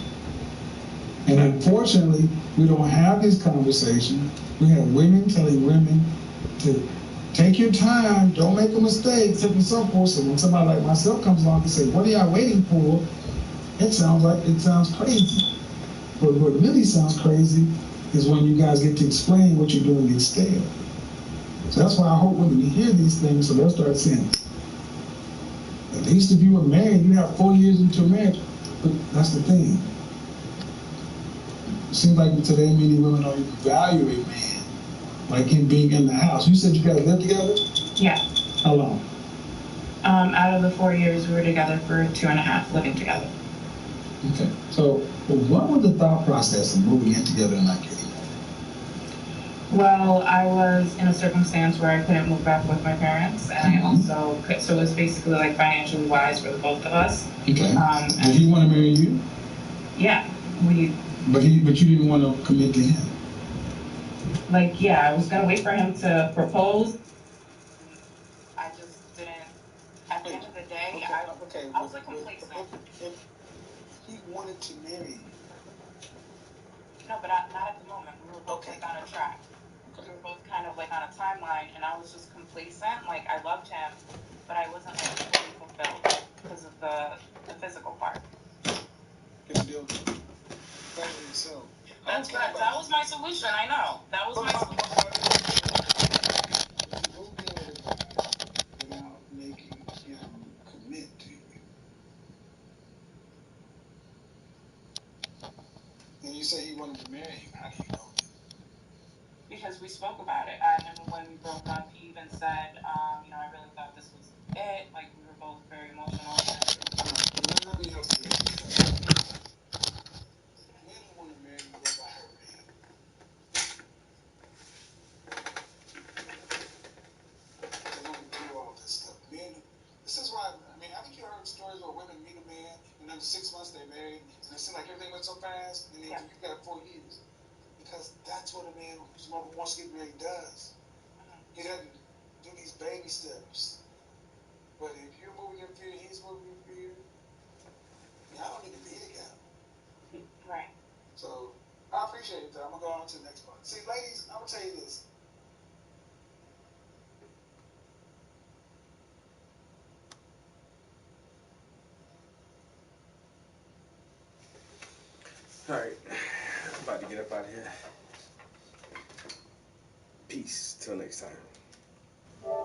And unfortunately, we don't have these conversations. We have women telling women to take your time, don't make a mistake, so and so forth. So when somebody like myself comes along and says, what are y'all waiting for? It sounds crazy. But what really sounds crazy is when you guys get to explain what you're doing instead. So that's why I hope when you hear these things, so they'll start saying, at least if you were married, you have 4 years into a marriage. But that's the thing. It seems like today many women don't even value a man, like him being in the house. You said you guys lived together? Yeah. How long? Out of the 4 years, we were together for 2.5, living together. Okay. So what was the thought process of moving in together and not getting married? Well, I was in a circumstance where I couldn't move back with my parents, and I also could, so it was basically like financially wise for the both of us. Okay. Did he want to marry you? Yeah. But you didn't want to commit to him. Like, yeah, I was gonna wait for him to propose. I just didn't. At the end of the day, I was like complacent. If he wanted to marry you. No, but not at the moment. We were both like on a track. We were both kind of like on a timeline, and I was just complacent. Like, I loved him, but I wasn't like fully fulfilled because of the physical part. That's good. That was my solution. I know. That was my solution. Without making him commit to you. And you say he wanted to marry you. How do you know that? Because we spoke about it, and when we broke up, he even said, you know, I really thought this was it. Like, we were both very emotional. Let me help you. Men who want to marry you go by her name. They don't do all this stuff. Men, this is why, I mean, haven't you heard stories where women meet a man, and then 6 months they're married, and it seems like everything went so fast, and then you got 4 years. Because that's what a man who's wants to get married does. He doesn't do these baby steps. But if you're moving in fear, he's moving in fear, y'all don't need to be together. Right. So, I appreciate it, though. I'm going to go on to the next part. See, ladies, I'm going to tell you this. Alright, I'm about to get up out of here. Peace. Till next time.